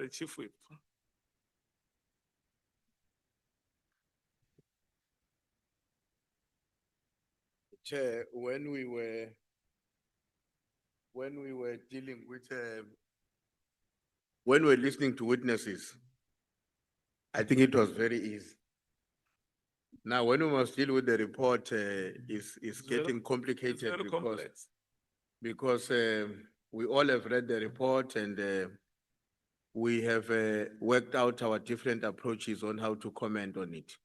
the Chief Whip. Chair, when we were dealing with, when we were listening to witnesses, I think it was very easy. Now, when we must deal with the report, is very- getting It's complicated very because, complex. we all have read the report and we have worked out our different approaches on how to comment on it.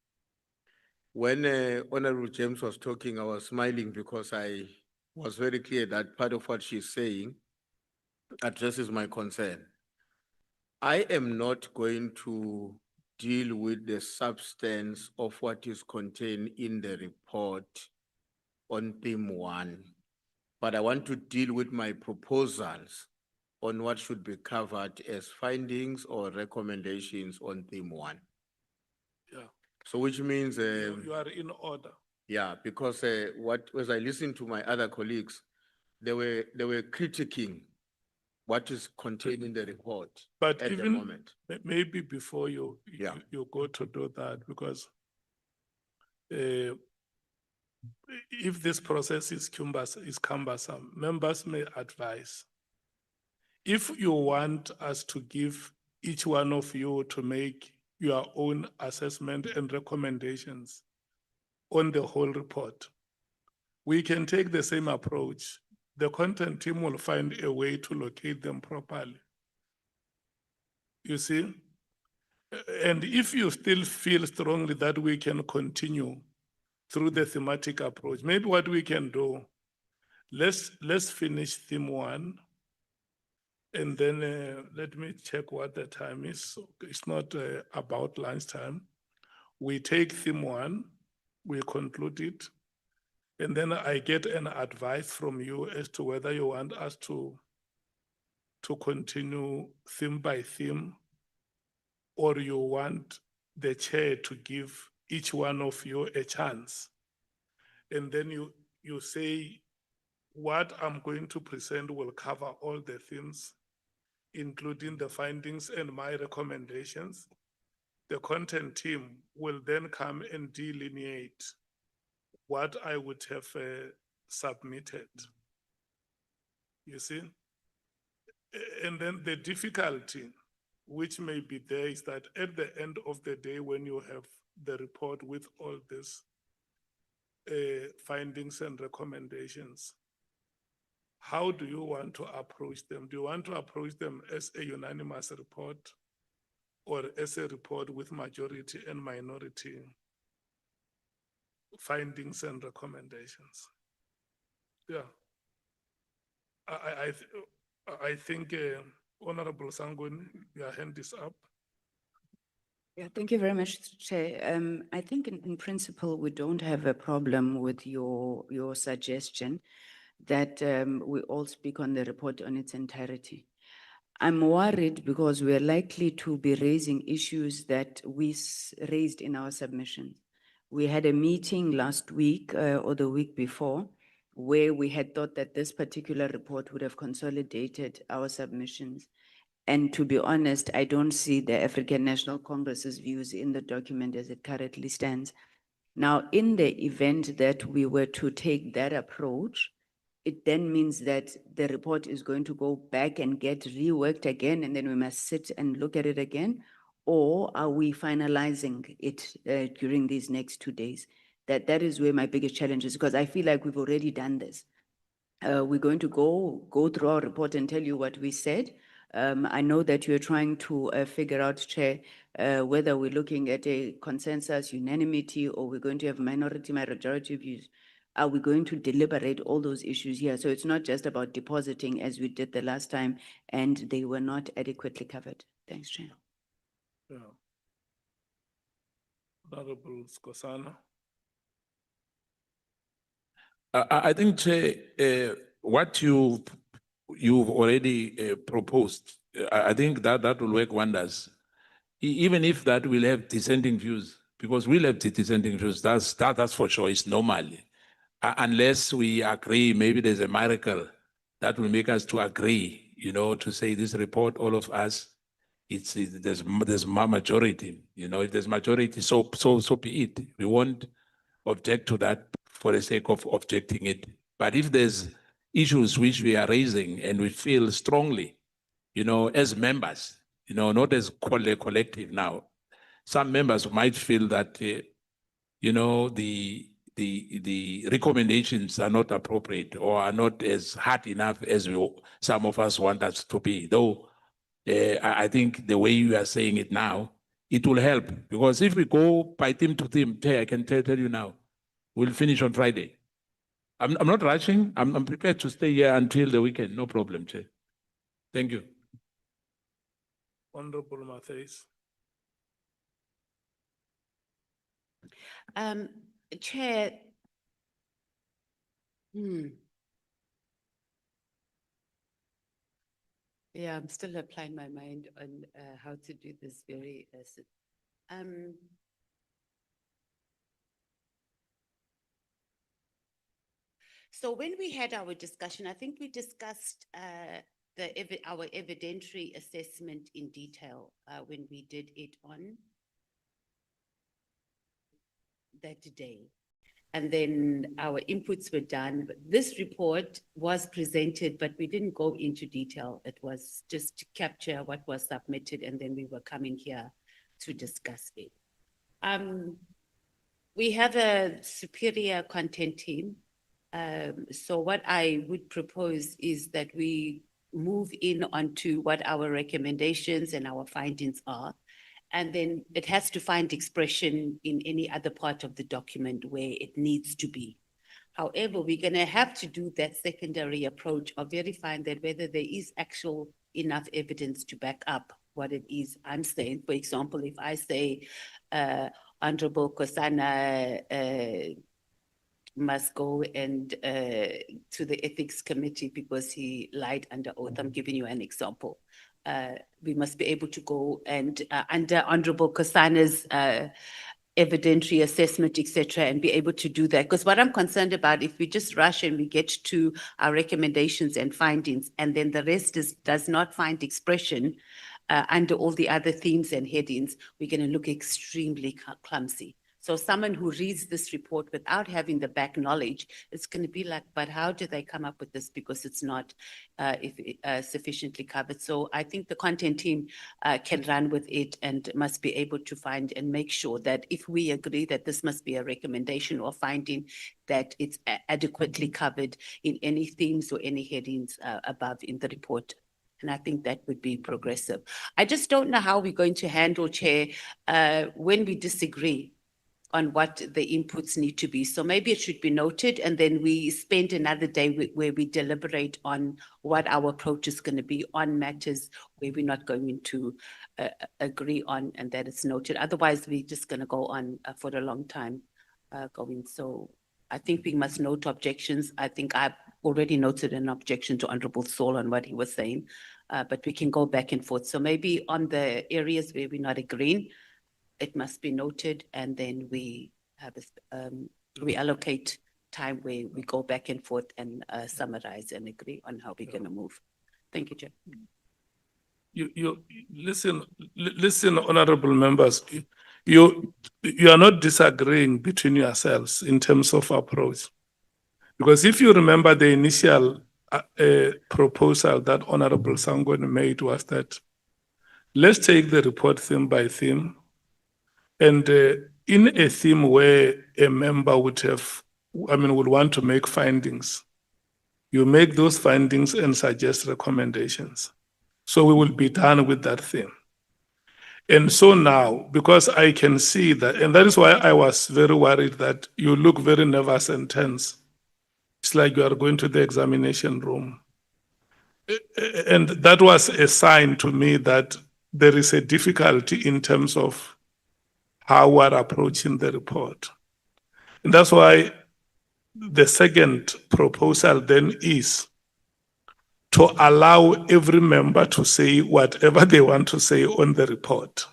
When Honorable James was talking, I was smiling because I was very clear that part of what she's saying addresses my concern. I am not going to deal with the substance of what is contained in the report on theme 1, but I want to deal with my proposals on what should be covered as findings or recommendations on theme 1. Yeah. So which means, You are in order. yeah, because as I listened to my other colleagues, they were critiquing what is contained in the report But at the even moment. maybe before you Yeah. you go to do that, because if this process is cumbersome, members may advise. If you want us to give each one of you to make your own assessment and recommendations on the whole report, we can take the same approach. The content team will find a way to locate them properly. You see? And if you still feel strongly that we can continue through the thematic approach, maybe what we can do, let's finish theme 1, and then let me check what the time is. So it's not about lunchtime. We take theme 1, we conclude it, and then I get an advice from you as to whether you want us to continue theme by theme, or you want the chair to give each one of you a chance. And then you say, what I'm going to present will cover all the themes, including the findings and my recommendations. The content team will then come and delineate what I would have submitted. You see? And then the difficulty which may be there is that at the end of the day, when you have the report with all these findings and recommendations, how do you want to approach them? Do you want to approach them as a unanimous report or as a report with majority and minority findings and recommendations? Yeah. I think Honorable Sangoni, your hand is up. Yeah, thank you very much, Chair. I think in principle, we don't have a problem with your suggestion that we all speak on the report on its entirety. I'm worried because we are likely to be raising issues that we raised in our submission. We had a meeting last week or the week before where we had thought that this particular report would have consolidated our submissions. And to be honest, I don't see the African National Congress's views in the document as it currently stands. Now, in the event that we were to take that approach, it then means that the report is going to go back and get reworked again, and then we must sit and look at it again? Or are we finalizing it during these next 2 days? That is where my biggest challenge is, because I feel like we've already done this. We're going to go through our report and tell you what we said. I know that you're trying to figure out, Chair, whether we're looking at a consensus, unanimity, or we're going to have minority, majority views. Are we going to deliberate all those issues here? So it's not just about depositing as we did the last time, and they were not adequately covered. Thanks, Chair. Yeah. Honorable Skosana. I think, Chair, what you've already proposed, I think that will work wonders. Even if that will have dissenting views, because we'll have dissenting views, that's for sure, it's normal. Unless we agree, maybe there's a miracle that will make us to agree, to say this report, all of us there's majority, if there's majority, so be it. We won't object to that for the sake of objecting it. But if there's issues which we are raising and we feel strongly, as members, not as collective now, some members might feel that, the recommendations are not appropriate or are not as hard enough as some of us want us to be. Though I think the way you are saying it now, it will help, because if we go by theme to theme, I can tell you now, we'll finish on Friday. I'm not rushing. I'm prepared to stay here until the weekend. No problem, Chair. Thank you. Honorable Matthys. Chair. Yeah, I'm still applying my mind on how to do this very. So when we had our discussion, I think we discussed our evidentiary assessment in detail when we did it on that day. And then our inputs were done. But this report was presented, but we didn't go into detail. It was just to capture what was submitted, and then we were coming here to discuss it. We have a superior content team. So what I would propose is that we move in onto what our recommendations and our findings are. And then it has to find expression in any other part of the document where it needs to be. However, we're going to have to do that secondary approach of verifying that whether there is actual enough evidence to back up what it is I'm saying. For example, if I say Honorable Kosana must go and to the ethics committee because he lied under oath. I'm giving you an example. We must be able to go and under Honorable Kosana's evidentiary assessment, etc., and be able to do that. Because what I'm concerned about, if we just rush and we get to our recommendations and findings, and then the rest does not find expression under all the other themes and headings, we're going to look extremely clumsy. So someone who reads this report without having the back knowledge, it's going to be like, but how did they come up with this? Because it's not sufficiently covered. So I think the content team can run with it and must be able to find and make sure that if we agree that this must be a recommendation or finding, that it's adequately covered in any themes or any headings above in the report. And I think that would be progressive. I just don't know how we're going to handle, Chair, when we disagree on what the inputs need to be. So maybe it should be noted, and then we spend another day where we deliberate on what our approach is going to be on matters where we're not going to agree on, and that it's noted. Otherwise, we're just going to go on for a long time going. So I think we must note objections. I think I've already noted an objection to Honorable Saul on what he was saying, but we can go back and forth. So maybe on the areas where we're not agreeing, it must be noted, and then we have we allocate time where we go back and forth and summarize and agree on how we're going to move. Thank you, Chair. You listen, honorable members. You are not disagreeing between yourselves in terms of approach, because if you remember the initial proposal that Honorable Sangweni made was that let's take the report theme by theme. And in a theme where a member would want to make findings, you make those findings and suggest recommendations. So we will be done with that theme. And so now, because I can see that, and that is why I was very worried that you look very nervous and tense. It's like you are going to the examination room. And that was a sign to me that there is a difficulty in terms of how we're approaching the report. And that's why the second proposal then is to allow every member to say whatever they want to say on the report.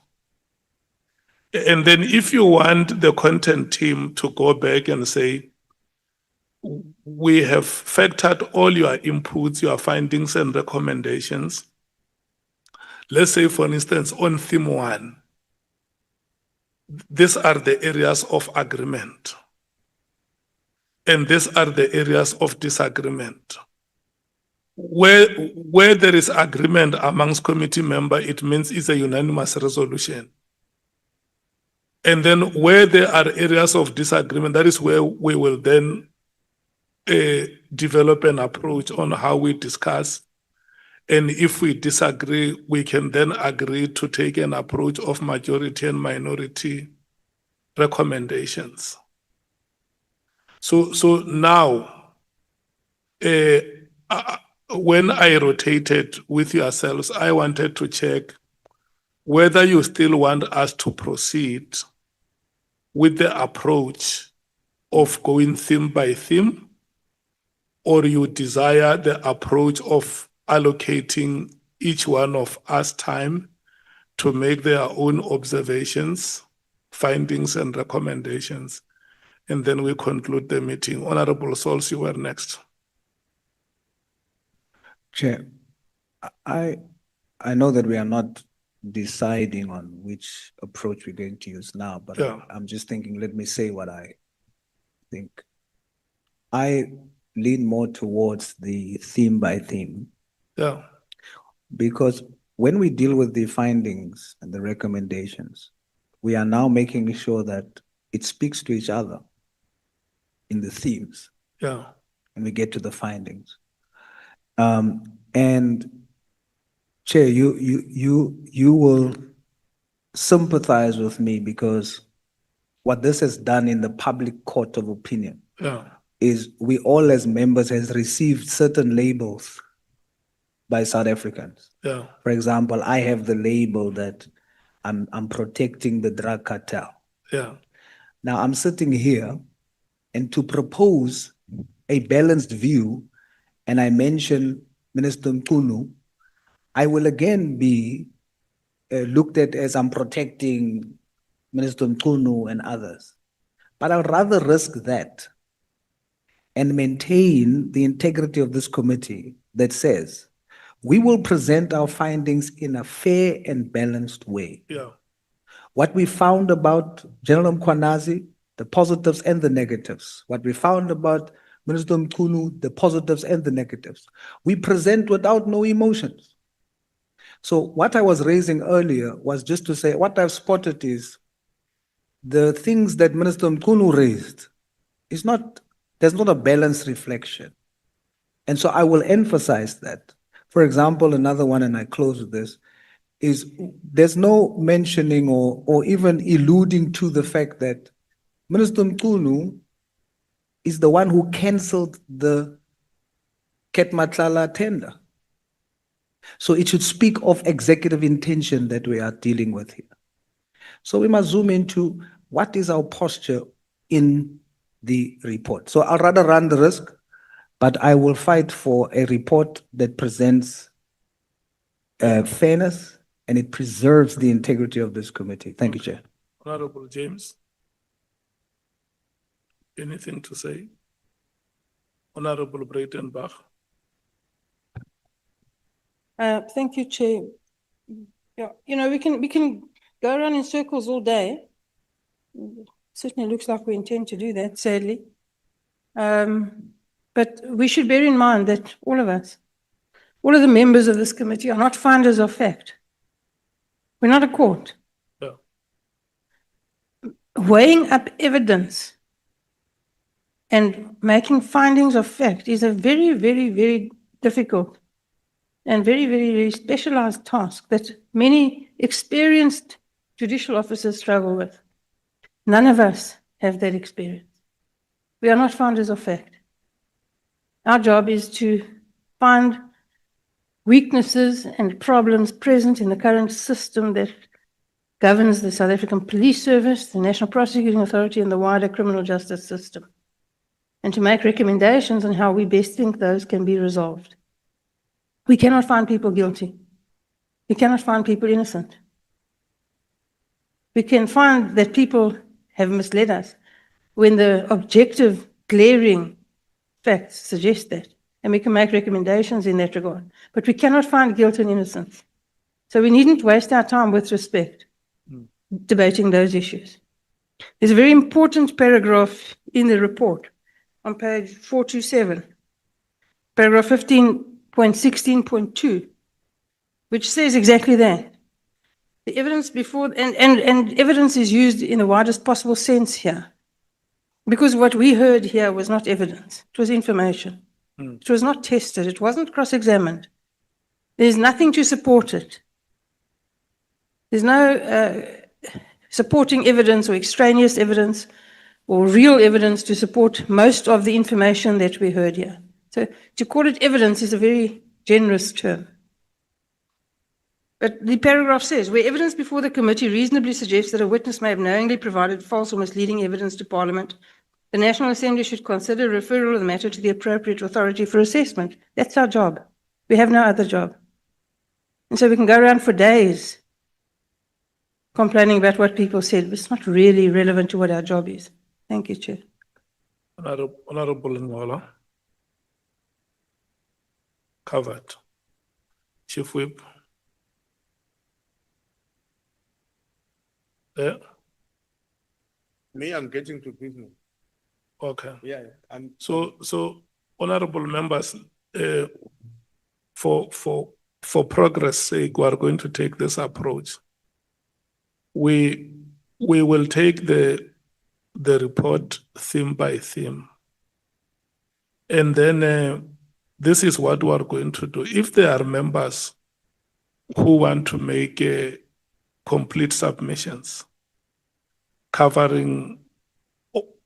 And then if you want the content team to go back and say, we have factored all your inputs, your findings and recommendations. Let's say, for instance, on theme 1, these are the areas of agreement. And these are the areas of disagreement. Where there is agreement amongst committee members, it means it's a unanimous resolution. And then where there are areas of disagreement, that is where we will then develop an approach on how we discuss. And if we disagree, we can then agree to take an approach of majority and minority recommendations. So now, when I rotated with yourselves, I wanted to check whether you still want us to proceed with the approach of going theme by theme, or you desire the approach of allocating each one of us time to make their own observations, findings, and recommendations. And then we conclude the meeting. Honorable Souls, you were next. Chair, I know that we are not deciding on which approach we're going to use now, but Yeah. I'm just thinking, let me say what I think. I lean more towards the theme by theme, Yeah, because when we deal with the findings and the recommendations, we are now making sure that it speaks to each other in the themes, yeah, and we get to the findings. And Chair, you will sympathize with me, because what this has done in the public court of opinion yeah, is we all as members has received certain labels by South Africans. yeah, For example, I have the label that I'm protecting the drug cartel. yeah, Now I'm sitting here, and to propose a balanced view, and I mention Minister Mkunu, I will again be looked at as I'm protecting Minister Mkunu and others. But I'd rather risk that and maintain the integrity of this committee that says we will present our findings in a fair and balanced way. yeah, What we found about General Mkwanazi, the positives and the negatives. What we found about Minister Mkunu, the positives and the negatives. We present without no emotions. So what I was raising earlier was just to say, what I've spotted is the things that Minister Mkunu raised is not, there's not a balanced reflection. And so I will emphasize that. For example, another one, and I close with this, is there's no mentioning or even alluding to the fact that Minister Mkunu is the one who canceled the Ketmatlala tender. So it should speak of executive intention that we are dealing with here. So we must zoom into what is our posture in the report. So I'll rather run the risk, but I will fight for a report that presents fairness and it preserves the integrity of this committee. Thank you, Chair. Honorable James. Anything to say? Honorable Breitenbach. Thank you, Chair. Yeah, you know, we can go around in circles all day. Certainly looks like we intend to do that, sadly. But we should bear in mind that all of us, all of the members of this committee are not finders of fact. We're not a court. Yeah. Weighing up evidence and making findings of fact is a very, very, very difficult and very, very, very specialized task that many experienced judicial officers struggle with. None of us have that experience. We are not finders of fact. Our job is to find weaknesses and problems present in the current system that governs the South African Police Service, the National Prosecuting Authority, and the wider criminal justice system, and to make recommendations on how we best think those can be resolved. We cannot find people guilty. We cannot find people innocent. We can find that people have misled us when the objective, glaring facts suggest that, and we can make recommendations in that regard. But we cannot find guilt and innocence. So we needn't waste our time with respect debating those issues. There's a very important paragraph in the report on page 427, paragraph 15.16.2, which says exactly that. The evidence before, and evidence is used in the widest possible sense here. Because what we heard here was not evidence, it was information. It was not tested, it wasn't cross-examined. There's nothing to support it. There's no supporting evidence or extraneous evidence or real evidence to support most of the information that we heard here. So to call it evidence is a very generous term. But the paragraph says, where evidence before the committee reasonably suggests that a witness may have knowingly provided false or misleading evidence to Parliament, the National Assembly should consider referral of the matter to the appropriate authority for assessment. That's our job. We have no other job. And so we can go around for days complaining about what people said, but it's not really relevant to what our job is. Thank you, Chair. Honorable Ngola. Covered. Chief Whip. Yeah, Me, I'm getting to business. okay. Yeah, I'm. So honorable members, for progress sake, we are going to take this approach. We will take the report theme by theme. And then this is what we are going to do. If there are members who want to make complete submissions covering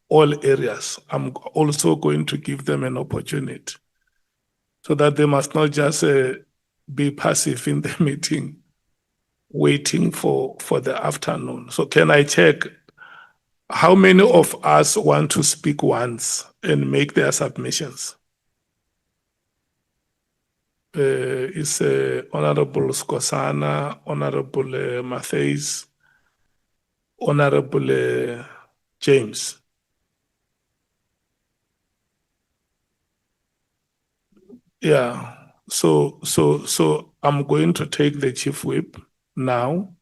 all areas, I'm also going to give them an opportunity so that they must not just be passive in the meeting, waiting for the afternoon. So can I check how many of us want to speak once and make their submissions? Is Honorable Skosana, Honorable Matthews, Honorable James. Yeah, so I'm going to take the Chief Whip now.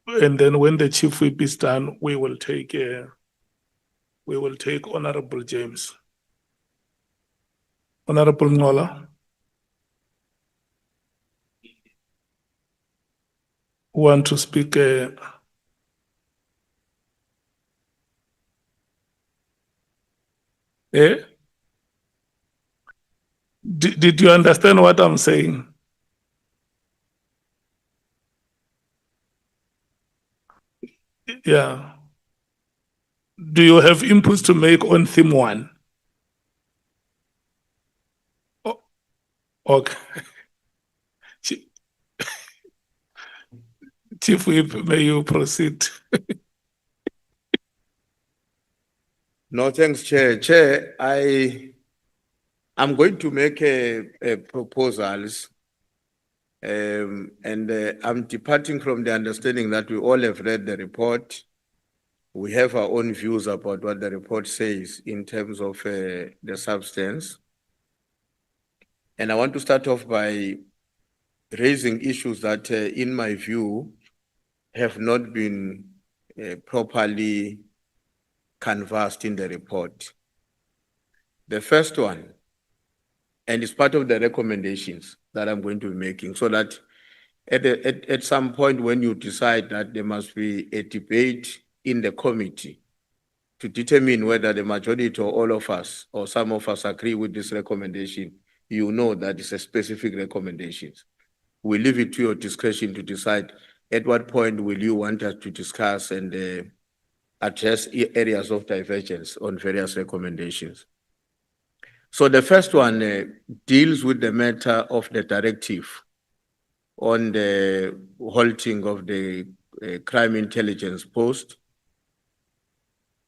And then when the Chief Whip is done, we will take Honorable James. Honorable Ngola. Want to speak? Did you understand what I'm saying? Yeah. Do you have inputs to make on theme 1? Oh, okay. Chief Whip, may you proceed. No, thanks, Chair. Chair, I'm going to make proposals, and I'm departing from the understanding that we all have read the report. We have our own views about what the report says in terms of the substance. And I want to start off by raising issues that, in my view, have not been properly canvassed in the report. The first one, and it's part of the recommendations that I'm going to be making, so that at some point when you decide that there must be a debate in the committee to determine whether the majority or all of us or some of us agree with this recommendation, you know that it's a specific recommendation. We leave it to your discretion to decide at what point will you want us to discuss and address areas of divergence on various recommendations. So the first one deals with the matter of the directive on the halting of the crime intelligence post.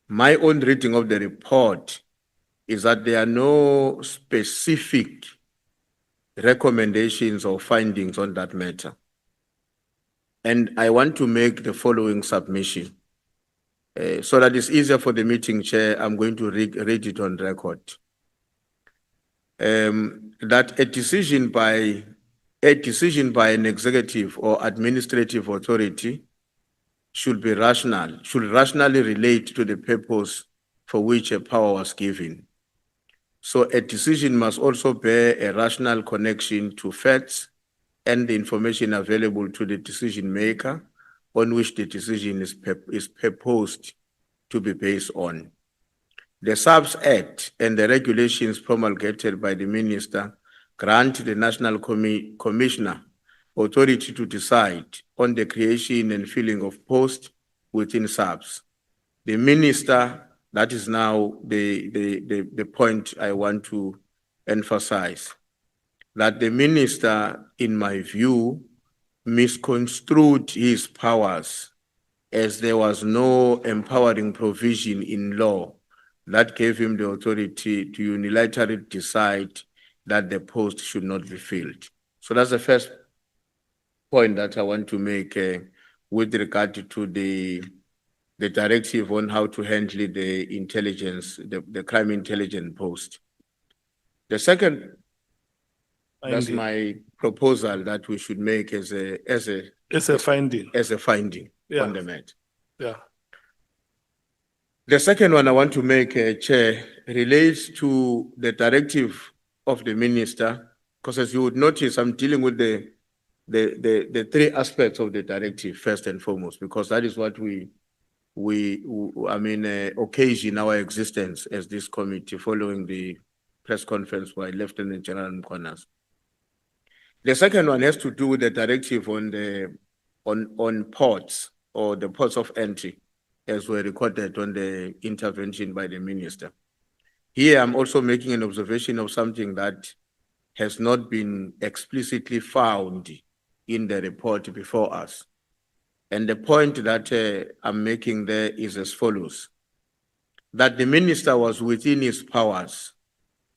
My own reading of the report is that there are no specific recommendations or findings on that matter. And I want to make the following submission. So that it's easier for the meeting chair, I'm going to read it on record. That a decision by a decision by an executive or administrative authority should be rational, should rationally relate to the purpose for which a power was given. So a decision must also bear a rational connection to facts and the information available to the decision maker on which the decision is proposed to be based on. The SAPS Act and the regulations promulgated by the minister grant the National Commissioner authority to decide on the creation and filling of posts within SAPS. The minister, that is now the point I want to emphasize, that the minister, in my view, misconstrued his powers, as there was no empowering provision in law that gave him the authority to unilaterally decide that the post should not be filled. So that's the first point that I want to make with regard to the directive on how to handle the intelligence, the crime intelligence post. The second, that's Finding. my proposal that we should make as It's a finding. finding Yeah. on the matter. Yeah. The second one I want to make, Chair, relates to the directive of the minister, because as you would notice, I'm dealing with the three aspects of the directive first and foremost, because that is what occasion our existence as this committee following the press conference by Lieutenant General Mkhonazi. The second one has to do with the directive on ports, or the ports of entry, as were recorded on the intervention by the minister. Here, I'm also making an observation of something that has not been explicitly found in the report before us. And the point that I'm making there is as follows: that the minister was within his powers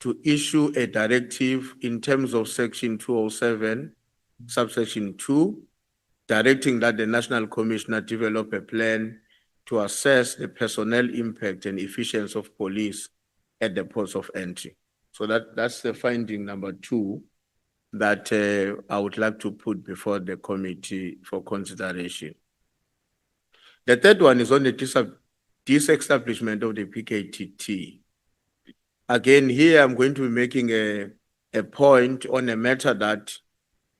to issue a directive in terms of Section 207, subsection 2, directing that the National Commissioner develop a plan to assess the personnel impact and efficiency of police at the ports of entry. So that's the finding number 2 that I would like to put before the committee for consideration. The third one is on the disestablishment of the PKTT. Again, here I'm going to be making a point on a matter that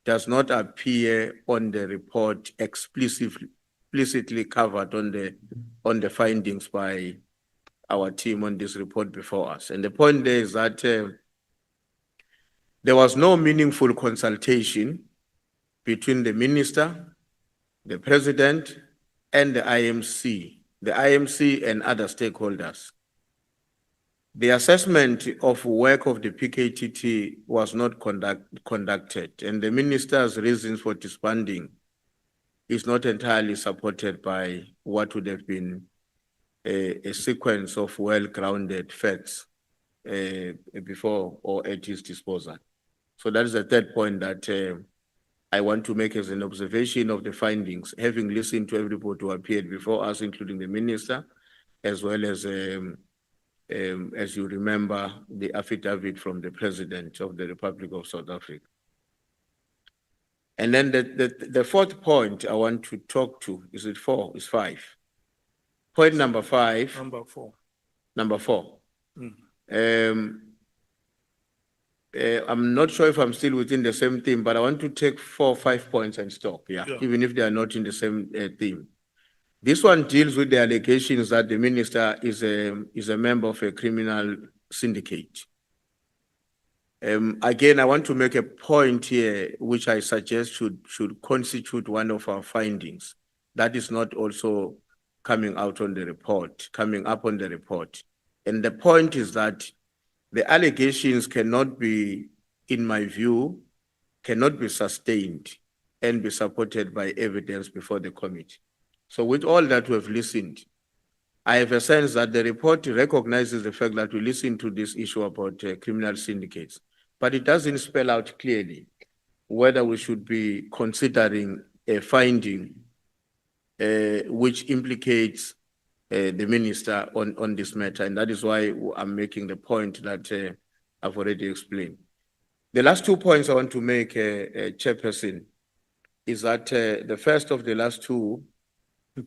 does not appear on the report explicitly covered on the findings by our team on this report before us. And the point there is that there was no meaningful consultation between the minister, the president, and the IMC and other stakeholders. The assessment of work of the PKTT was not conducted, and the minister's reasons for disbanding is not entirely supported by what would have been a sequence of well-grounded facts before or at his disposal. So that is the third point that I want to make as an observation of the findings, having listened to everybody who appeared before us, including the minister, as well as you remember, the affidavit from the President of the Republic of South Africa. And then the fourth point I want to talk to, is it 4? Is 5. Point number 5. Number 4. Number 4. I'm not sure if I'm still within the same theme, but I want to take 4 or 5 points and stop, even if they are not in the same theme. This one deals with the allegations that the minister is a member of a criminal syndicate. Again, I want to make a point here, which I suggest should constitute one of our findings. That is not also coming up on the report. And the point is that the allegations cannot be, in my view, cannot be sustained and be supported by evidence before the committee. So with all that we have listened, I have a sense that the report recognizes the fact that we listened to this issue about criminal syndicates, but it doesn't spell out clearly whether we should be considering a finding which implicates the minister on this matter. And that is why I'm making the point that I've already explained. The last 2 points I want to make, Chairperson, is that the first of the last two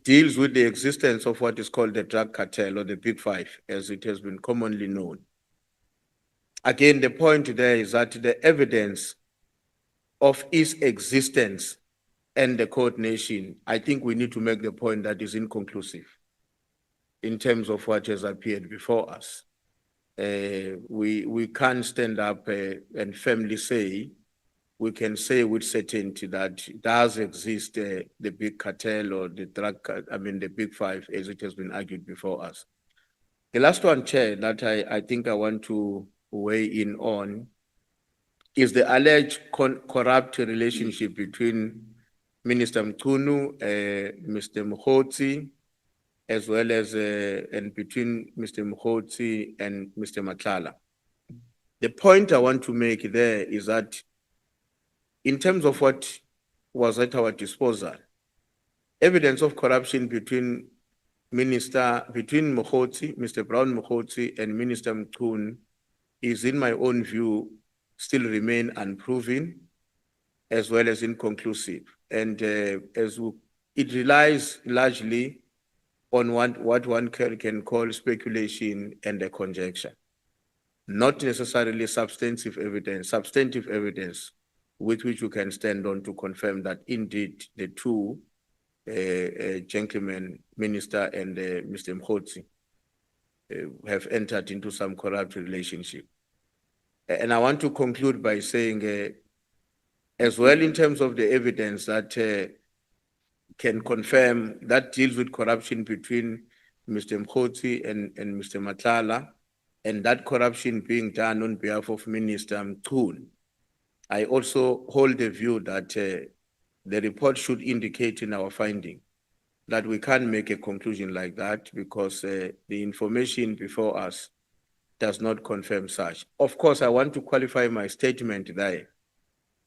deals with the existence of what is called the drug cartel or the Big Five, as it has been commonly known. Again, the point there is that the evidence of its existence and the coordination, I think we need to make the point that is inconclusive in terms of what has appeared before us. We can't stand up and firmly say, we can say with certainty that does exist the big cartel or the the Big Five, as it has been argued before us. The last one, Chair, that I think I want to weigh in on is the alleged corrupt relationship between Minister Mchunu, Mr. Mkhotsi, as well as and between Mr. Mkhotsi and Mr. Matlala. The point I want to make there is that in terms of what was at our disposal, evidence of corruption between Mkhotsi, Mr. Brown Mkhotsi, and Minister Mchunu is, in my own view, still remain unproven, as well as inconclusive. And it relies largely on what one can call speculation and a conjecture, not necessarily substantive evidence with which you can stand on to confirm that indeed the two gentlemen, Minister and Mr. Mkhotsi, have entered into some corrupt relationship. And I want to conclude by saying, as well in terms of the evidence that can confirm that deals with corruption between Mr. Mkhotsi and Mr. Matlala, and that corruption being done on behalf of Minister Mchunu, I also hold the view that the report should indicate in our finding that we can't make a conclusion like that because the information before us does not confirm such. Of course, I want to qualify my statement there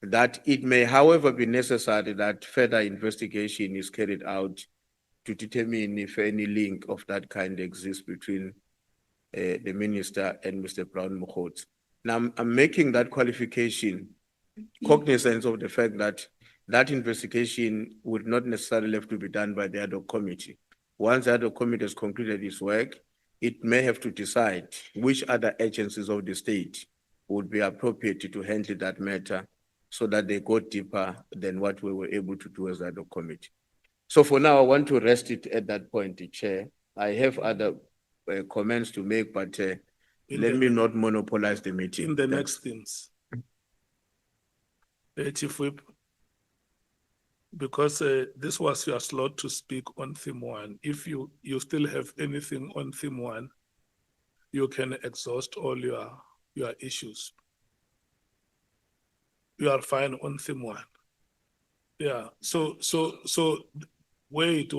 that it may, however, be necessary that further investigation is carried out to determine if any link of that kind exists between the minister and Mr. Brown Mkhotsi. Now, I'm making that qualification cognizance of the fact that that investigation would not necessarily have to be done by the ad hoc committee. Once the ad hoc committee has concluded its work, it may have to decide which other agencies of the state would be appropriate to handle that matter so that they go deeper than what we were able to do as the ad hoc committee. So for now, I want to rest it at that point, Chair. I have other comments to make, but let me not monopolize the meeting. In the next themes. Chief Whip, because this was your slot to speak on theme one. If you still have anything on theme one, you can exhaust all your issues. You are fine on theme one. Yeah. So wait.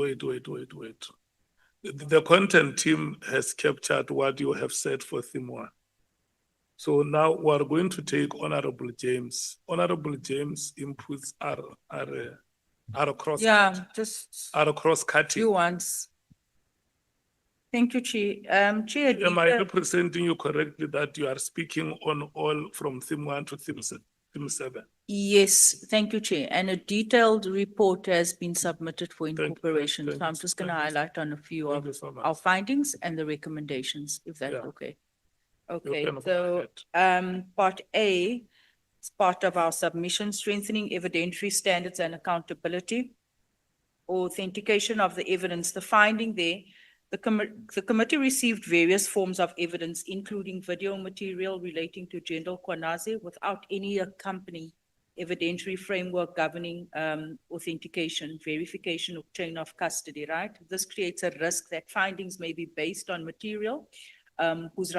The content team has captured what you have said for theme one. So now we're going to take Honorable James. Honorable James inputs are cross. Yeah, just Are cross-cutting. few ones. Thank you, Chair. Chair, Am I representing you correctly that you are speaking on all from theme one to theme seven? yes, thank you, Chair. And a detailed report has been submitted for you, incorporation. thank So I'm you, just going to thank you. highlight on a few Thank of you so much. our findings and the recommendations, if that's Yeah. okay. You Okay, can go so ahead. part A is part of our submission, strengthening evidentiary standards and accountability. Authentication of the evidence, the finding there, the committee received various forms of evidence, including video material relating to General Kwanaze without any accompanying evidentiary framework governing authentication, verification, or chain of custody, right? This creates a risk that findings may be based on material whose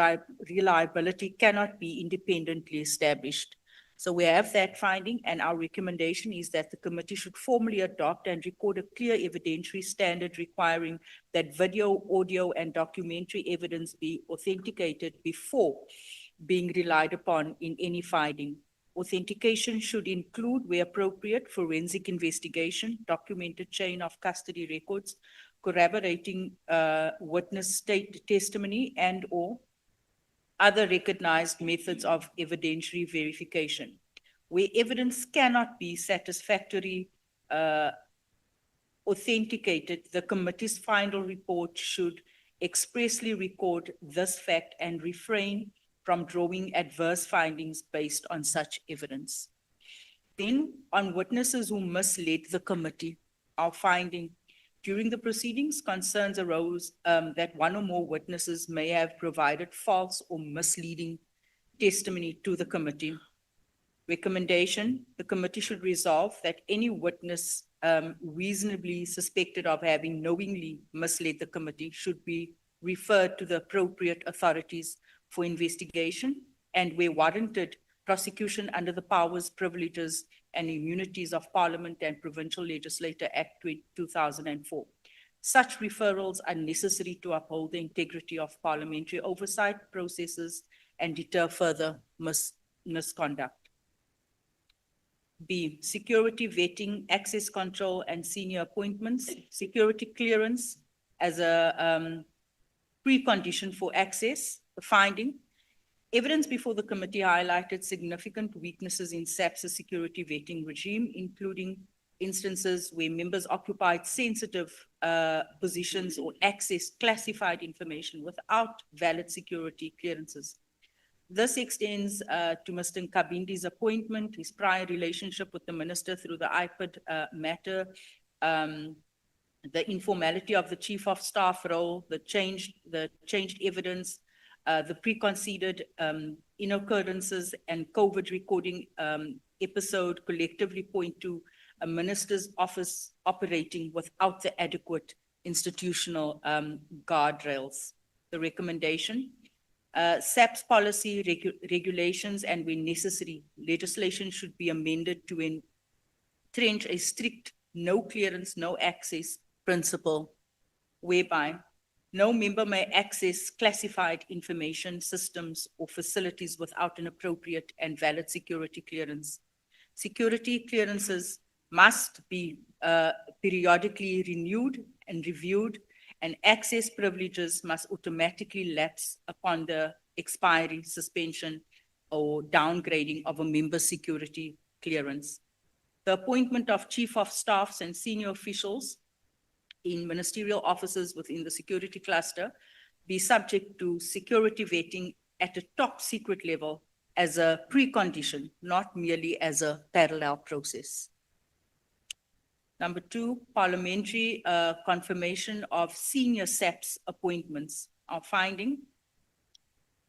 reliability cannot be independently established. So we have that finding, and our recommendation is that the committee should formally adopt and record a clear evidentiary standard requiring that video, audio, and documentary evidence be authenticated before being relied upon in any finding. Authentication should include, where appropriate, forensic investigation, documented chain of custody records, corroborating witness state testimony, and/or other recognized methods of evidentiary verification. Where evidence cannot be satisfactorily authenticated, the committee's final report should expressly record this fact and refrain from drawing adverse findings based on such evidence. Then, on witnesses who misled the committee, our finding during the proceedings, concerns arose that one or more witnesses may have provided false or misleading testimony to the committee. Recommendation, the committee should resolve that any witness reasonably suspected of having knowingly misled the committee should be referred to the appropriate authorities for investigation, and where warranted, prosecution under the powers, privileges, and immunities of Parliament and Provincial Legislator Act 2004. Such referrals are necessary to uphold the integrity of parliamentary oversight processes and deter further misconduct. B, security vetting, access control, and senior appointments. Security clearance as a precondition for access. The finding, evidence before the committee highlighted significant weaknesses in SAPS's security vetting regime, including instances where members occupied sensitive positions or accessed classified information without valid security clearances. This extends to Mr. Nkabindi's appointment, his prior relationship with the minister through the IPID matter, the informality of the chief of staff role, the changed evidence, the preconceived inoccurrences and COVID recording episode collectively point to a minister's office operating without the adequate institutional guardrails. The recommendation, SAP's policy regulations and when necessary, legislation should be amended to entrench a strict no clearance, no access principle, whereby no member may access classified information systems or facilities without an appropriate and valid security clearance. Security clearances must be periodically renewed and reviewed, and access privileges must automatically lapse upon the expiry, suspension, or downgrading of a member's security clearance. The appointment of chief of staffs and senior officials in ministerial offices within the security cluster be subject to security vetting at a top secret level as a precondition, not merely as a parallel process. Number two, parliamentary confirmation of senior SAPS appointments. Our finding,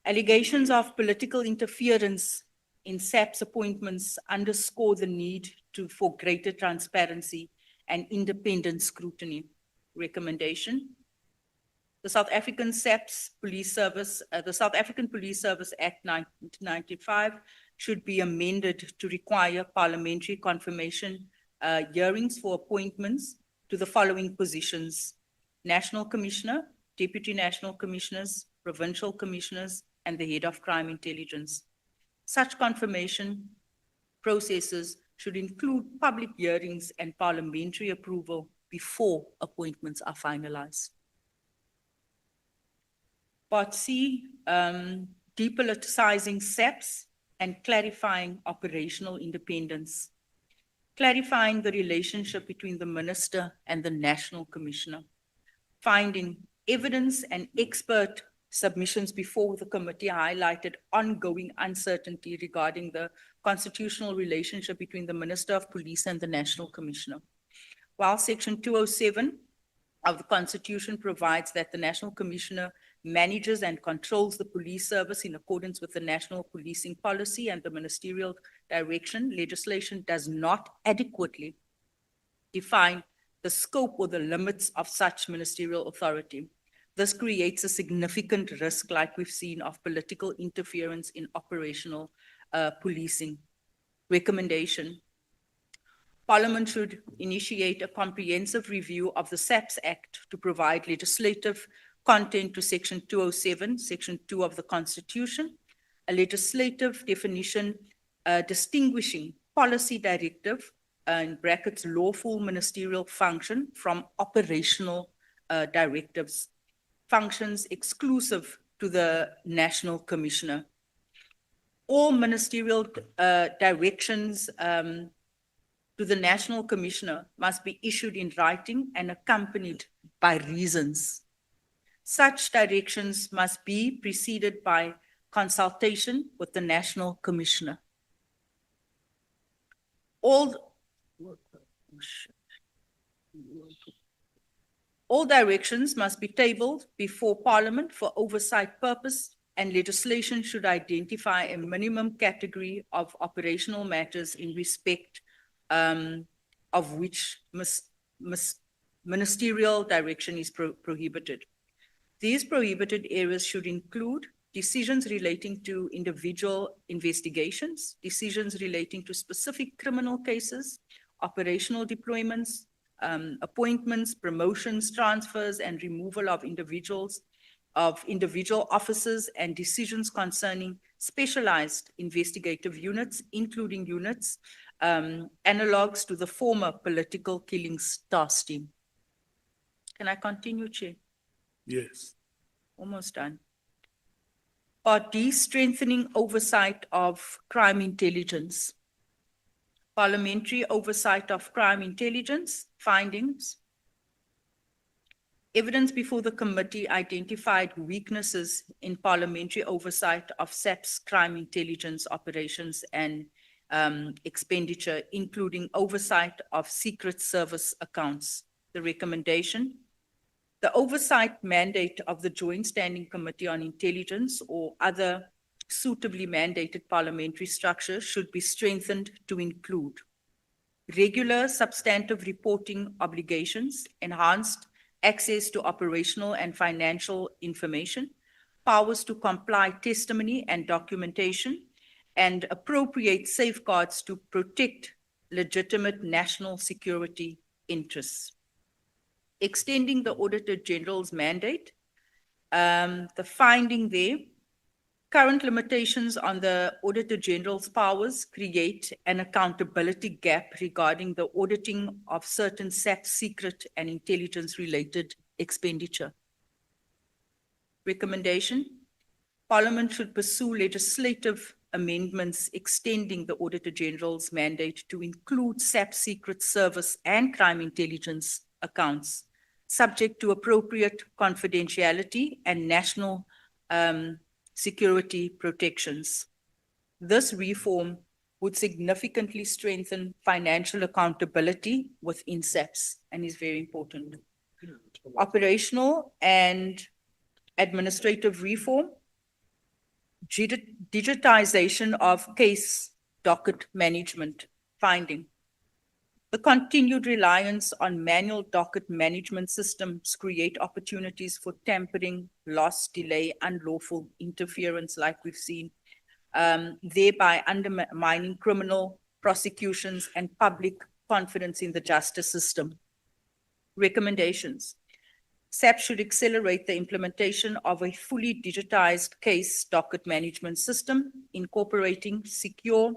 allegations of political interference in SAPS appointments underscore the need for greater transparency and independent scrutiny. Recommendation, the South African SAPS Police Service, the South African Police Service Act 1995 should be amended to require parliamentary confirmation hearings for appointments to the following positions: National Commissioner, Deputy National Commissioners, Provincial Commissioners, and the Head of Crime Intelligence. Such confirmation processes should include public hearings and parliamentary approval before appointments are finalized. Part C, depoliticizing SAPS and clarifying operational independence. Clarifying the relationship between the minister and the national commissioner. Finding, evidence and expert submissions before the committee highlighted ongoing uncertainty regarding the constitutional relationship between the Minister of Police and the National Commissioner. While Section 207 of the Constitution provides that the National Commissioner manages and controls the police service in accordance with the national policing policy and the ministerial direction, legislation does not adequately define the scope or the limits of such ministerial authority. This creates a significant risk, like we've seen, of political interference in operational policing. Recommendation, Parliament should initiate a comprehensive review of the SAPS Act to provide legislative content to Section 207, Section 2 of the Constitution, a legislative definition distinguishing policy directive, in brackets, lawful ministerial function from operational directives, functions exclusive to the National Commissioner. All ministerial directions to the National Commissioner must be issued in writing and accompanied by reasons. Such directions must be preceded by consultation with the National Commissioner. All directions must be tabled before Parliament for oversight purpose, and legislation should identify a minimum category of operational matters in respect of which ministerial direction is prohibited. These prohibited areas should include decisions relating to individual investigations, decisions relating to specific criminal cases, operational deployments, appointments, promotions, transfers, and removal of individual officers, and decisions concerning specialized investigative units, including units analogues to the former political killings task team. Can I continue, Chair? Yes. Almost done. Part D, strengthening oversight of crime intelligence. Parliamentary oversight of crime intelligence findings. Evidence before the committee identified weaknesses in parliamentary oversight of SAP's crime intelligence operations and expenditure, including oversight of Secret Service accounts. The recommendation: the oversight mandate of the Joint Standing Committee on Intelligence or other suitably mandated parliamentary structure should be strengthened to include regular substantive reporting obligations, enhanced access to operational and financial information, powers to comply testimony and documentation, and appropriate safeguards to protect legitimate national security interests. Extending the Auditor General's mandate, the finding there, current limitations on the Auditor General's powers create an accountability gap regarding the auditing of certain SAP secret and intelligence-related expenditure. Recommendation: Parliament should pursue legislative amendments extending the Auditor General's mandate to include SAP Secret Service and crime intelligence accounts, subject to appropriate confidentiality and national security protections. This reform would significantly strengthen financial accountability within SAPS and is very important. Operational and administrative reform, digitization of case docket management finding. The continued reliance on manual docket management systems create opportunities for tampering, loss, delay, unlawful interference like we've seen, thereby undermining criminal prosecutions and public confidence in the justice system. Recommendations: SAP should accelerate the implementation of a fully digitized case docket management system, incorporating secure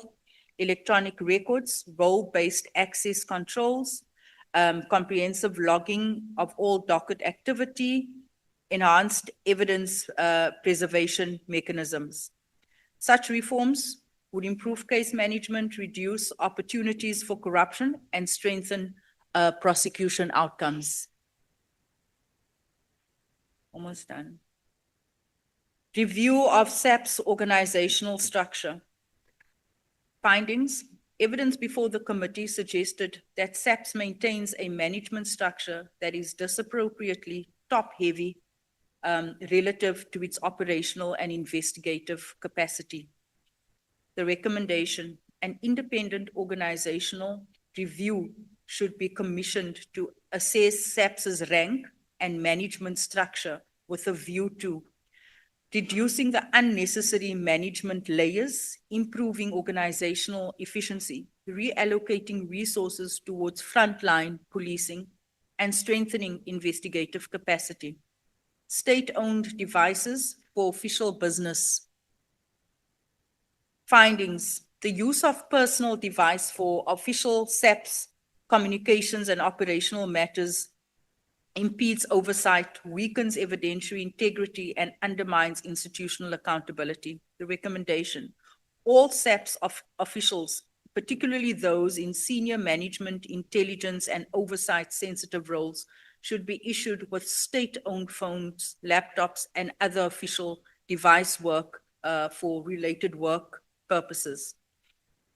electronic records, role-based access controls, comprehensive logging of all docket activity, enhanced evidence preservation mechanisms. Such reforms would improve case management, reduce opportunities for corruption, and strengthen prosecution outcomes. Almost done. Review of SAP's organizational structure. Findings: evidence before the committee suggested that SAPS maintains a management structure that is disappropriately top-heavy relative to its operational and investigative capacity. The recommendation: an independent organizational review should be commissioned to assess SAPS's rank and management structure with a view to reducing the unnecessary management layers, improving organizational efficiency, reallocating resources towards frontline policing, and strengthening investigative capacity. State-owned devices for official business. Findings: the use of personal device for official SAPS communications and operational matters impedes oversight, weakens evidentiary integrity, and undermines institutional accountability. The recommendation, all SAPS officials, particularly those in senior management, intelligence, and oversight sensitive roles, should be issued with state-owned phones, laptops, and other official device work for related work purposes.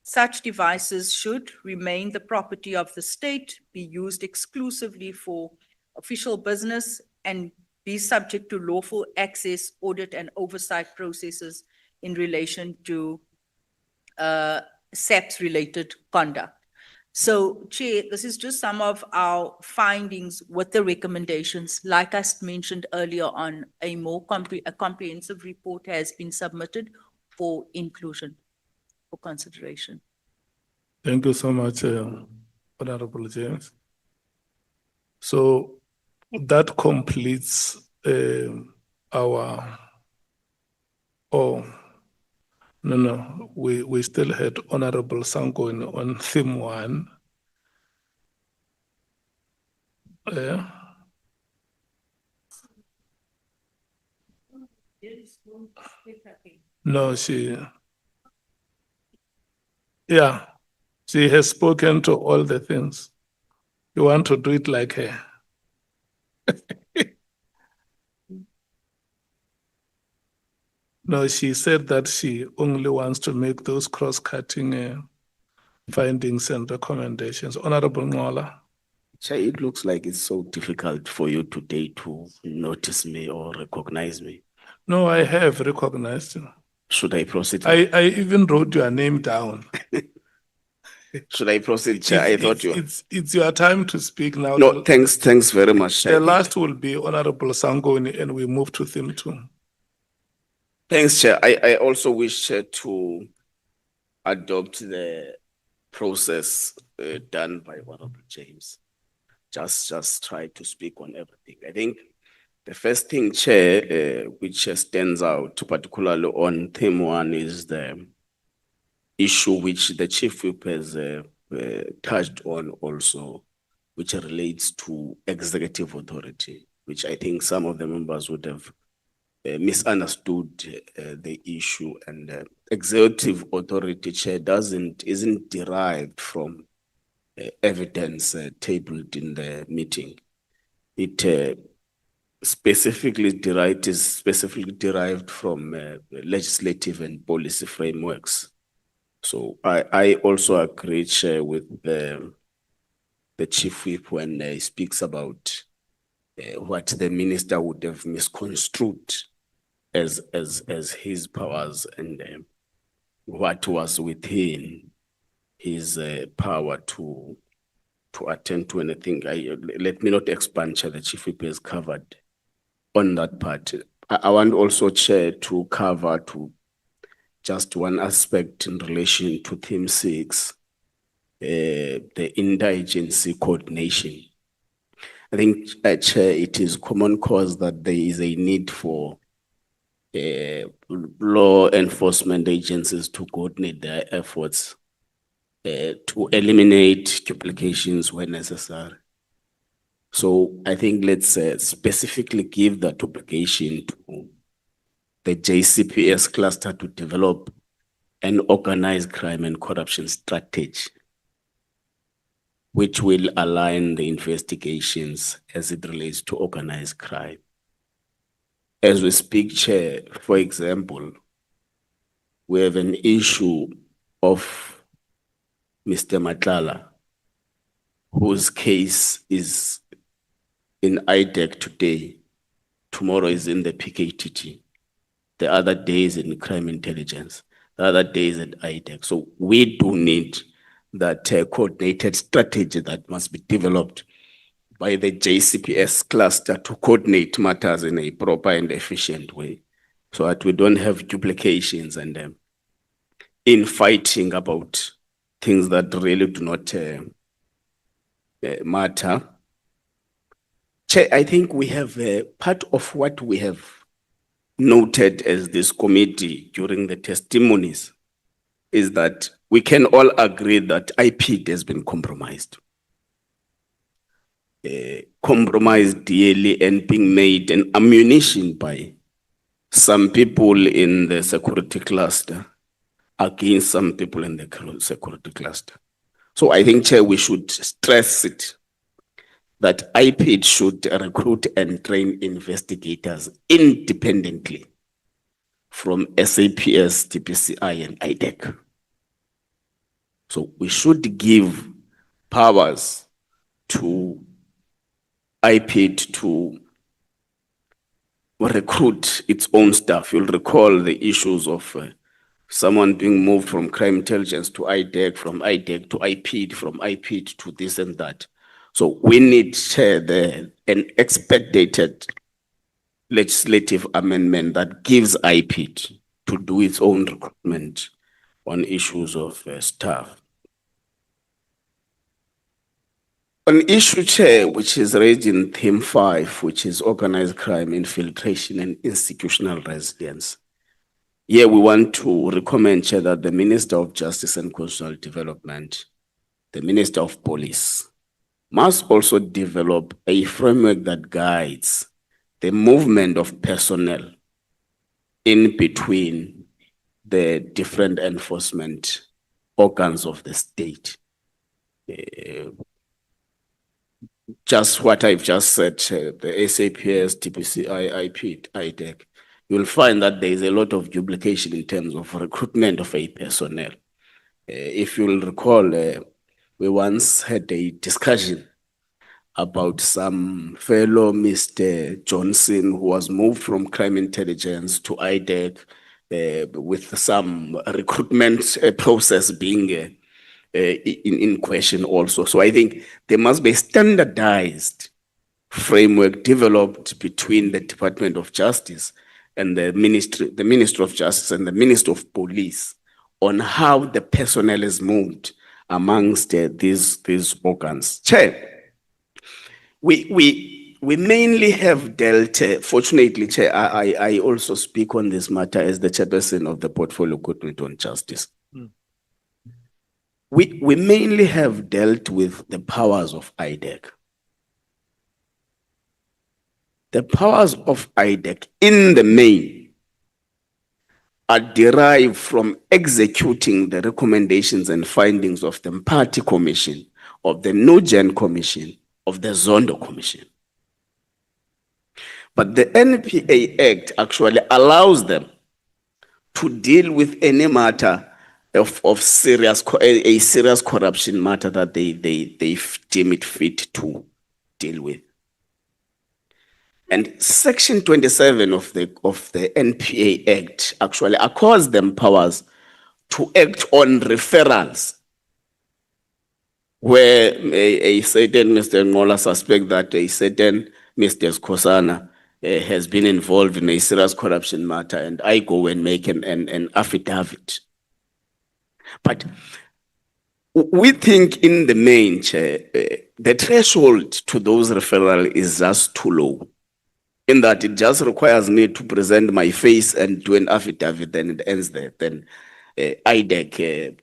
Such devices should remain the property of the state, be used exclusively for official business, and be subject to lawful access, audit, and oversight processes in relation to SAPS-related conduct. So, Chair, this is just some of our findings with the recommendations. Like I mentioned earlier on, a comprehensive report has been submitted for inclusion, for consideration. Thank you so much, Honorable James. So that completes our, no, we still had Honorable Sanko on theme 1. No, she has spoken to all the things. You want to do it like her. No, she said that she only wants to make those cross-cutting findings and recommendations. Honorable Ngola. Chair, it looks like it's so difficult for you today to notice me or recognize me. No, I have recognized you. Should I proceed? I even wrote your name down. Should I proceed, Chair? I thought you. It's your time to speak now. No, thanks very much, Chair. The last will be Honorable Sangoni, and we move to theme 2. Thanks, Chair. I also wish to adopt the process done by Honorable James. Just try to speak on everything. I think the first thing, Chair, which stands out, particularly on theme 1, is the issue which the Chief Whip has touched on also, which relates to executive authority, which I think some of the members would have misunderstood the issue. And executive authority, Chair, isn't derived from evidence tabled in the meeting. It is specifically derived from legislative and policy frameworks. So I also agree, Chair, with the Chief Whip when he speaks about what the minister would have misconstrued as his powers and what was within his power to attend to anything. Let me not expand, Chair. The Chief Whip has covered on that part. I want also, Chair, to cover to just one aspect in relation to theme 6, the interagency coordination. I think, Chair, it is common cause that there is a need for law enforcement agencies to coordinate their efforts to eliminate duplications where necessary. So I think let's specifically give that obligation to the JCPS cluster to develop an organized crime and corruption strategy, which will align the investigations as it relates to organized crime. As we speak, Chair, for example, we have an issue of Mr. Matlala, whose case is in IDEC today, tomorrow is in the PKTT, the other day is in crime intelligence, the other day is in IDEC. So we do need that coordinated strategy that must be developed by the JCPS cluster to coordinate matters in a proper and efficient way, so that we don't have duplications and infighting about things that really do not matter. Chair, I think we have part of what we have noted as this committee during the testimonies is that we can all agree that IP has been compromised. compromised yearly and being made an ammunition by some people in the security cluster against some people in the security cluster. So I think, Chair, we should stress it that IPID should recruit and train investigators independently from SAPS, TPCI, and IDEC. So we should give powers to IPID to recruit its own staff. You'll recall the issues of someone being moved from crime intelligence to IDEC, from IDEC to IPID, from IPID to this and that. So we need, Chair, an expedited legislative amendment that gives IPID to do its own recruitment on issues of staff. An issue, Chair, which is raised in theme 5, which is organized crime, infiltration, and institutional resilience. Here we want to recommend, Chair, that the Minister of Justice and Constitutional Development, the Minister of Police, must also develop a framework that guides the movement of personnel in between the different enforcement organs of the state. Just what I've just said, the SAPS, TPCI, IPID, IDEC, you'll find that there is a lot of duplication in terms of recruitment of a personnel. If you'll recall, we once had a discussion about some fellow Mr. Johnson who was moved from crime intelligence to IDEC with some recruitment process being in question also. So I think there must be a standardized framework developed between the Department of Justice and the Ministry of Justice and the Minister of Police on how the personnel is moved amongst these organs. Chair, we mainly have dealt, fortunately, Chair, I also speak on this matter as the chairperson of the Portfolio Committee on Justice. We mainly have dealt with the powers of IDEC. The powers of IDEC in the main are derived from executing the recommendations and findings of the Mpati Commission, of the No-Gen Commission, of the Zondo Commission. But the NPA Act actually allows them to deal with any matter of serious corruption matter that they deem it fit to deal with. And Section 27 of the NPA Act actually accords them powers to act on referrals where a certain Mr. Ngola suspect that a certain Mr. Skosana has been involved in a serious corruption matter, and I go and make an affidavit. But we think in the main, Chair, the threshold to those referrals is just too low, in that it just requires me to present my face and do an affidavit, and it ends there. Then IDEC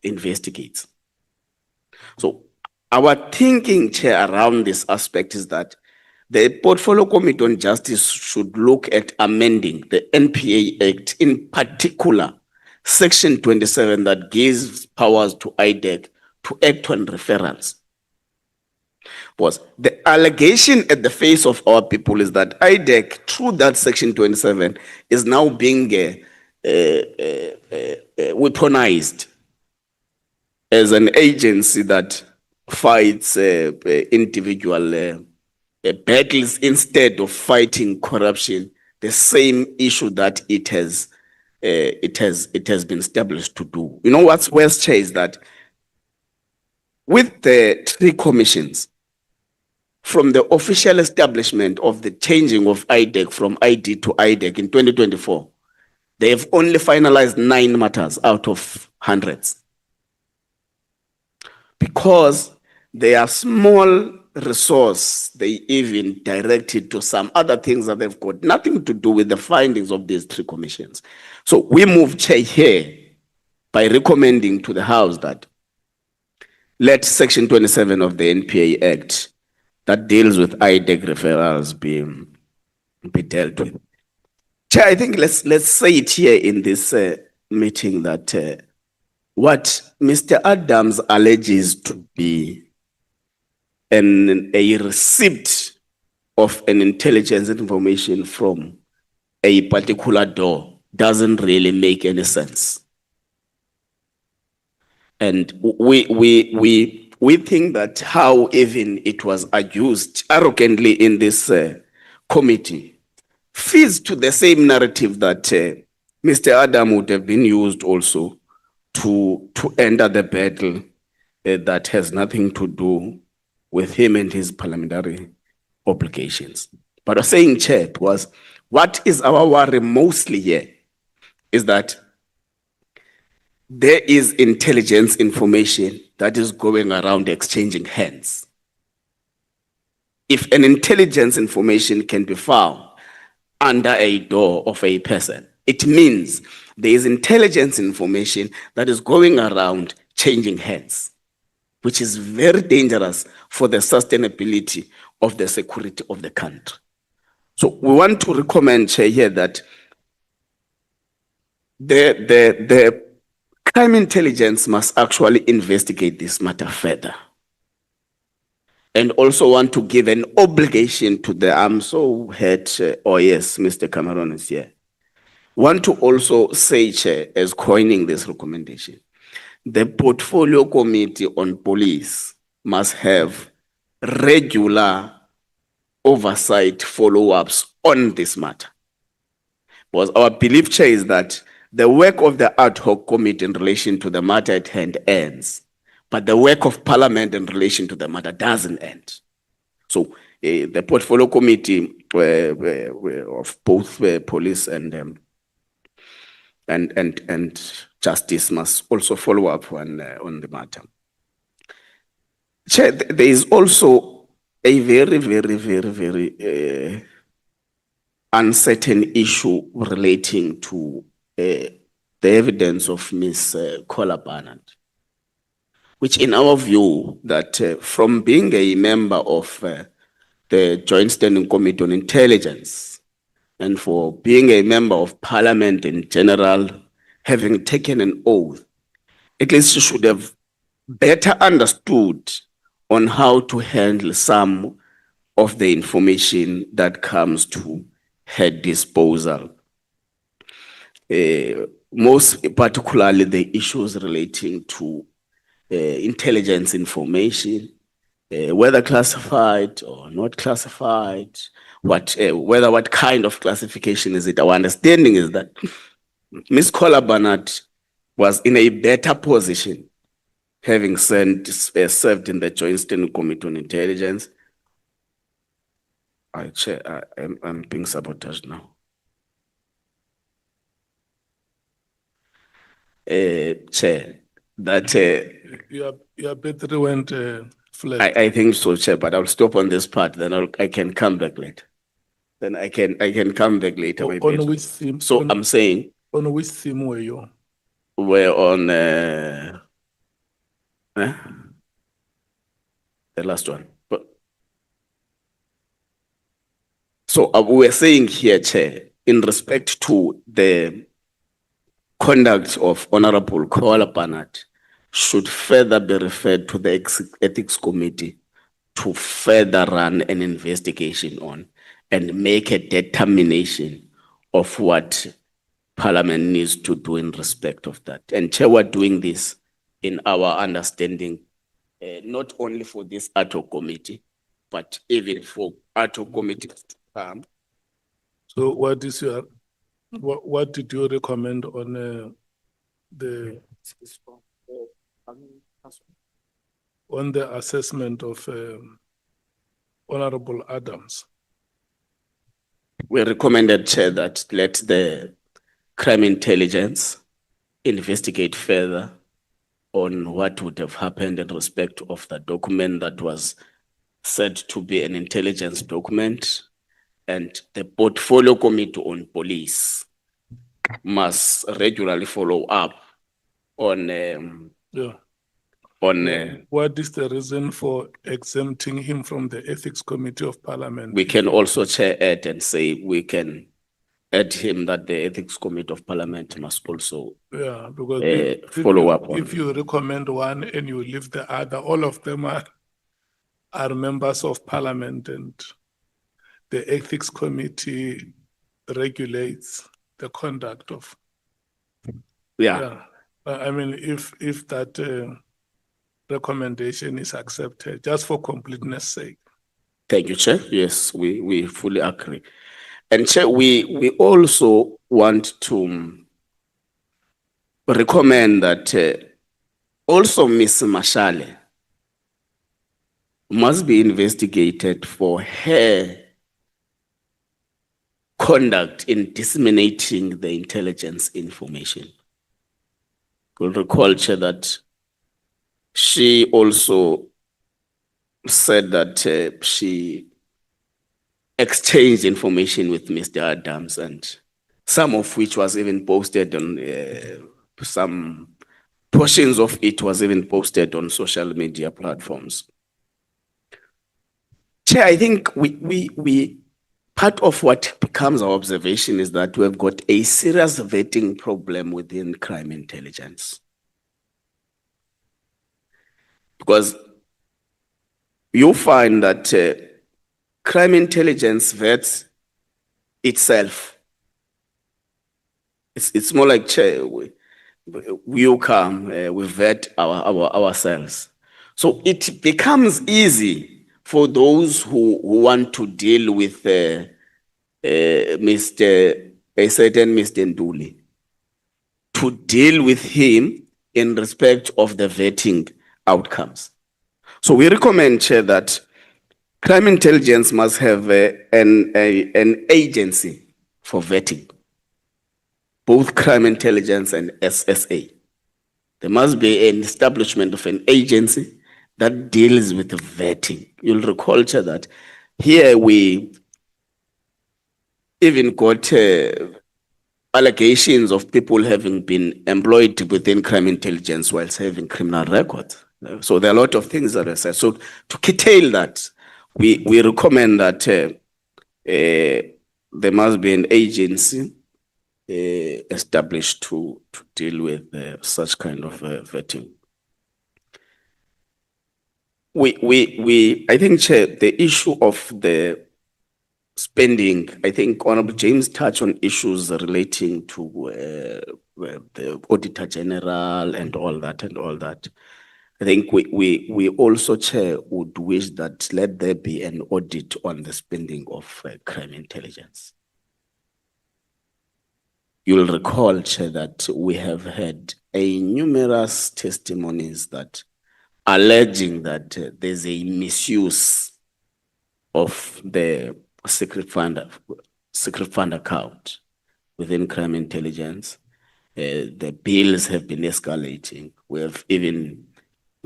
investigates. So our thinking, Chair, around this aspect is that the Portfolio Committee on Justice should look at amending the NPA Act, in particular, Section 27 that gives powers to IDEC to act on referrals. Because the allegation at the face of our people is that IDEC, through that Section 27, is now being weaponized as an agency that fights individual battles instead of fighting corruption, the same issue that it has been established to do. You know what's worse, Chair, is that with the 3 commissions, from the official establishment of the changing of IDEC from ID to IDEC in 2024, they have only finalized 9 matters out of hundreds. Because they are small resource, they even directed to some other things that they've got nothing to do with the findings of these 3 commissions. So we move, Chair, here by recommending to the House that let Section 27 of the NPA Act that deals with IDEC referrals be dealt with. Chair, I think let's say it here in this meeting that what Mr. Adams alleges to be a receipt of an intelligence information from a particular door doesn't really make any sense. And we think that how even it was accused arrogantly in this committee feeds to the same narrative that Mr. Adam would have been used also to enter the battle that has nothing to do with him and his parliamentary obligations. But I was saying, Chair, was what is our worry mostly here is that there is intelligence information that is going around exchanging hands. If an intelligence information can be found under a door of a person, it means there is intelligence information that is going around changing hands, which is very dangerous for the sustainability of the security of the country. So we want to recommend, Chair, here that the crime intelligence must actually investigate this matter further. And also want to give an obligation to the, I'm so hurt, oh yes, Mr. Cameron is here. Want to also say, Chair, as coining this recommendation, the portfolio committee on police must have regular oversight follow-ups on this matter. Because our belief, Chair, is that the work of the ad hoc committee in relation to the matter at hand ends, but the work of Parliament in relation to the matter doesn't end. So the portfolio committee of both police and justice must also follow up on the matter. Chair, there is also a very uncertain issue relating to the evidence of Ms. Kola Barnard, which in our view that from being a member of the Joint Standing Committee on Intelligence and for being a member of Parliament in general, having taken an oath, at least she should have better understood on how to handle some of the information that comes to her disposal. Most particularly the issues relating to intelligence information, whether classified or not classified, whether what kind of classification is it. Our understanding is that Ms. Kola Barnard was in a better position, having served in the Joint Standing Committee on Intelligence. I'm being sabotaged now. Chair, that Your battery went flat. I think so, Chair, but I'll stop on this part, then I can come back later. Then I can come back later. my On battery. which theme? So I'm saying On which theme were you? we're on the last one. But so we're saying here, Chair, in respect to the conduct of Honorable Kola Barnard should further be referred to the Ethics Committee to further run an investigation on and make a determination of what Parliament needs to do in respect of that. And Chair, we're doing this in our understanding, not only for this ad hoc committee, but even for ad hoc committees to come. So what did you recommend on the assessment of Honorable Adams? We recommended, Chair, that let the crime intelligence investigate further on what would have happened in respect of the document that was said to be an intelligence document, and the portfolio committee on police must regularly follow up on Yeah. on, What is the reason for exempting him from the Ethics Committee of Parliament? we can also chair add and say we can add him that the Ethics Committee of Parliament must also Yeah, because follow you, up on. if you recommend one and you leave the other, all of them are members of Parliament, and the Ethics Committee regulates the conduct of. Yeah, I mean, if that recommendation is accepted, just for completeness sake. thank you, Chair. Yes, we fully agree. And Chair, we also want to recommend that also Ms. Mashale must be investigated for her conduct in disseminating the intelligence information. You'll recall, Chair, that she also said that she exchanged information with Mr. Adams, and some of which was even posted on some portions of it was even posted on social media platforms. Chair, I think we part of what becomes our observation is that we've got a serious vetting problem within crime intelligence. Because you find that crime intelligence vets itself. It's more like, Chair, you come, we vet ourselves. So it becomes easy for those who want to deal with a certain Mr. Nduli to deal with him in respect of the vetting outcomes. So we recommend, Chair, that crime intelligence must have an agency for vetting, both crime intelligence and SSA. There must be an establishment of an agency that deals with vetting. You'll recall, Chair, that here we even got allegations of people having been employed within crime intelligence whilst having criminal records. So there are a lot of things that are said. So to curtail that, we recommend that there must be an agency established to deal with such kind of vetting. I think, Chair, the issue of the spending, I think Honorable James touched on issues relating to the Auditor General and all that. I think we also, Chair, would wish that let there be an audit on the spending of crime intelligence. You'll recall, Chair, that we have had numerous testimonies that alleging that there's a misuse of the secret fund account within crime intelligence. The bills have been escalating. We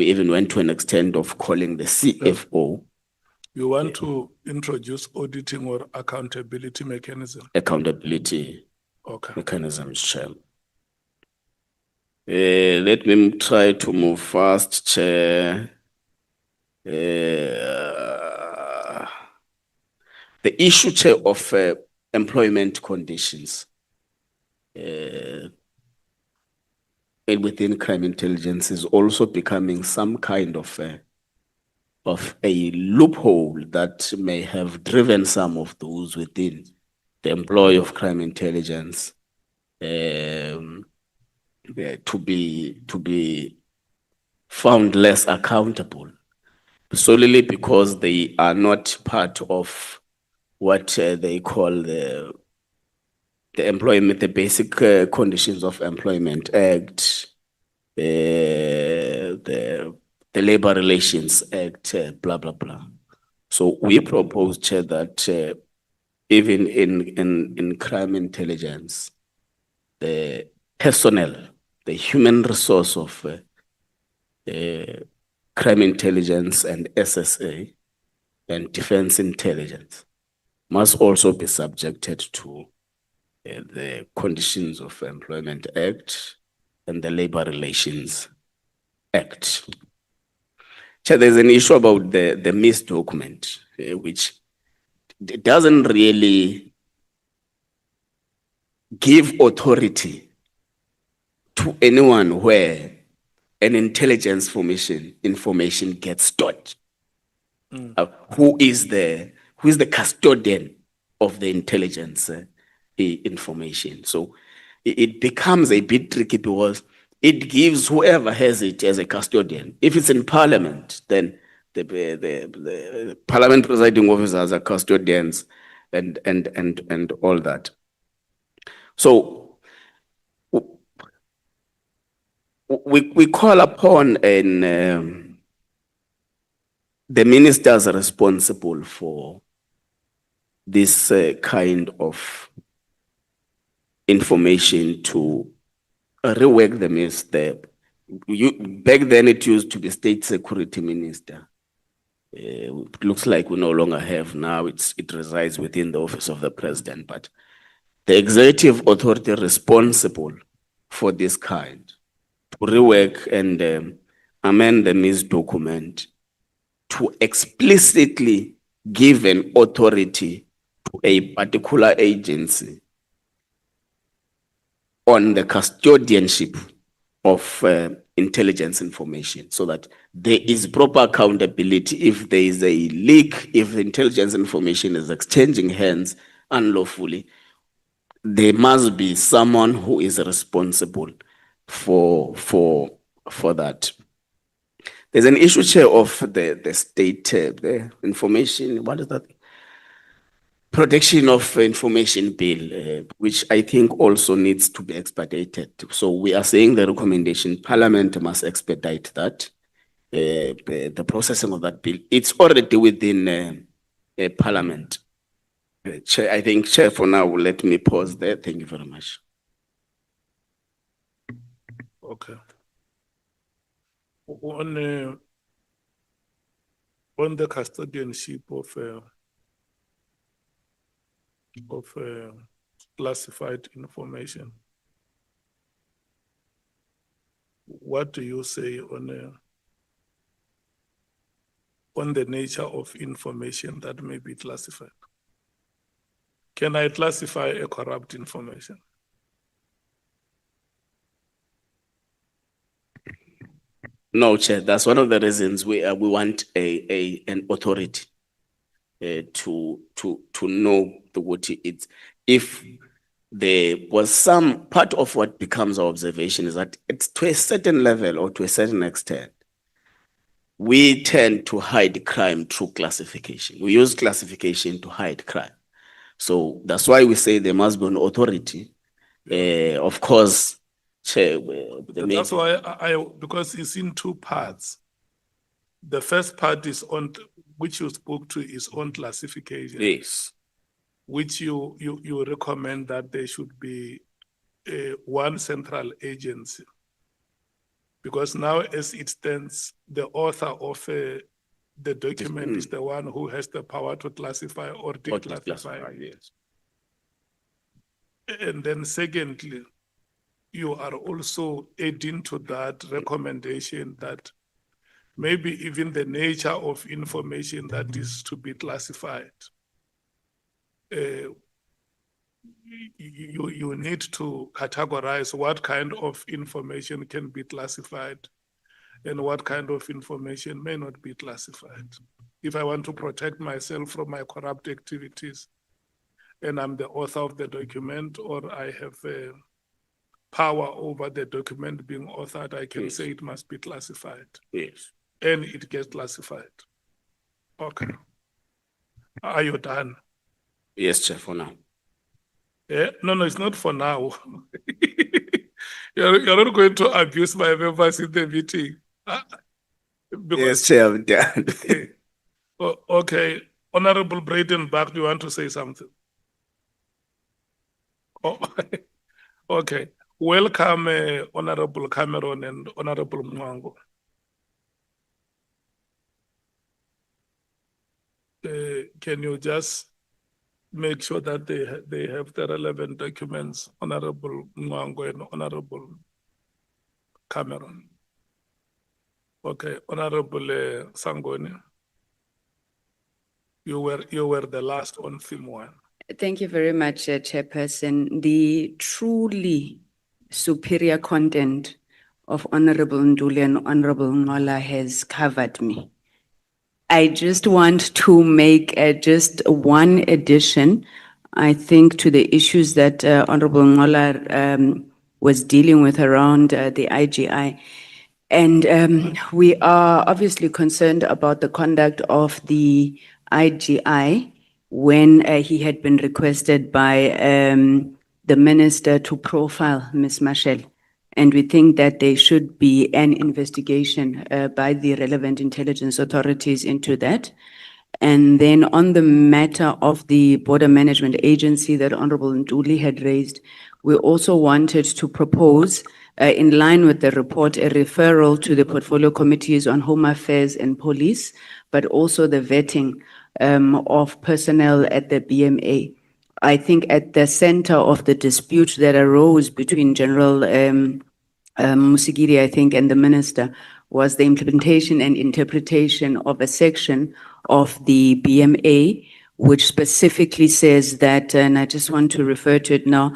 even went to an extent of calling the CFO. You want to introduce auditing or accountability mechanism? Accountability Okay. mechanisms, Chair. Let me try to move fast, Chair. The issue, Chair, of employment conditions within crime intelligence is also becoming some kind of a loophole that may have driven some of those within the employ of crime intelligence to be found less accountable, solely because they are not part of what they call the employment, the basic conditions of employment act, the Labor Relations Act, blah, blah, blah. So we propose, Chair, that even in crime intelligence, the personnel, the human resource of crime intelligence and SSA and defense intelligence must also be subjected to the Conditions of Employment Act and the Labor Relations Act. Chair, there's an issue about the missed document, which doesn't really give authority to anyone where an intelligence information gets stored. Who is the custodian of the intelligence information? So it becomes a bit tricky because it gives whoever has it as a custodian. If it's in Parliament, then the Parliament presiding officers are custodians and all that. So we call upon the ministers responsible for this kind of information to rework the misstep. Back then it used to be State Security Minister. It looks like we no longer have now. It resides within the office of the president, but the executive authority responsible for this kind to rework and amend the MIS document to explicitly give an authority to a particular agency on the custodianship of intelligence information, so that there is proper accountability if there is a leak, if the intelligence information is exchanging hands unlawfully. There must be someone who is responsible for that. There's an issue, Chair, of the state, the information, what is that? Protection of Information Bill, which I think also needs to be expedited. So we are saying the recommendation, Parliament must expedite that, the processing of that bill. It's already within Parliament. Chair, I think, Chair, for now, let me pause there. Thank you very much. Okay. On the custodianship of classified information, what do you say on the nature of information that may be classified? Can I classify a corrupt information? No, Chair, that's one of the reasons we want an authority to know what it's. If there was some part of what becomes our observation is that it's to a certain level or to a certain extent, we tend to hide crime through classification. We use classification to hide crime. So that's why we say there must be an authority. Of course, Chair, that's why because it's in two parts. The first part is on, which you spoke to, is on classification. Yes. Which you recommend that there should be one central agency. Because now, as it stands, the author of the document is the one who has the power to classify or declassify. Yes. And then secondly, you are also adding to that recommendation that maybe even the nature of information that is to be classified, you need to categorize what kind of information can be classified and what kind of information may not be classified. If I want to protect myself from my corrupt activities and I'm the author of the document, or I have power over the document being authored, I can say it must be classified. Yes. And it gets classified. Okay. Are you done? Yes, Chair, for now. Yeah? No, it's not for now. You're not going to abuse my members in the meeting. Yes, Chair, I'm done. Okay. Honorable Bradenbach, do you want to say something? Oh, okay. Welcome, Honorable Cameron and Honorable Mwango. Can you just make sure that they have the relevant documents, Honorable Mwango and Honorable Cameron? Okay, Honorable Sangoni. You were the last on theme one. Thank you very much, Chairperson. The truly superior content of Honorable Nduli and Honorable Ngola has covered me. I just want to make just one addition, I think, to the issues that Honorable Ngola was dealing with around the IGI. And we are obviously concerned about the conduct of the IGI when he had been requested by the minister to profile Ms. Mashel. And we think that there should be an investigation by the relevant intelligence authorities into that. And then on the matter of the Border Management Agency that Honorable Nduli had raised, we also wanted to propose, in line with the report, a referral to the portfolio committees on Home Affairs and Police, but also the vetting of personnel at the BMA. I think at the center of the dispute that arose between General Musigiri, I think, and the minister was the implementation and interpretation of a section of the BMA, which specifically says that, and I just want to refer to it now,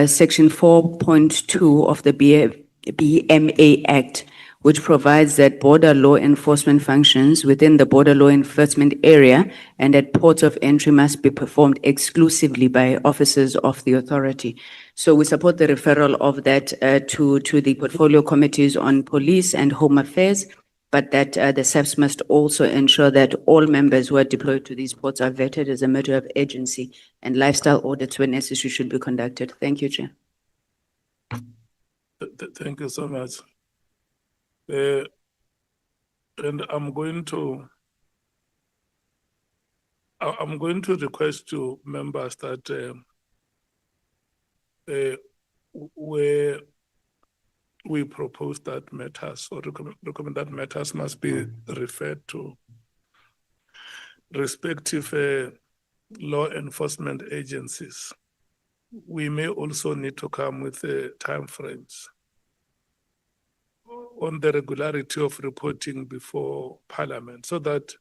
Section 4.2 of the BMA Act, which provides that border law enforcement functions within the border law enforcement area and at ports of entry must be performed exclusively by officers of the authority. So we support the referral of that to the portfolio committees on police and home affairs, but that the SAPS must also ensure that all members who are deployed to these ports are vetted as a matter of agency, and lifestyle audits when necessary should be conducted. Thank you, Chair. Thank you so much. And I'm going to request to members that where we propose that matters or recommend that matters must be referred to respective law enforcement agencies. We may also need to come with time frames on the regularity of reporting before Parliament, so that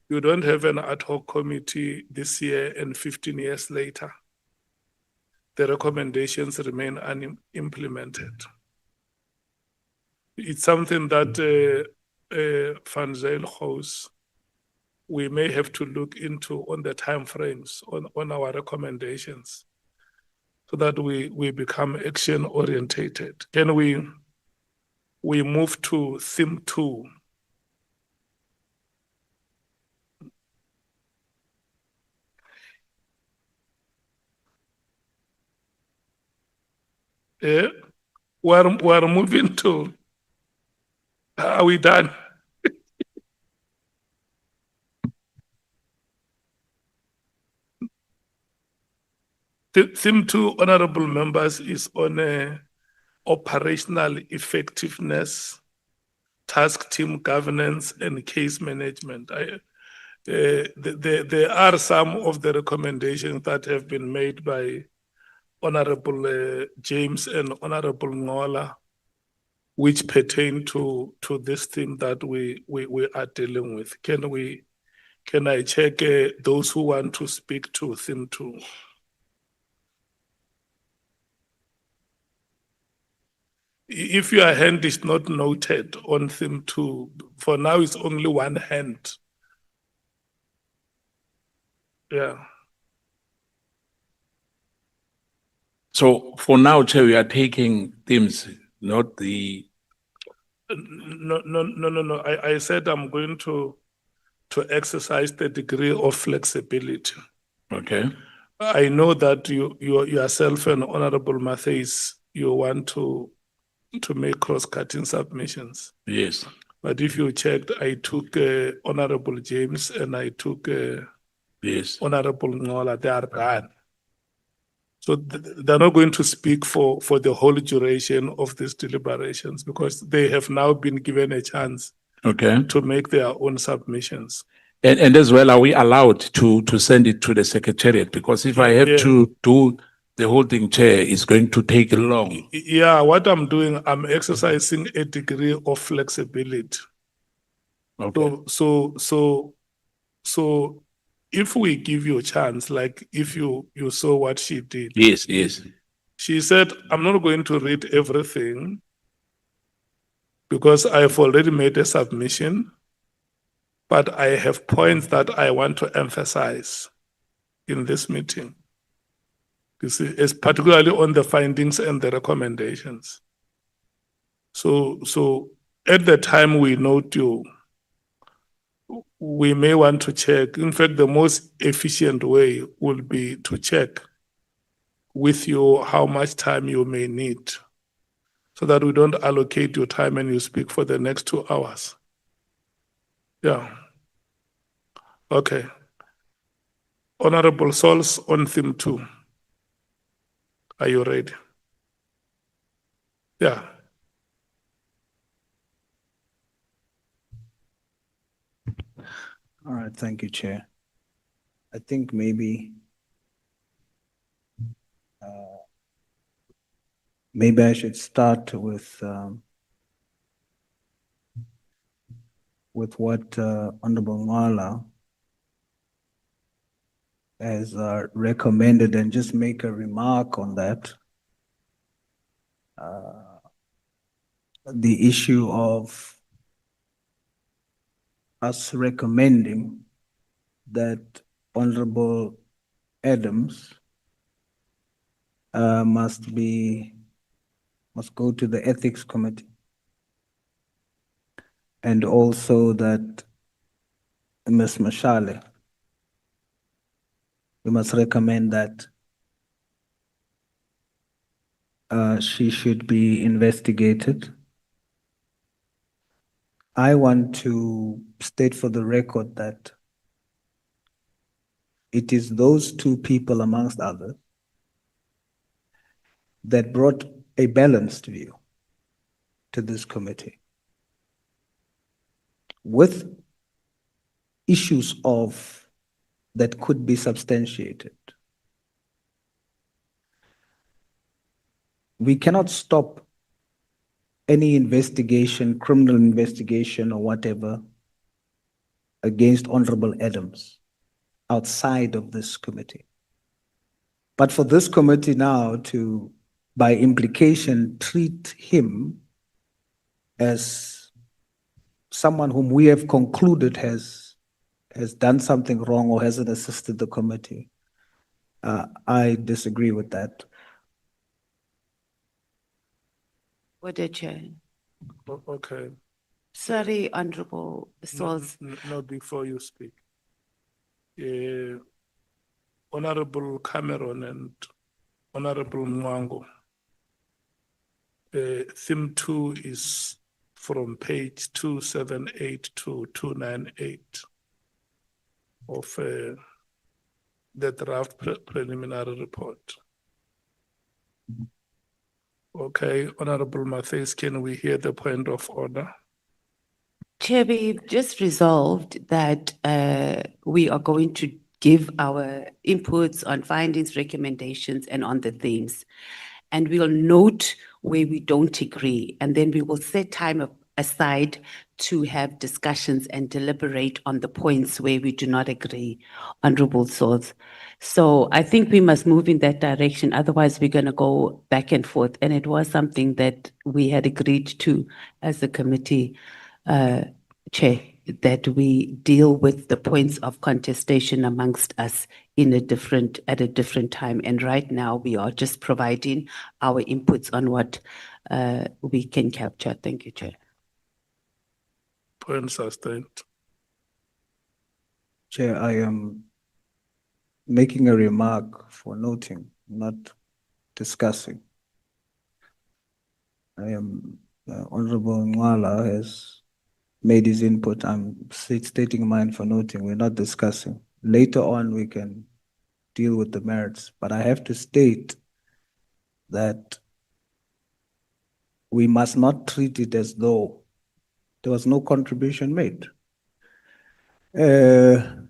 you don't have an ad hoc committee this year and 15 years later, the recommendations remain unimplemented. It's something that Van Zyl goes, we may have to look into on the time frames on our recommendations, so that we become action orientated. Can we move to theme 2? We're moving to, are we done? Theme 2, honorable members, is on operational effectiveness, task team governance, and case management. There are some of the recommendations that have been made by Honorable James and Honorable Ngola, which pertain to this theme that we are dealing with. Can I check those who want to speak to theme 2? If your hand is not noted on theme 2, for now it's only one hand. Yeah. So for now, Chair, we are taking themes, not the. No. I said I'm going to exercise the degree of flexibility. Okay. I know that you yourself and Honorable Matthews, you want to make cross-cutting submissions. Yes. But if you checked, I took Honorable James and I took Yes. Honorable Ngola. They are done. So they're not going to speak for the whole duration of these deliberations, because they have now been given a chance Okay. to make their own submissions. And as well, are we allowed to send it to the Secretariat? Because if I have Yeah. to do the whole thing, Chair, it's going to take long. Yeah, what I'm doing, I'm exercising a degree of flexibility. Okay. So if we give you a chance, like if you saw what she did, Yes, yes. she said, I'm not going to read everything because I've already made a submission, but I have points that I want to emphasize in this meeting. You see, it's particularly on the findings and the recommendations. So at the time we note you, we may want to check. In fact, the most efficient way would be to check with you how much time you may need so that we don't allocate your time and you speak for the next 2 hours. Yeah. Okay. Honorable Souls on theme 2. Are you ready? Yeah. All right, thank you, Chair. I think maybe maybe I should start with what Honorable Ngala has recommended and just make a remark on that. The issue of us recommending that Honorable Adams must go to the Ethics Committee. And also that Ms. Mashale, we must recommend that she should be investigated. I want to state for the record that it is those two people, amongst others, that brought a balanced view to this committee with issues that could be substantiated. We cannot stop any investigation, criminal investigation or whatever, against Honorable Adams outside of this committee. But for this committee now to, by implication, treat him as someone whom we have concluded has done something wrong or hasn't assisted the committee, I disagree with that. Order, Chair. Okay. Sorry, Honorable Souls. No, before you speak. Honorable Cameron and Honorable Mwango. Theme 2 is from page 278 to 298 of the draft preliminary report. Okay, Honorable Matthias, can we hear the point of order? Chair, we've just resolved that we are going to give our inputs on findings, recommendations, and on the themes. And we'll note where we don't agree, and then we will set time aside to have discussions and deliberate on the points where we do not agree, Honorable Souls. So I think we must move in that direction, otherwise we're going to go back and forth. And it was something that we had agreed to as a committee, Chair, that we deal with the points of contestation amongst us at a different time. And right now we are just providing our inputs on what we can capture. Thank you, Chair. Point sustained. Chair, I am making a remark for noting, not discussing. Honorable Nwala has made his input. I'm stating mine for noting. We're not discussing. Later on, we can deal with the merits, but I have to state that we must not treat it as though there was no contribution made. When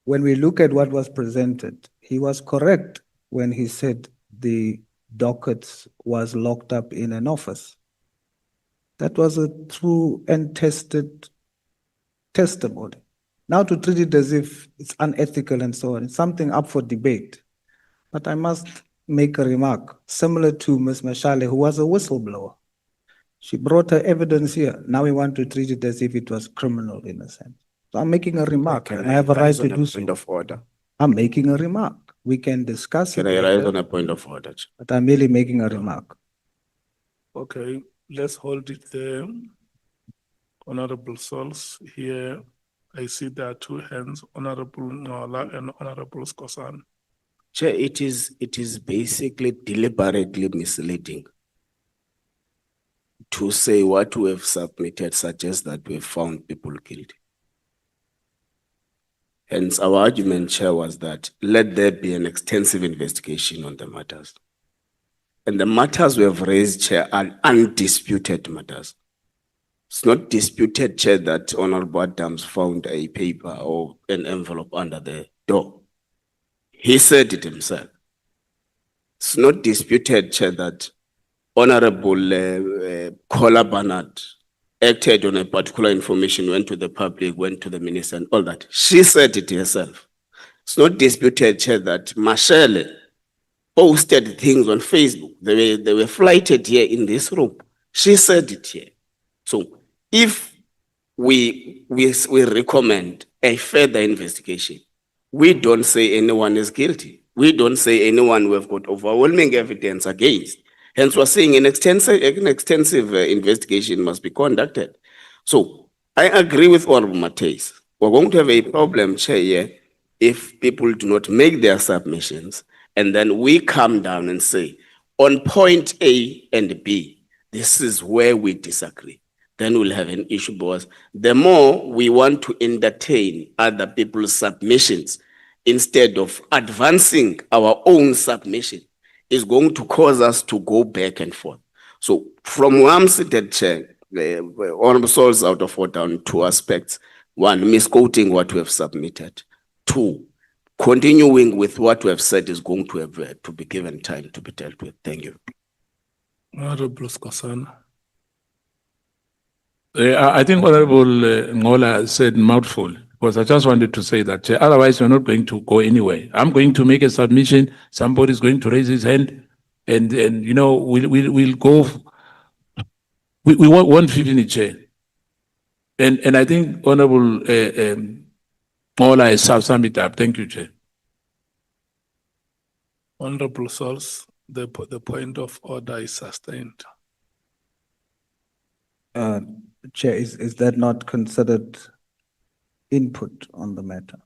we look at what was presented, he was correct when he said the dockets was locked up in an office. That was a true and tested testimony. Now to treat it as if it's unethical and so on, it's something up for debate. But I must make a remark similar to Ms. Mashale, who was a whistleblower. She brought her evidence here. Now we want to treat it as if it was criminal in a sense. So I'm making a remark, Can and I have a right rise to on a do so. point of order? I'm making a remark. We can discuss Can it I rise later, on a point of order? Chair? but I'm merely making a remark. Okay, let's hold it there. Honorable Souls, here I see there are two hands, Honorable Nola and Honorable Skosan. Chair, it is basically deliberately misleading to say what we have submitted suggests that we have found people guilty. Hence, our argument, Chair, was that let there be an extensive investigation on the matters. And the matters we have raised, Chair, are undisputed matters. It's not disputed, Chair, that Honorable Adams found a paper or an envelope under the door. He said it himself. It's not disputed, Chair, that Honorable Kola Barnard acted on a particular information, went to the public, went to the minister and all that. She said it herself. It's not disputed, Chair, that Mashele posted things on Facebook. They were flighted here in this room. She said it here. So if we recommend a further investigation, we don't say anyone is guilty. We don't say anyone we have got overwhelming evidence against. Hence, we're saying an extensive investigation must be conducted. So I agree with Honorable Mateis. We're going to have a problem, Chair, here, if people do not make their submissions, and then we come down and say, on point A and B, this is where we disagree. Then we'll have an issue, because the more we want to entertain other people's submissions instead of advancing our own submission, is going to cause us to go back and forth. So from where I'm seated, Chair, Honorable Souls out of order on two aspects. One, misquoting what we have submitted. Two, continuing with what we have said is going to have to be given time to be dealt with. Thank you. Honorable Skosan. I think Honorable Ngola said mouthful, because I just wanted to say that otherwise we're not going to go anywhere. I'm going to make a submission, somebody's going to raise his hand, and you know, we'll go, we won't fit in the chair. And I think Honorable Ngola has summed it up. Thank you, Chair. Honorable Souls, the point of order is sustained. Chair, is that not considered input on the matter?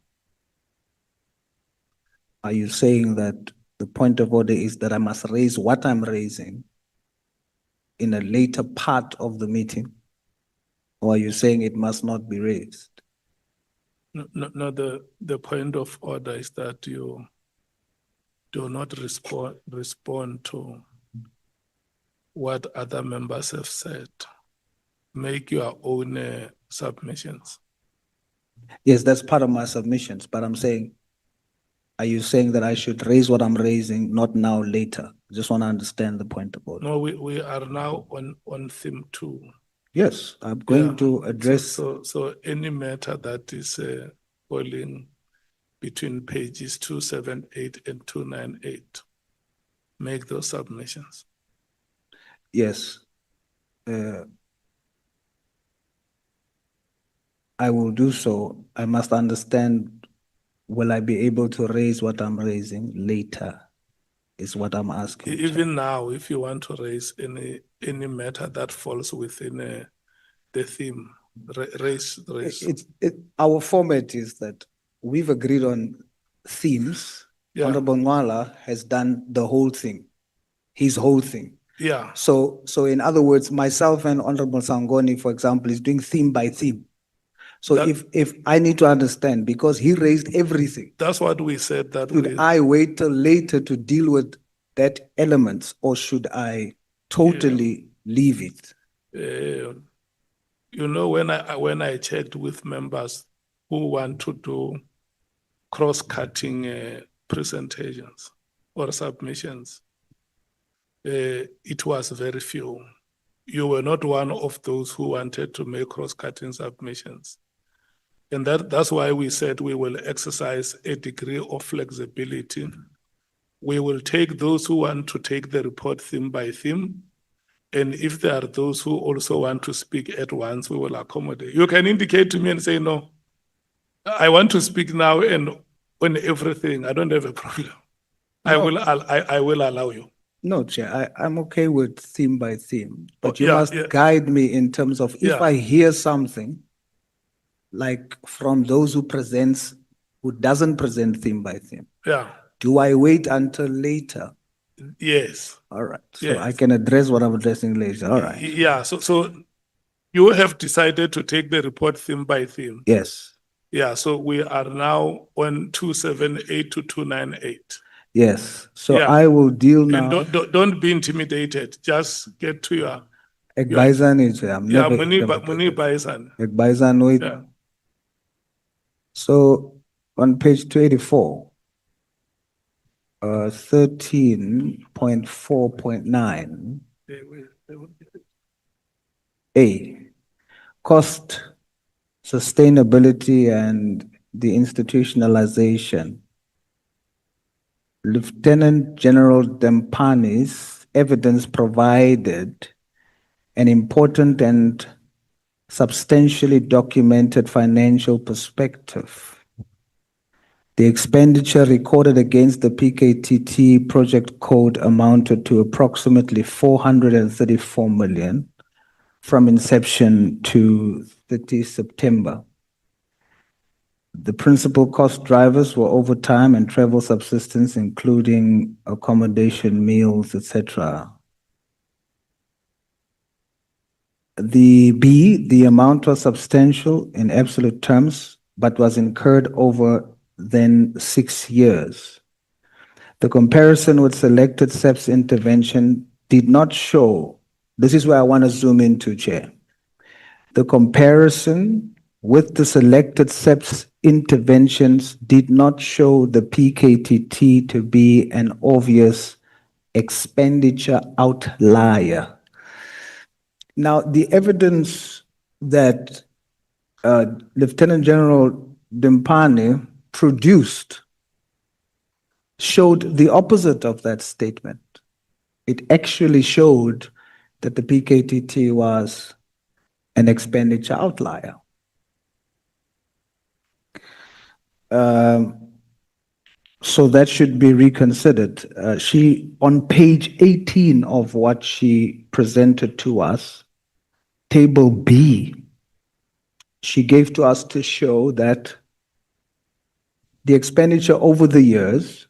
Are you saying that the point of order is that I must raise what I'm raising in a later part of the meeting? Or are you saying it must not be raised? No, the point of order is that you do not respond to what other members have said. Make your own submissions. Yes, that's part of my submissions, but I'm saying, are you saying that I should raise what I'm raising, not now, later? I just want to understand the point of order. No, we are now on theme 2. Yes, I'm going Yeah. to address. So any matter that is falling between pages 278 and 298, make those submissions. Yes. I will do so. I must understand, will I be able to raise what I'm raising later? Is what I'm asking. Even now, if you want to raise any matter that falls within the theme, raise. Our format is that we've agreed on themes. Yeah. Honorable Nwala has done the whole thing, his whole thing. Yeah. So in other words, myself and Honorable Sangoni, for example, is doing theme by theme. So if I need to understand, because he raised everything. That's what we said. That should I wait till later to deal with that elements, or should I totally leave it? You know, when I checked with members who want to do cross-cutting presentations or submissions, it was very few. you were not one of those who wanted to make cross-cutting submissions. And that's why we said we will exercise a degree of flexibility. We will take those who want to take the report theme by theme. And if there are those who also want to speak at once, we will accommodate. You can indicate to me and say, no, I want to speak now and on everything. I don't have a problem. I will allow you. No, Chair, I'm okay with theme by theme, but you yeah, must yeah. guide me in terms of if Yeah. I hear something, like from those who doesn't present theme by theme, Yeah, do I wait until later? yes. All right, so I Yes. can address what I'm addressing later, all right, Yeah, so you have decided to take the report theme by theme. yes, Yeah, so we are now on 278 to 298. yes. So Yeah. I will deal And now. don't be intimidated. Just get to your Ekbaizan Chair, I'm yeah, never Muni intimidated. Baisan. Ekbaizan wait. Yeah. So on page 284, 13.4.9, A, cost, sustainability, and the institutionalization. Lieutenant General Dempani's evidence provided an important and substantially documented financial perspective. The expenditure recorded against the PKTT project code amounted to approximately 434 million from inception to 30 September. The principal cost drivers were overtime and travel subsistence, including accommodation, meals, etc. The amount was substantial in absolute terms, but was incurred over then 6 years. The comparison with selected SEP's intervention did not show, this is where I want to zoom into, Chair. The comparison with the selected SEP's interventions did not show the PKTT to be an obvious expenditure outlier. Now, the evidence that Lieutenant General Dempani produced showed the opposite of that statement. It actually showed that the PKTT was an expenditure outlier. So that should be reconsidered. On page 18 of what she presented to us, table B, she gave to us to show that the expenditure over the years,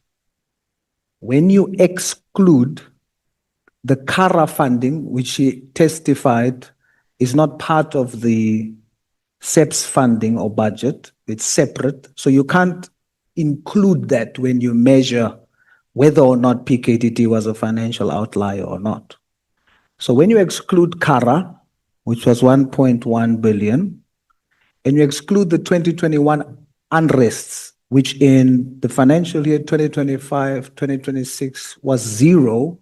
when you exclude the CARA funding, which she testified is not part of the SEP's funding or budget, it's separate. So you can't include that when you measure whether or not PKTT was a financial outlier or not. So when you exclude CARA, which was 1.1 billion, and you exclude the 2021 unrests, which in the financial year 2025, 2026 was zero,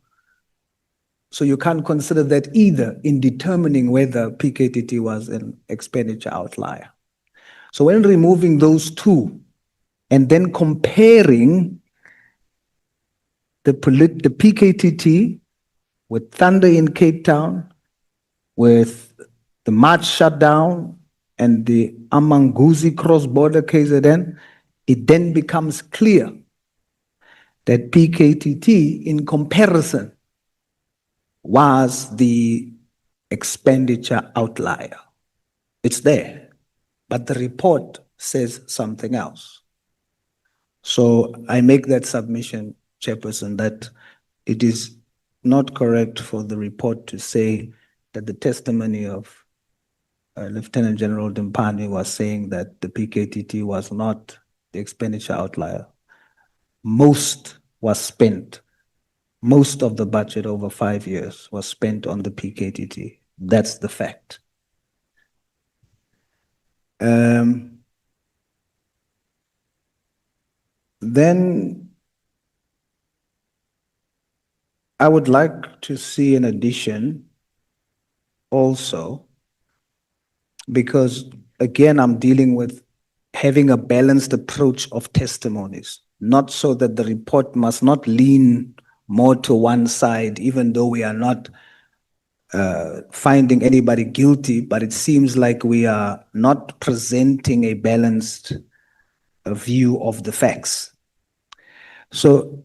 so you can't consider that either in determining whether PKTT was an expenditure outlier. So when removing those two and then comparing the PKTT with Thunder in Cape Town, with the March shutdown and the Amanguzi cross-border KZN, it then becomes clear that PKTT in comparison was the expenditure outlier. It's there, but the report says something else. So I make that submission, Chairperson, that it is not correct for the report to say that the testimony of Lieutenant General Dempani was saying that the PKTT was not the expenditure outlier. Most was spent. Most of the budget over 5 years was spent on the PKTT. That's the fact. Then I would like to see an addition also, because again, I'm dealing with having a balanced approach of testimonies, not so that the report must not lean more to one side, even though we are not finding anybody guilty, but it seems like we are not presenting a balanced view of the facts. So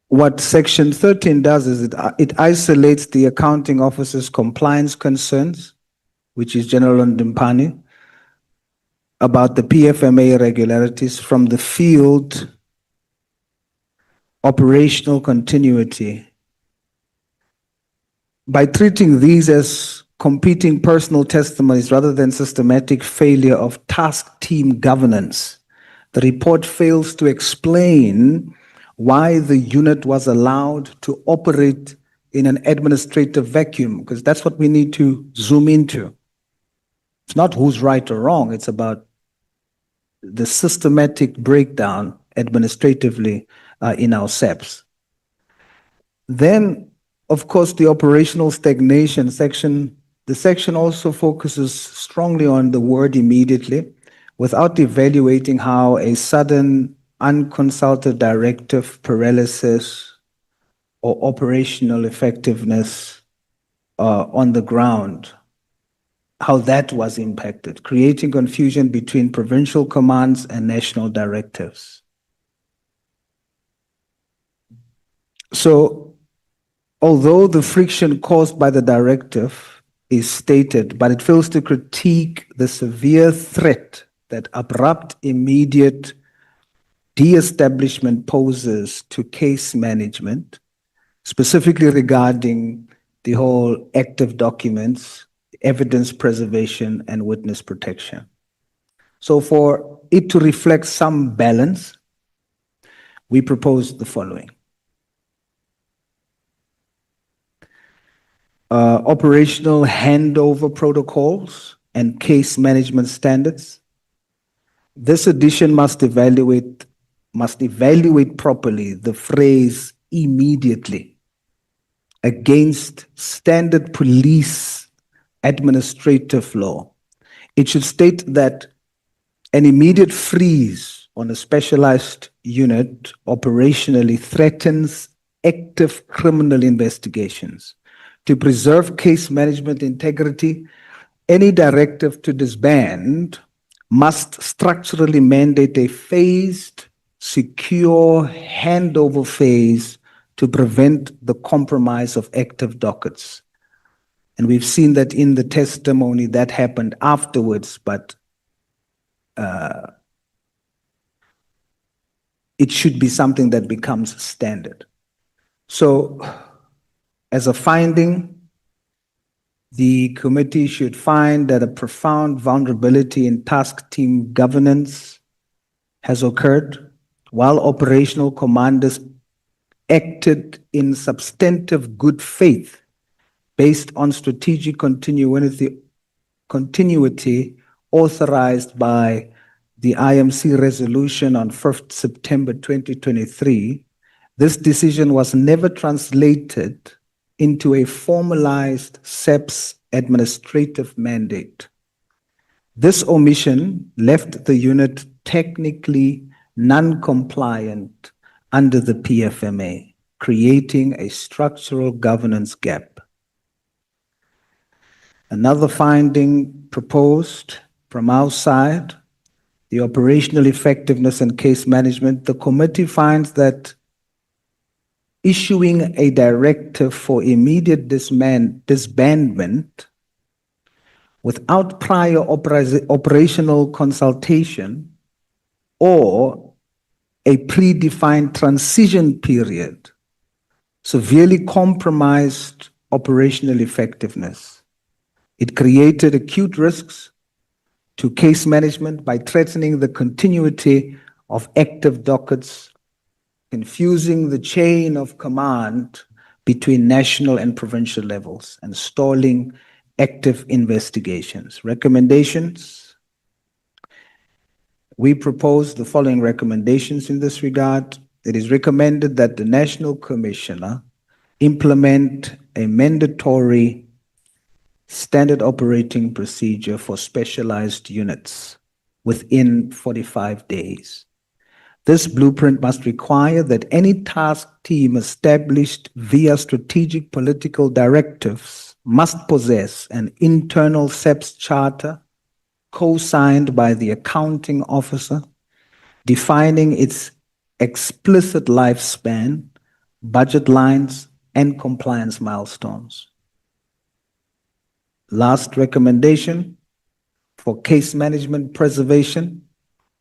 what section 13 does is it isolates the accounting officer's compliance concerns, which is General Ndimpani, about the PFMA irregularities from the field operational continuity. By treating these as competing personal testimonies rather than systematic failure of task team governance, the report fails to explain why the unit was allowed to operate in an administrative vacuum, because that's what we need to zoom into. It's not who's right or wrong, it's about the systematic breakdown administratively in our SEPs. Then, of course, the operational stagnation section, the section also focuses strongly on the word immediately, without evaluating how a sudden unconsulted directive paralysis or operational effectiveness on the ground, how that was impacted, creating confusion between provincial commands and national directives. So, although the friction caused by the directive is stated, but it fails to critique the severe threat that abrupt, immediate de-establishment poses to case management, specifically regarding the whole active documents, evidence preservation, and witness protection. So for it to reflect some balance, we propose the following. Operational handover protocols and case management standards. This edition must evaluate properly the phrase immediately against standard police administrative law. It should state that an immediate freeze on a specialized unit operationally threatens active criminal investigations. To preserve case management integrity, any directive to disband must structurally mandate a phased, secure handover phase to prevent the compromise of active dockets. And we've seen that in the testimony that happened afterwards, but it should be something that becomes standard. So, as a finding, the committee should find that a profound vulnerability in task team governance has occurred while operational commanders acted in substantive good faith based on strategic continuity authorized by the IMC resolution on 5th September 2023. This decision was never translated into a formalized SEPS administrative mandate. This omission left the unit technically non-compliant under the PFMA, creating a structural governance gap. Another finding proposed from our side, the operational effectiveness and case management, the committee finds that issuing a directive for immediate disbandment without prior operational consultation or a predefined transition period severely compromised operational effectiveness. It created acute risks to case management by threatening the continuity of active dockets, confusing the chain of command between national and provincial levels, and stalling active investigations. Recommendations. We propose the following recommendations in this regard. It is recommended that the National Commissioner implement a mandatory standard operating procedure for specialized units within 45 days. This blueprint must require that any task team established via strategic political directives must possess an internal SEPS charter co-signed by the accounting officer, defining its explicit lifespan, budget lines, and compliance milestones. Last recommendation, for case management preservation,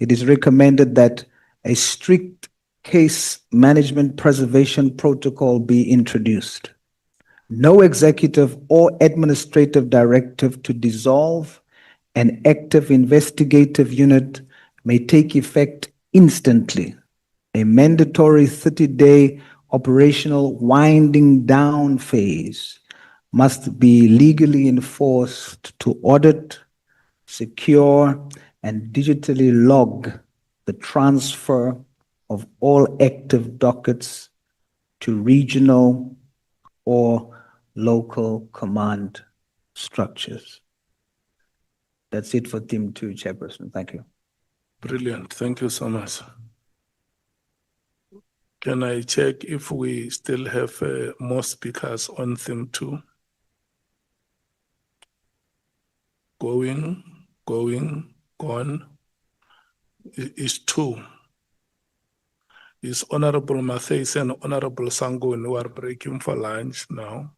it is recommended that a strict case management preservation protocol be introduced. No executive or administrative directive to dissolve an active investigative unit may take effect instantly. A mandatory 30-day operational winding down phase must be legally enforced to audit, secure, and digitally log the transfer of all active dockets to regional or local command structures. That's it for theme 2, Chairperson. Thank you. Brilliant. Thank you so much. Can I check if we still have more speakers on theme 2? Going, gone. Is 2. Is Honorable Matthys and Honorable Sangun who are breaking for lunch now.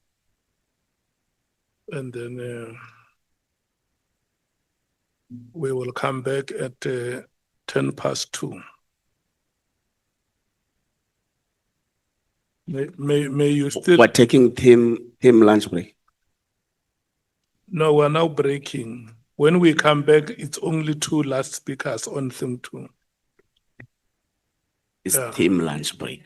And then we will come back at 2:10. May you still? We're taking theme lunch break. No, we're now breaking. When we come back, it's only 2 last speakers on theme 2. It's Yeah. theme lunch break.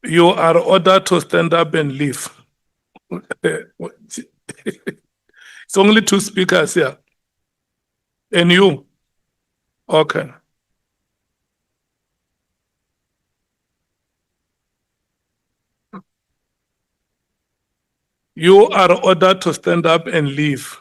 You are ordered to stand up and leave. It's only 2 speakers here. And you? Okay. You are ordered to stand up and leave.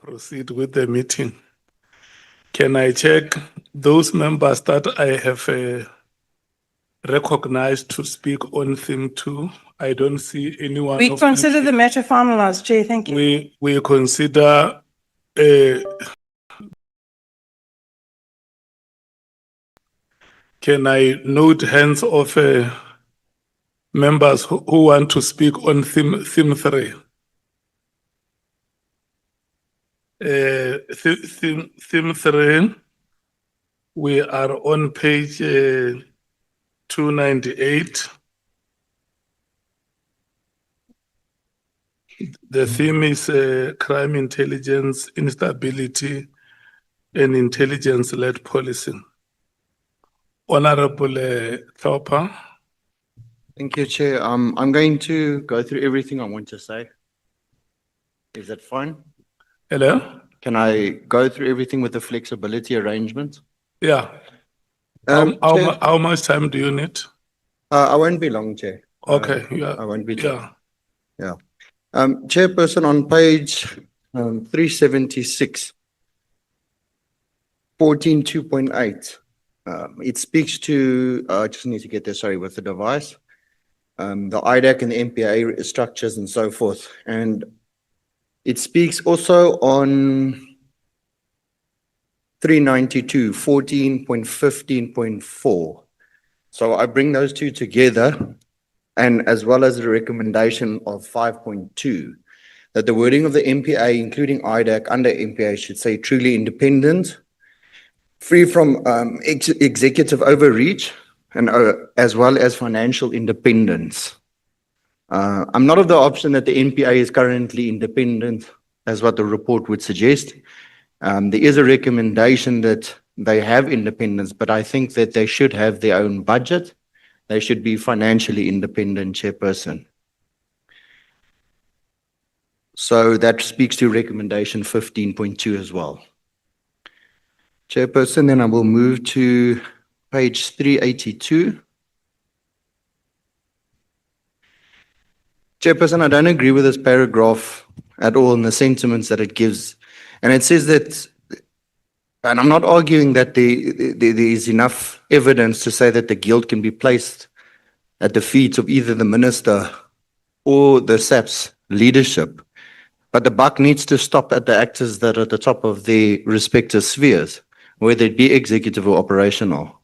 proceed with the meeting, can I check those members that I have recognized to speak on theme 2? I don't see anyone. We of them consider the matter finalized, Chair. Thank you. we consider can I note hands of members who want to speak on theme 3? Theme 3, we are on page 298. The theme is crime intelligence, instability, and intelligence-led policing. Honorable Thorper. Thank you, Chair. I'm going to go through everything I want to say. Is that fine? Hello? Can I go through everything with the flexibility arrangement? Yeah. Chair, How much time do you need? I won't be long, Chair. Okay, yeah. I won't be. Yeah. Yeah. Chairperson, on page 376, 14.2.8, it speaks to, I just need to get there, sorry, with the device, the IDAC and the MPA structures and so forth. And it speaks also on 392, 14.15.4. So I bring those two together, and as well as the recommendation of 5.2, that the wording of the MPA, including IDAC under MPA, should say truly independent, free from executive overreach, and as well as financial independence. I'm not of the option that the NPA is currently independent, as what the report would suggest. There is a recommendation that they have independence, but I think that they should have their own budget. They should be financially independent, Chairperson. So that speaks to recommendation 15.2 as well. Chairperson, then I will move to page 382. Chairperson, I don't agree with this paragraph at all in the sentiments that it gives. And it says that, and I'm not arguing that there is enough evidence to say that the guilt can be placed at the feet of either the minister or the SAP's leadership. But the buck needs to stop at the actors that are at the top of their respective spheres, whether it be executive or operational.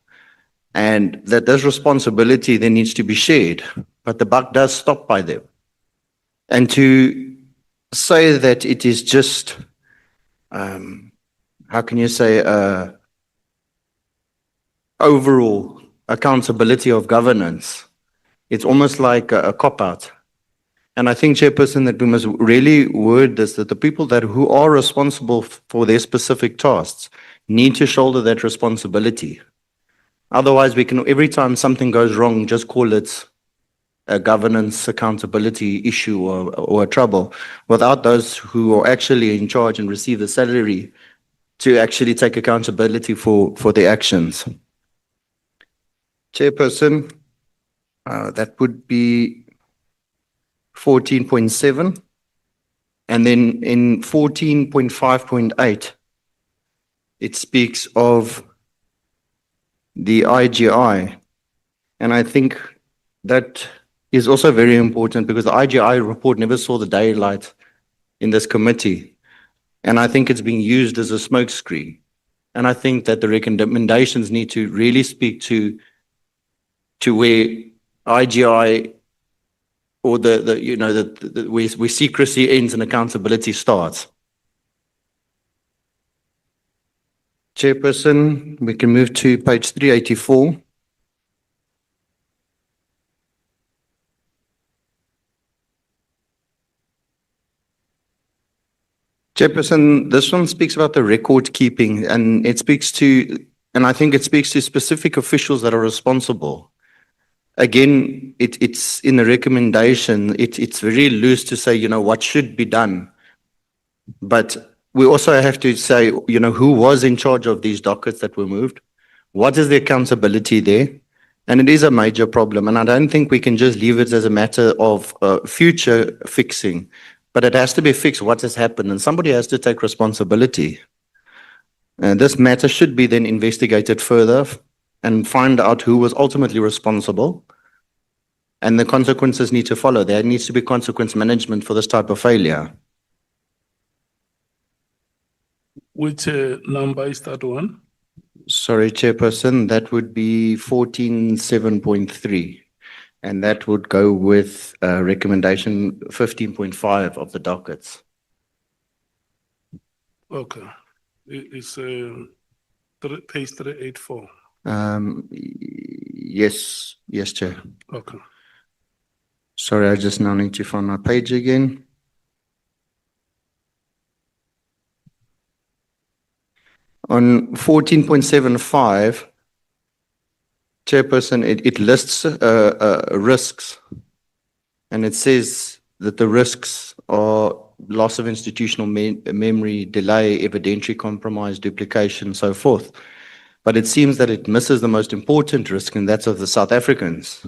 And that this responsibility then needs to be shared, but the buck does stop by them. And to say that it is just, how can you say, overall accountability of governance, it's almost like a cop-out. And I think, Chairperson, that we must really word this, that the people who are responsible for their specific tasks need to shoulder that responsibility. Otherwise, we can, every time something goes wrong, just call it a governance accountability issue or a trouble, without those who are actually in charge and receive the salary to actually take accountability for their actions. Chairperson, that would be 14.7. And then in 14.5.8, it speaks of the IGI. And I think that is also very important because the IGI report never saw the daylight in this committee. And I think it's being used as a smokescreen. And I think that the recommendations need to really speak to where IGI or where secrecy ends and accountability starts. Chairperson, we can move to page 384. Chairperson, this one speaks about the record keeping, and it speaks to, and I think it speaks to specific officials that are responsible. Again, it's in the recommendation, it's very loose to say, what should be done. But we also have to say, who was in charge of these dockets that were moved? What is the accountability there? And it is a major problem. And I don't think we can just leave it as a matter of future fixing. but it has to be fixed what has happened and somebody has to take responsibility. And this matter should be then investigated further and find out who was ultimately responsible. And the consequences need to follow. There needs to be consequence management for this type of failure. Which number is that one? Sorry, Chairperson, that would be 14.7.3. And that would go with recommendation 15.5 of the dockets. Okay. It's page 384. Yes, Chair. Okay. Sorry, I just now need to find my page again. On 14.75, Chairperson, it lists risks, and it says that the risks are loss of institutional memory, delay, evidentiary compromise, duplication, so forth. But it seems that it misses the most important risk, and that's of the South Africans.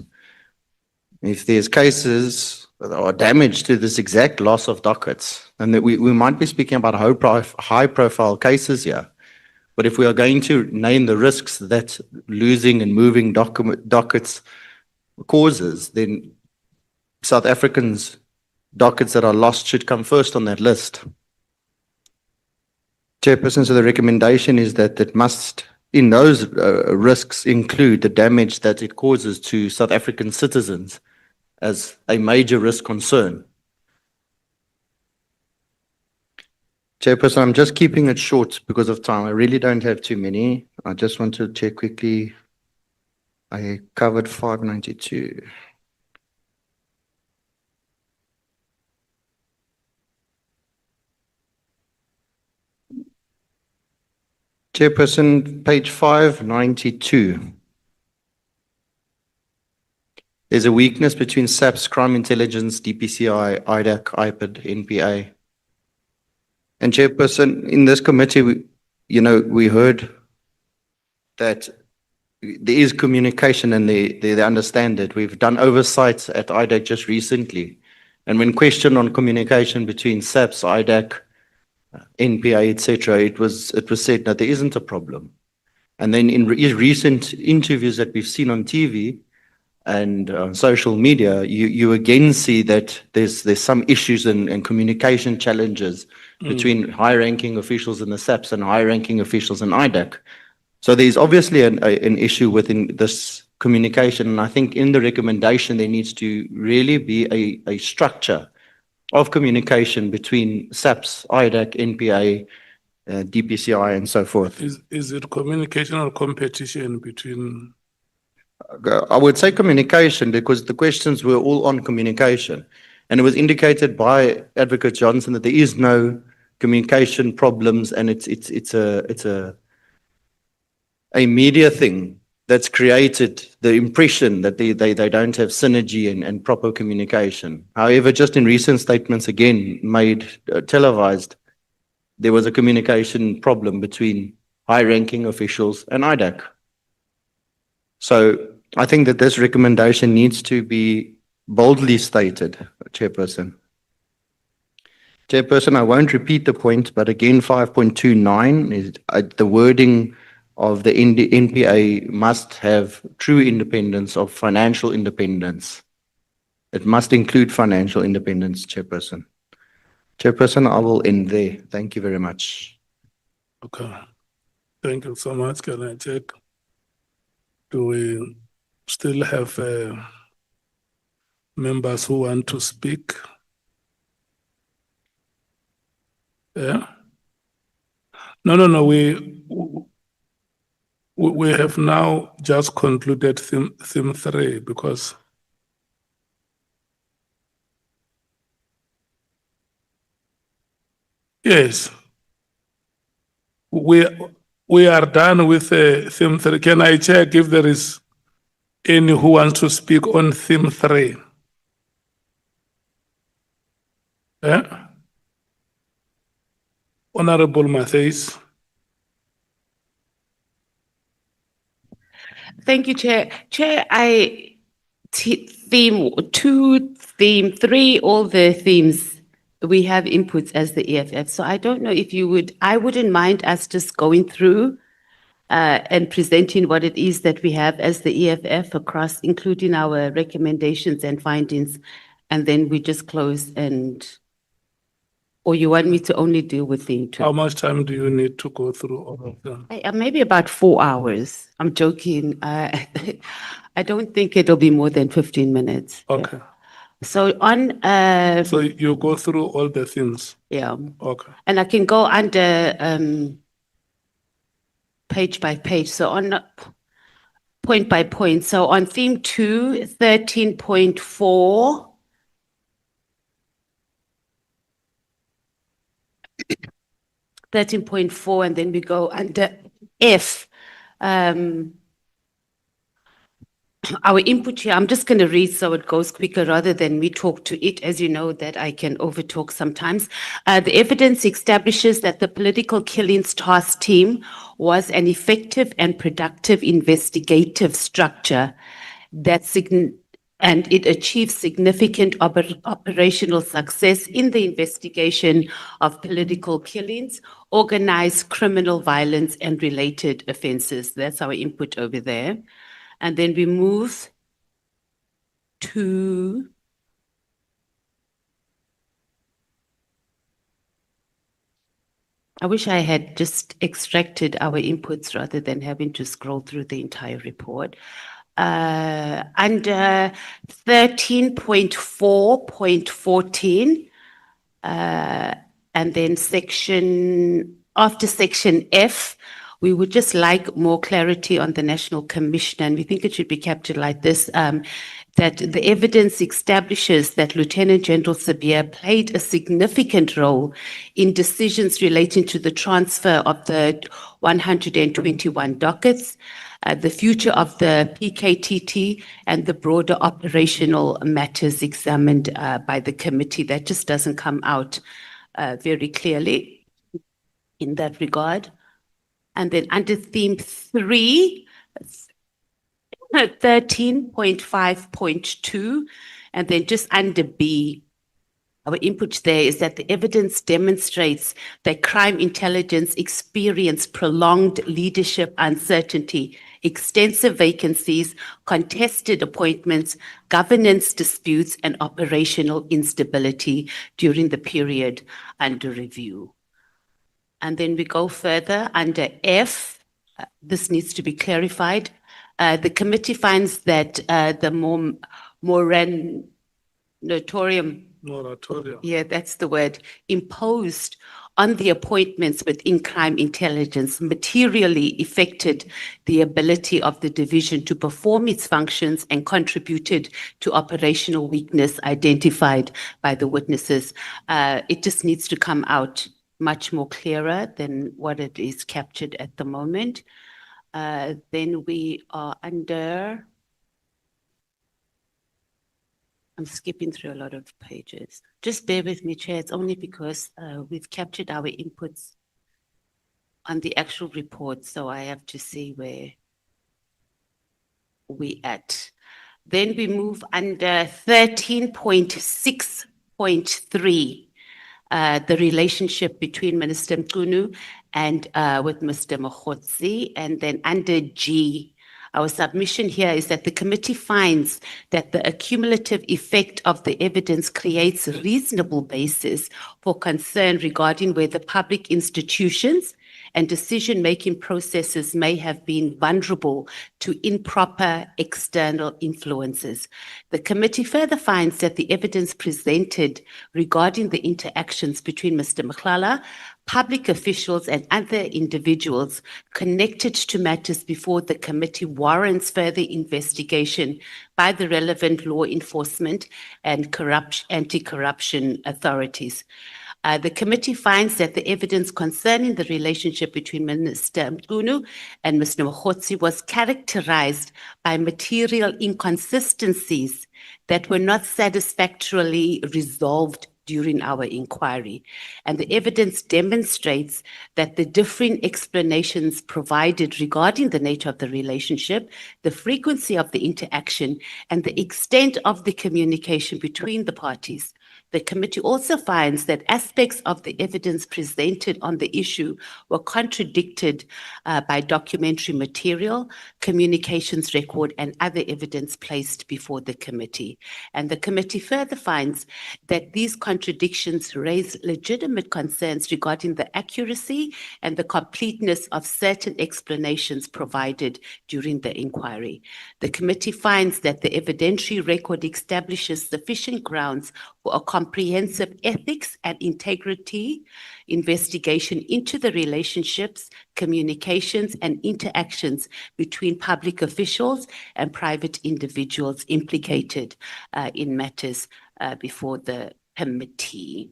If there's cases that are damage to this exact loss of dockets, and that we might be speaking about high-profile cases here, but if we are going to name the risks that losing and moving dockets causes, then South Africans' dockets that are lost should come first on that list. Chairperson, so the recommendation is that it must, in those risks, include the damage that it causes to South African citizens as a major risk concern. Chairperson, I'm just keeping it short because of time. I really don't have too many. I just want to check quickly. I covered 592. Chairperson, page 592. There's a weakness between SAP's crime intelligence, DPCI, IDAC, IPID, NPA. And Chairperson, in this committee, we heard that there is communication and they understand it. We've done oversights at IDAC just recently. And when questioned on communication between SAPS, IDAC, NPA, etc., it was said that there isn't a problem. And then in recent interviews that we've seen on TV and on social media, you again see that there's some issues and communication challenges between high-ranking officials in the SAPS and high-ranking officials in IDAC. So there's obviously an issue within this communication, and I think in the recommendation there needs to really be a structure of communication between SAPS, IDAC, NPA, DPCI, and so forth. Is it communication or competition between? I would say communication because the questions were all on communication. And it was indicated by Advocate Johnson that there is no communication problems and it's a media thing that's created the impression that they don't have synergy and proper communication. However, just in recent statements again made televised, there was a communication problem between high-ranking officials and IDAC. So I think that this recommendation needs to be boldly stated, Chairperson. Chairperson, I won't repeat the point, but again, 5.29 is the wording of the NPA must have true independence of financial independence. It must include financial independence, Chairperson. Chairperson, I will end there. Thank you very much. Okay. Thank you so much. Can I check? Do we still have members who want to speak? Yeah? No. We have now just concluded theme 3 because yes, we are done with theme 3. Can I check if there is any who wants to speak on theme 3? Yeah? Honorable Matthys. Thank you, Chair. Chair, theme 2, theme 3, all the themes we have inputs as the EFF. So I don't know if you would, I wouldn't mind us just going through and presenting what it is that we have as the EFF across, including our recommendations and findings, and then we just close and, or you want me to only deal with the How two? much time do you need to go through all of them? Maybe about 4 hours. I'm joking. I don't think it'll be more than 15 minutes. Yeah. Okay, So on, so you go through all the things, yeah, okay. and I can go under page by page. So on point by point. So on theme 2, 13.4. 13.4, and then we go under F. Our input here, I'm just going to read so it goes quicker rather than me talk to it. As you know, that I can overtalk sometimes. The evidence establishes that the political killings task team was an effective and productive investigative structure and it achieved significant operational success in the investigation of political killings, organized criminal violence, and related offenses. That's our input over there. And then we move to I wish I had just extracted our inputs rather than having to scroll through the entire report. Under 13.4.14, and then after section F, we would just like more clarity on the National Commission, and we think it should be captured like this, that the evidence establishes that Lieutenant General Sabia played a significant role in decisions relating to the transfer of the 121 dockets, the future of the PKTT, and the broader operational matters examined by the committee. That just doesn't come out very clearly in that regard. And then under theme 3, 13.5.2, and then just under B, our input there is that the evidence demonstrates that crime intelligence experienced prolonged leadership uncertainty, extensive vacancies, contested appointments, governance disputes, and operational instability during the period under review. And then we go further under F. This needs to be clarified. The committee finds that the moratorium, Moratorium. yeah, that's the word, imposed on the appointments within crime intelligence materially affected the ability of the division to perform its functions and contributed to operational weakness identified by the witnesses. It just needs to come out much more clearer than what it is captured at the moment. Then we are under, I'm skipping through a lot of pages. Just bear with me, Chair. It's only because we've captured our inputs on the actual report, so I have to see where we at. Then we move under 13.6.3. The relationship between Minister Mkunu and with Mr. Mokhotsi. And then under G, our submission here is that the committee finds that the accumulative effect of the evidence creates a reasonable basis for concern regarding whether public institutions and decision-making processes may have been vulnerable to improper external influences. The committee further finds that the evidence presented regarding the interactions between Mr. Mkhlala, public officials, and other individuals connected to matters before the committee warrants further investigation by the relevant law enforcement and anti-corruption authorities. The committee finds that the evidence concerning the relationship between Minister Mkunu and Mr. Mokhotsi was characterized by material inconsistencies that were not satisfactorily resolved during our inquiry. And the evidence demonstrates that the differing explanations provided regarding the nature of the relationship, the frequency of the interaction, and the extent of the communication between the parties The committee also finds that aspects of the evidence presented on the issue were contradicted by documentary material, communications record, and other evidence placed before the committee. And the committee further finds that these contradictions raise legitimate concerns regarding the accuracy and the completeness of certain explanations provided during the inquiry. The committee finds that the evidentiary record establishes sufficient grounds for a comprehensive ethics and integrity investigation into the relationships, communications, and interactions between public officials and private individuals implicated in matters before the committee.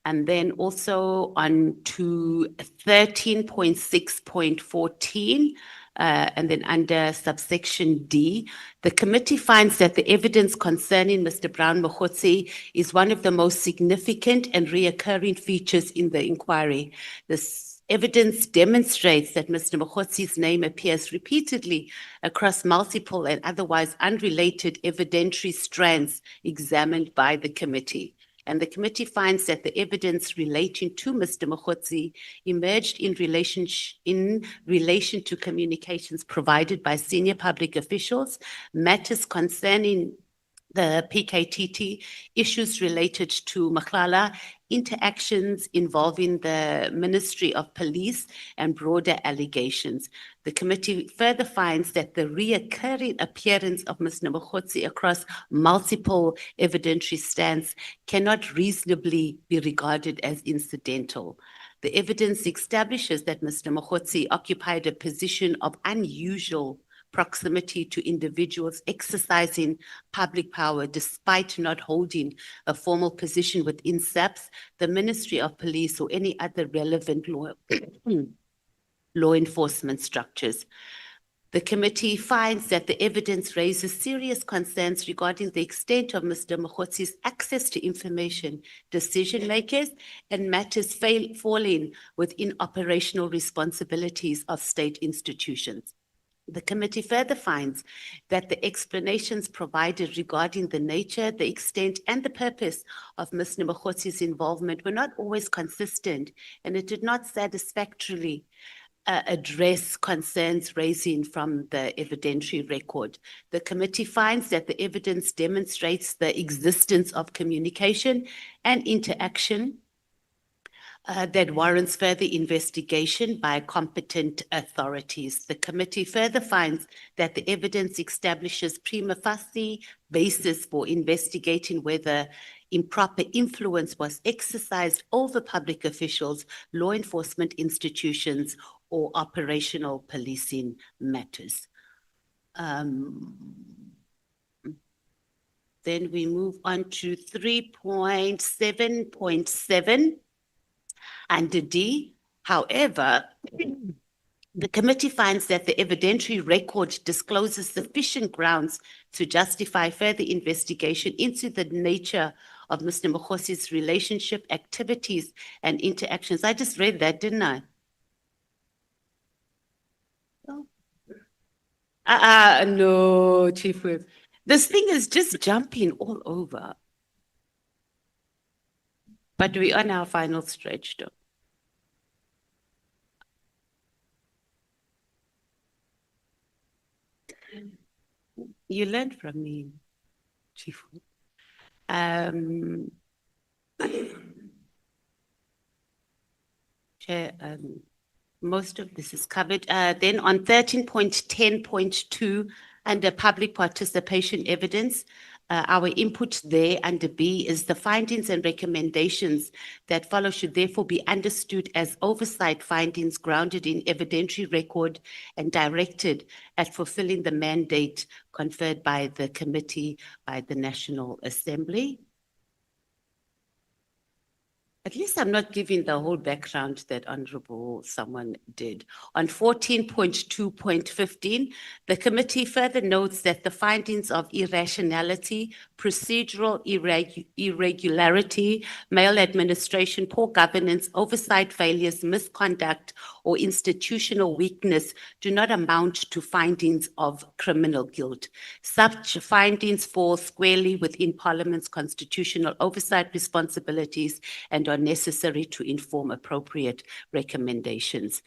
And then also on to 13.6.14, and then under subsection D, the committee finds that the evidence concerning Mr. Brown Mokhotsi is one of the most significant and reoccurring features in the inquiry. This evidence demonstrates that Mr. Mokhotsi's name appears repeatedly across multiple and otherwise unrelated evidentiary strands examined by the committee. And the committee finds that the evidence relating to Mr. Mokhotsi emerged in relation to communications provided by senior public officials, matters concerning the PKTT, issues related to Maklala, interactions involving the Ministry of Police, and broader allegations. The committee further finds that the reoccurring appearance of Mr. Mokhotsi across multiple evidentiary stands cannot reasonably be regarded as incidental. The evidence establishes that Mr. Mokhotsi occupied a position of unusual proximity to individuals exercising public power despite not holding a formal position within SAPS, the Ministry of Police, or any other relevant law enforcement structures. The committee finds that the evidence raises serious concerns regarding the extent of Mr. Mokhotsi's access to information, decision makers, and matters falling within operational responsibilities of state institutions. The committee further finds that the explanations provided regarding the nature, the extent, and the purpose of Mr. Mokhotsi's involvement were not always consistent, and it did not satisfactorily address concerns raising from the evidentiary record. The committee finds that the evidence demonstrates the existence of communication and interaction that warrants further investigation by competent authorities. The committee further finds that the evidence establishes prima facie basis for investigating whether improper influence was exercised over public officials, law enforcement institutions, or operational policing matters. Then we move on to 3.7.7. Under D, however, the committee finds that the evidentiary record discloses sufficient grounds to justify further investigation into the nature of Mr. Mokhotsi's relationship, activities, and interactions. I just read that, didn't I? No, Chief Whip. This thing is just jumping all over. But we're on our final stretch, though. You learned from me, Chief. Chair, most of this is covered. Then on 13.10.2, under public participation evidence, our input there under B is the findings and recommendations that follow should therefore be understood as oversight findings grounded in evidentiary record and directed at fulfilling the mandate conferred by the committee by the National Assembly. At least I'm not giving the whole background that Honorable someone did. On 14.2.15, the committee further notes that the findings of irrationality, procedural irregularity, maladministration, poor governance, oversight failures, misconduct, or institutional weakness do not amount to findings of criminal guilt. Such findings fall squarely within Parliament's constitutional oversight responsibilities and are necessary to inform appropriate recommendations.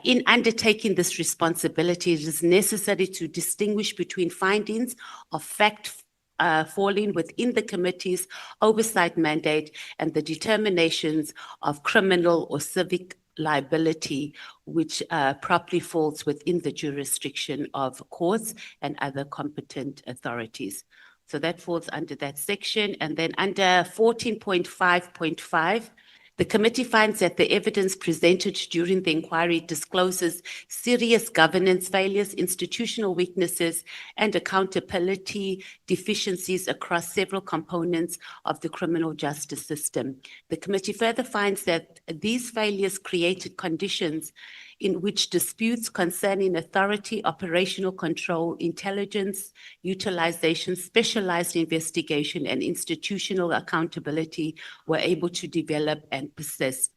In undertaking this responsibility, it is necessary to distinguish between findings of fact falling within the committee's oversight mandate and the determinations of criminal or civic liability, which properly falls within the jurisdiction of courts and other competent authorities. So that falls under that section. And then under 14.5.5, the committee finds that the evidence presented during the inquiry discloses serious governance failures, institutional weaknesses, and accountability deficiencies across several components of the criminal justice system. The committee further finds that these failures created conditions in which disputes concerning authority, operational control, intelligence, utilization, specialized investigation, and institutional accountability were able to develop and persist.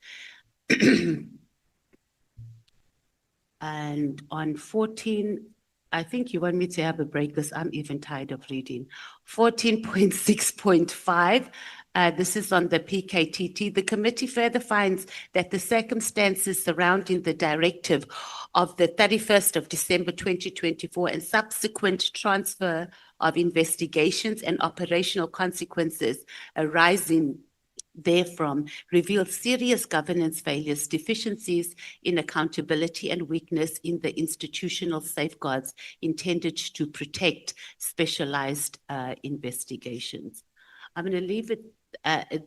And on 14, I think you want me to have a break because I'm even tired of reading. 14.6.5, this is on the PKTT. The committee further finds that the circumstances surrounding the directive of the 31st of December 2024 and subsequent transfer of investigations and operational consequences arising therefrom reveal serious governance failures, deficiencies in accountability, and weakness in the institutional safeguards intended to protect specialized investigations. I'm going to leave it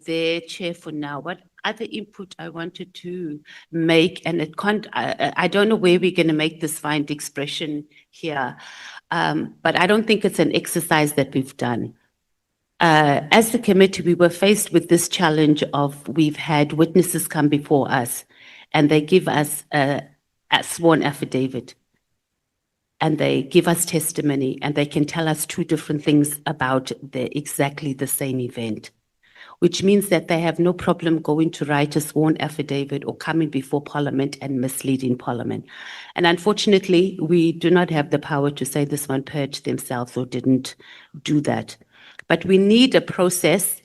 there, Chair, for now. What other input I wanted to make, and it can't, I don't know where we're going to make this fine expression here, but I don't think it's an exercise that we've done. As the committee, we were faced with this challenge of we've had witnesses come before us and they give us a sworn affidavit and they give us testimony and they can tell us two different things about exactly the same event, which means that they have no problem going to write a sworn affidavit or coming before Parliament and misleading Parliament. And unfortunately, we do not have the power to say this one purged themselves or didn't do that. But we need a process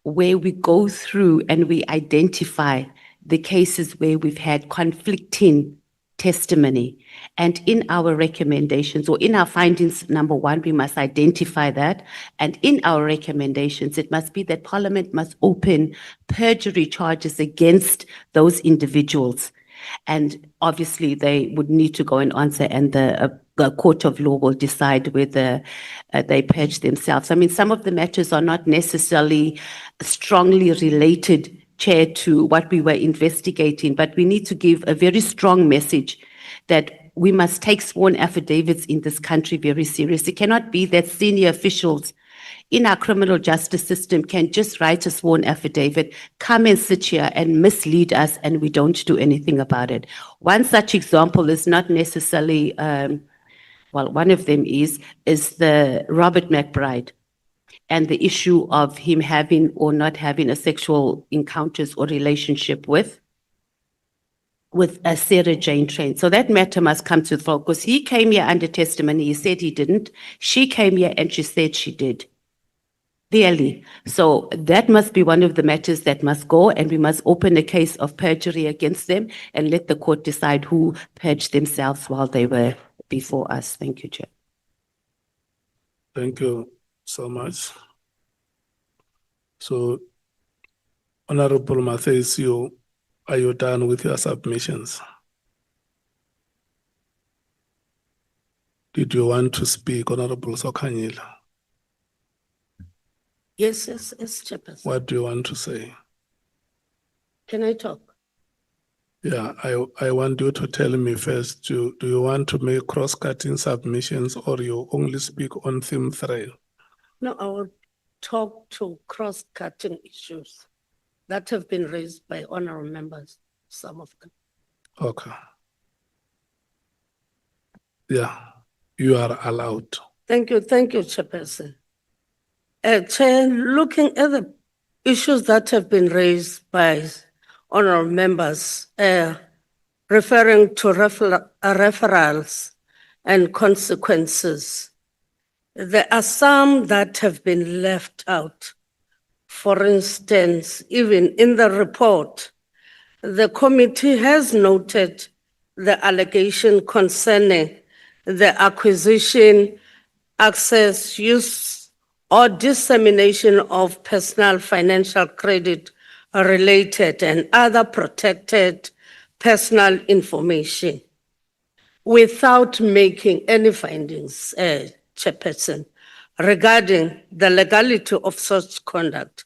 where we go through and we identify the cases where we've had conflicting testimony. And in our recommendations or in our findings, number one, we must identify that. And in our recommendations, it must be that Parliament must open perjury charges against those individuals. And obviously, they would need to go and answer, and the court of law will decide whether they purge themselves. I mean, some of the matters are not necessarily strongly related, Chair, to what we were investigating, but we need to give a very strong message that we must take sworn affidavits in this country very seriously. It cannot be that senior officials in our criminal justice system can just write a sworn affidavit, come and sit here and mislead us, and we don't do anything about it. One such example is not necessarily, well, one of them is the Robert McBride and the issue of him having or not having a sexual encounters or relationship with Sarah Jane Train. So that matter must come to the fore because he came here under testimony. He said he didn't. She came here and she said she did. Clearly. So that must be one of the matters that must go, and we must open a case of perjury against them and let the court decide who purged themselves while they were before us. Thank you, Chair. Thank you so much. So, Honorable Matheus, are you done with your submissions? Did you want to speak, Honorable Sokanyila? Yes, Chairperson. What do you want to say? Can I talk? Yeah, I want you to tell me first, do you want to make cross-cutting submissions or you only speak on theme 3? No, I will talk to cross-cutting issues that have been raised by honorable members, some of them. Okay. Yeah, you are allowed. Thank you, Chairperson. Chair, looking at the issues that have been raised by honorable members, referring to referrals and consequences, there are some that have been left out. For instance, even in the report, the committee has noted the allegation concerning the acquisition, access, use, or dissemination of personal financial credit related and other protected personal information without making any findings, Chairperson, regarding the legality of such conduct,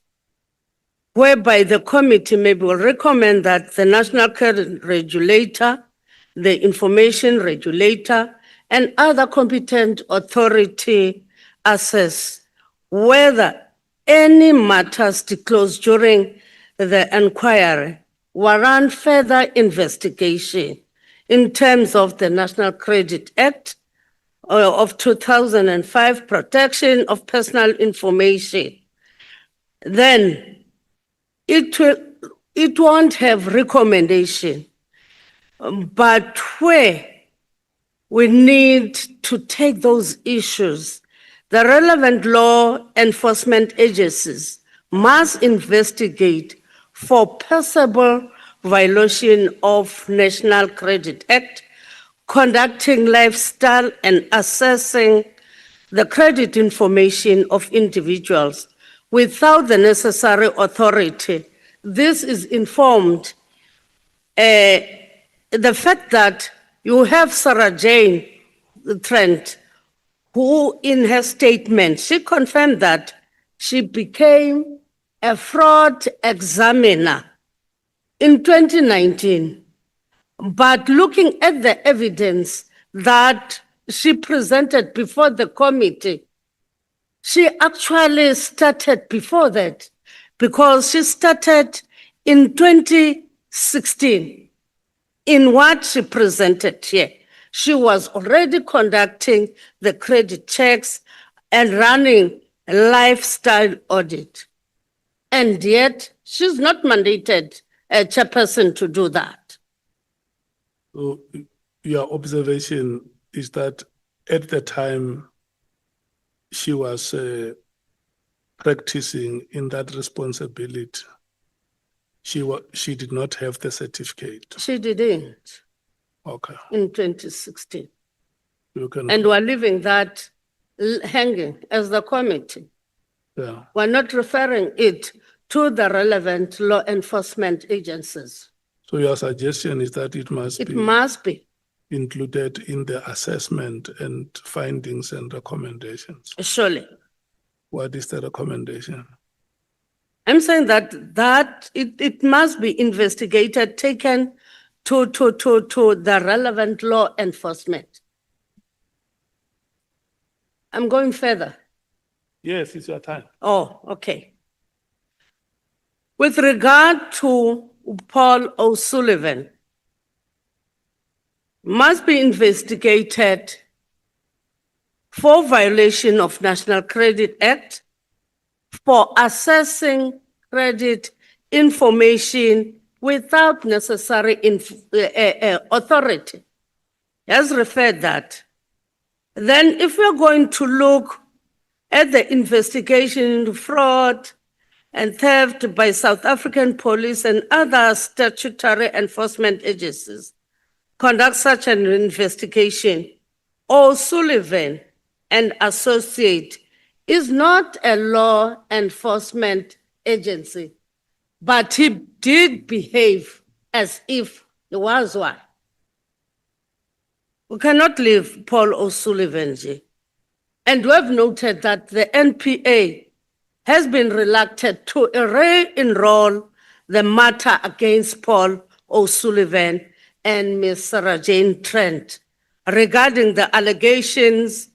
whereby the committee maybe will recommend that the National Credit Regulator, the Information Regulator, and other competent authority assess whether any matters disclosed during the inquiry warrant further investigation in terms of the National Credit Act of 2005, protection of personal information. Then it won't have recommendation, but where we need to take those issues, the relevant law enforcement agencies must investigate for possible violation of National Credit Act, conducting lifestyle and assessing the credit information of individuals without the necessary authority. This is informed the fact that you have Sarah Jane Trent, who in her statement, she confirmed that she became a fraud examiner in 2019. But looking at the evidence that she presented before the committee, she actually started before that, because she started in 2016. In what she presented here, she was already conducting the credit checks and running a lifestyle audit. And yet, she's not mandated a chairperson to do that. So your observation is that at the time she was practicing in that responsibility, she did not have the certificate. She didn't Okay. in 2016. You can. And we're leaving that hanging as the committee. Yeah. We're not referring it to the relevant law enforcement agencies. So your suggestion is that it must It be must be, included in the assessment and findings and recommendations. surely. What is the recommendation? I'm saying that it must be investigated, taken to the relevant law enforcement. I'm going further. Yes, it's your time. Oh, okay. With regard to Paul O'Sullivan, must be investigated for violation of National Credit Act, for assessing credit information without necessary authority. He has referred that. Then if we're going to look at the investigation into fraud and theft by South African police and other statutory enforcement agencies, conduct such an investigation, O'Sullivan and Associate is not a law enforcement agency, but he did behave as if he was one. We cannot leave Paul O'Sullivan. And we have noted that the NPA has been reluctant to re-enroll the matter against Paul O'Sullivan and Ms. Sarah Jane Trent regarding the allegations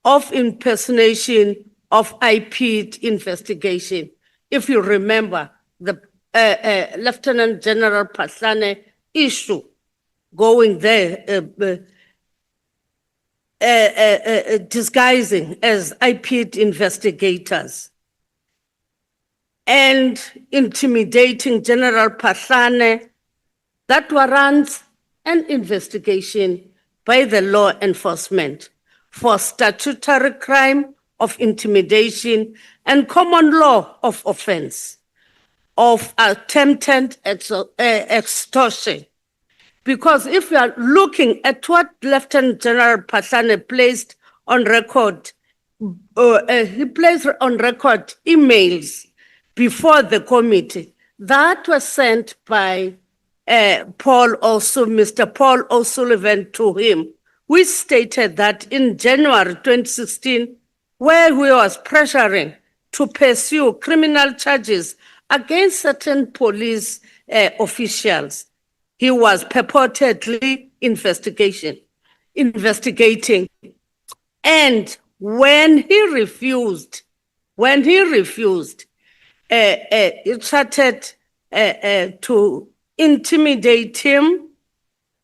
of impersonation of IP investigation. If you remember, the Lieutenant General Patlane issue going there, disguising as IP'd investigators and intimidating General Patlane, that warrants an investigation by the law enforcement for statutory crime of intimidation and common law of offense of attempted extortion. Because if you are looking at what Lieutenant General Patlane placed on record, he placed on record emails before the committee that was sent by Mr. Paul O'Sullivan to him, which stated that in January 2016, where he was pressuring to pursue criminal charges against certain police officials, he was purportedly investigating. And when he refused, it started to intimidate him,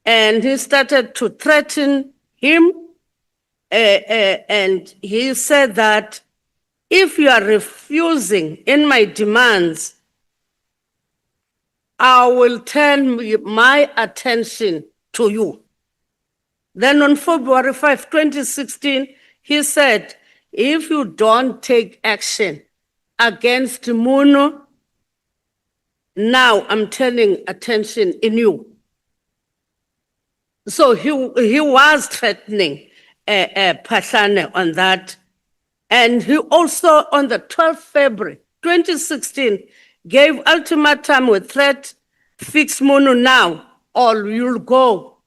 and he started to threaten him. And he said that if you are refusing in my demands, I will turn my attention to you. Then on February 5, 2016, he said, if you don't take action against Muno, now I'm turning attention in you. So he was threatening Patlane on that. And he also, on the 12th February 2016, gave ultimatum with threat, fix Muno now, or you'll go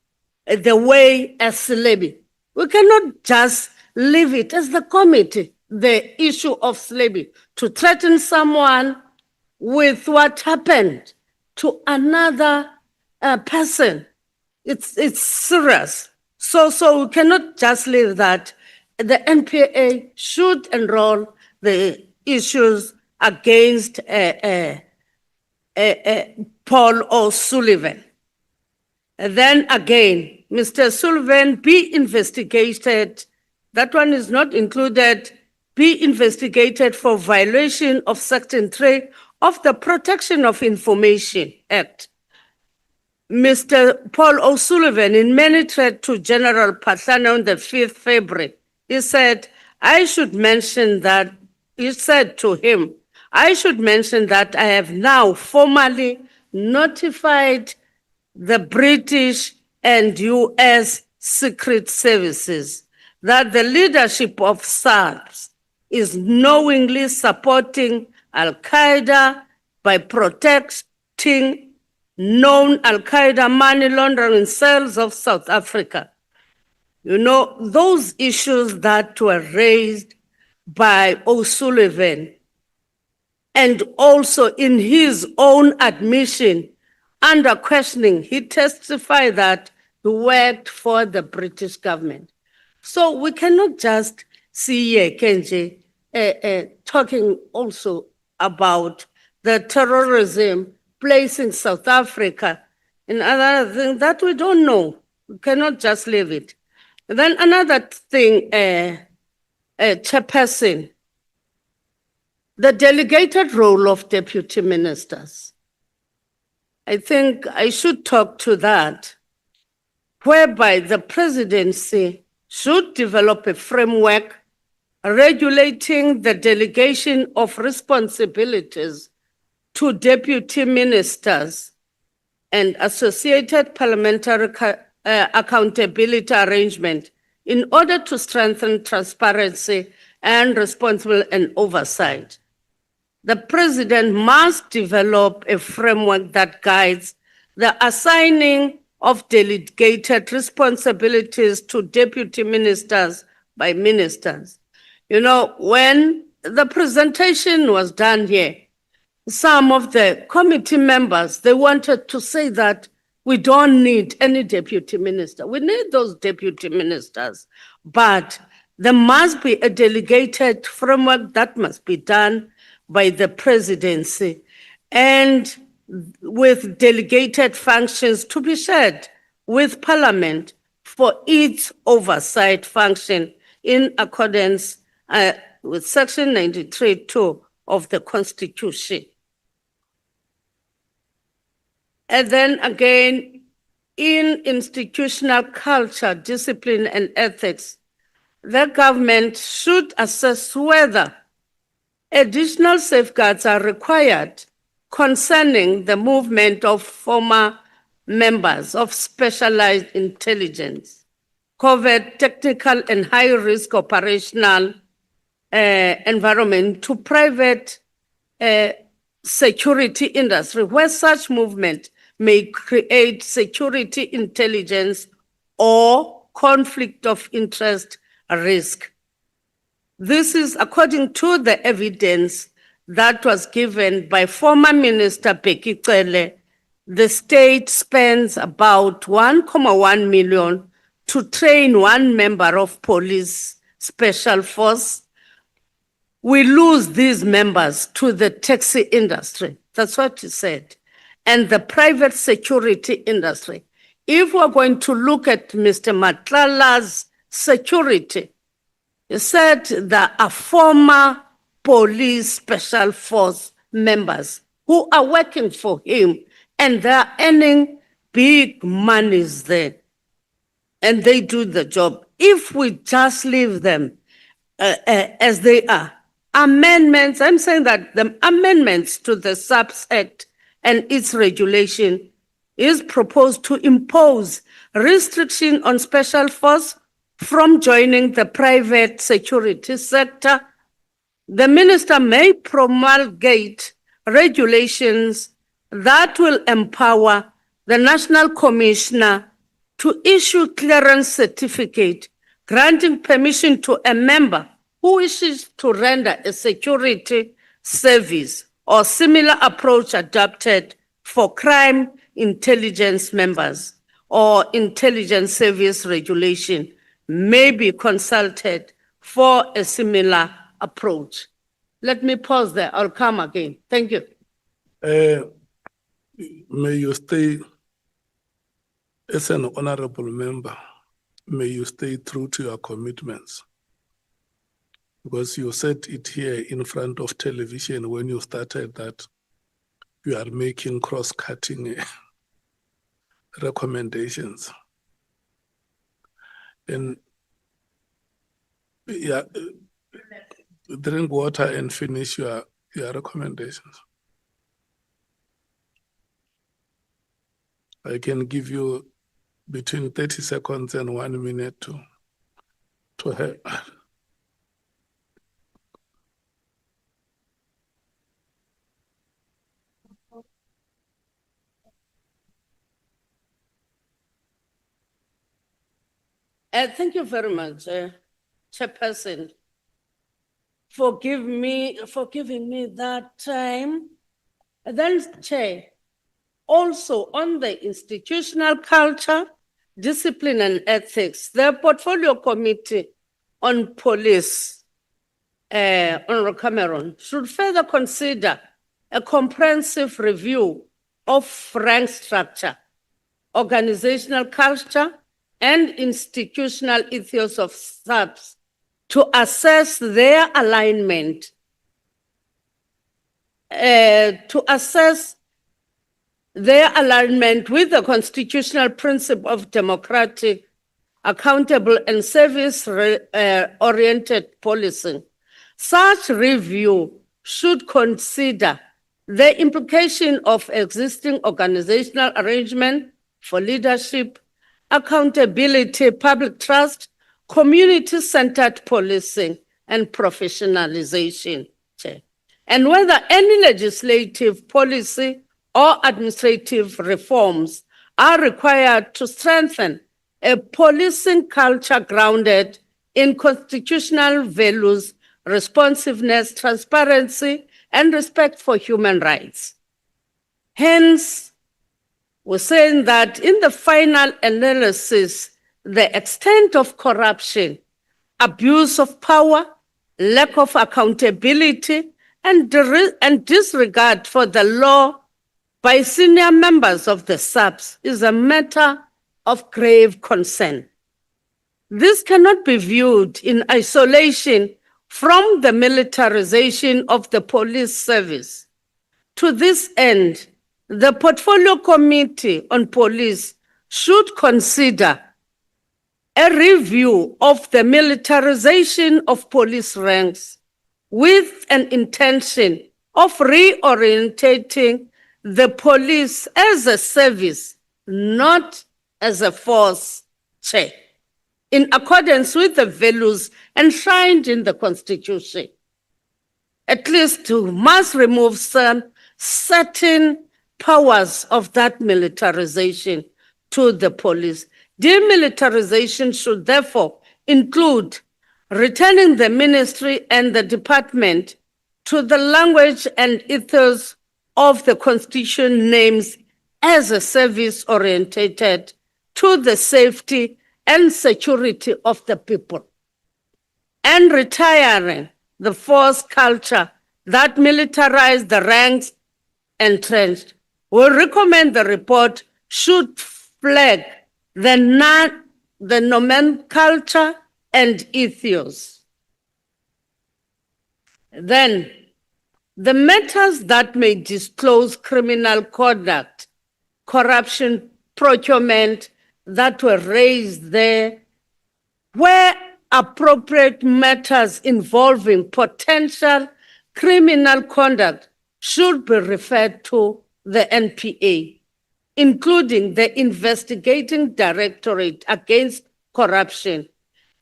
the way as Slebi. We cannot just leave it as the committee, the issue of Slebi, to threaten someone with what happened to another person. It's serious. So we cannot just leave that. The NPA should enroll the issues against Paul O'Sullivan. And then again, Mr. Sullivan be investigated. That one is not included. Be investigated for violation of Section 3 of the Protection of Information Act. Mr. Paul O'Sullivan, in many threat to General Patlane on the 5th February, he said, I should mention that, he said to him, I should mention that I have now formally notified the British and US Secret Services that the leadership of SARS is knowingly supporting Al-Qaeda by protecting known Al-Qaeda money laundering cells of South Africa. You know, those issues that were raised by O'Sullivan, and also in his own admission under questioning, he testified that he worked for the British government. So we cannot just see Kenji talking also about the terrorism placing South Africa and other things that we don't know. We cannot just leave it. And then another thing, Chairperson, the delegated role of deputy ministers. I think I should talk to that, whereby the presidency should develop a framework regulating the delegation of responsibilities to deputy ministers and associated parliamentary accountability arrangement in order to strengthen transparency and responsible and oversight. The president must develop a framework that guides the assigning of delegated responsibilities to deputy ministers by ministers. You know, when the presentation was done here, some of the committee members, they wanted to say that we don't need any deputy minister. We need those deputy ministers, but there must be a delegated framework that must be done by the presidency. And with delegated functions to be shared with Parliament for its oversight function in accordance with Section 93(2) of the Constitution. And then again, in institutional culture, discipline, and ethics, the government should assess whether additional safeguards are required concerning the movement of former members of specialized intelligence, covert, technical, and high-risk operational environment to private security industry, where such movement may create security intelligence or conflict of interest risk. This is according to the evidence that was given by former Minister Bheki Cele. The state spends about 1.1 million to train one member of police special force. We lose these members to the taxi industry. That's what he said. And the private security industry. If we're going to look at Mr. Matlala's security, he said there are former police special force members who are working for him and they're earning big monies there. And they do the job. If we just leave them as they are, amendments, I'm saying that the amendments to the SAPS Act and its regulation is proposed to impose restriction on special force from joining the private security sector. The minister may promulgate regulations that will empower the National Commissioner to issue clearance certificate granting permission to a member who wishes to render a security service or similar approach adopted for crime intelligence members or intelligence service regulation may be consulted for a similar approach. Let me pause there. I'll come again. Thank you. May you stay as an honorable member. May you stay true to your commitments. Because you said it here in front of television when you started that you are making cross-cutting recommendations. And yeah, drink water and finish your recommendations. I can give you between 30 seconds and 1 minute to help. Thank you very much, Chairperson, for giving me that time. And then, Chair, also on the institutional culture, discipline and ethics, the portfolio committee on police, Honorable Cameron, should further consider a comprehensive review of rank structure, organizational culture, and institutional ethos of SAPS to assess their alignment, with the constitutional principle of democratic, accountable, and service-oriented policing. Such review should consider the implication of existing organizational arrangement for leadership, accountability, public trust, community-centered policing, and professionalization. And whether any legislative, policy, or administrative reforms are required to strengthen a policing culture grounded in constitutional values, responsiveness, transparency, and respect for human rights. Hence, we're saying that in the final analysis, the extent of corruption, abuse of power, lack of accountability, and disregard for the law by senior members of the SAPS is a matter of grave concern. This cannot be viewed in isolation from the militarization of the police service. To this end, the Portfolio Committee on Police should consider a review of the militarization of police ranks with an intention of reorientating the police as a service, not as a force, Chair, in accordance with the values enshrined in the Constitution. At least we must remove certain powers of that militarization to the police. Demilitarization should therefore include returning the ministry and the department to the language and ethos of the Constitution names as a service orientated to the safety and security of the people, and retiring the force culture that militarized the ranks entrenched. We recommend the report should flag the nomenclature and ethos. Then, the matters that may disclose criminal conduct, corruption, procurement that were raised there, where appropriate matters involving potential criminal conduct should be referred to the NPA, including the Investigating Directorate Against Corruption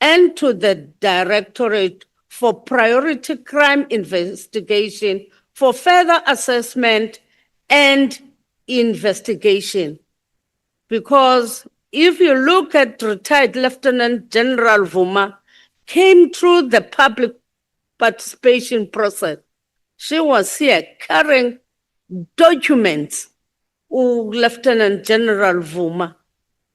and to the Directorate for Priority Crime Investigation for further assessment and investigation. Because if you look at retired Lieutenant General Vuma, came through the public participation process. She was here carrying documents, Lieutenant General Vuma,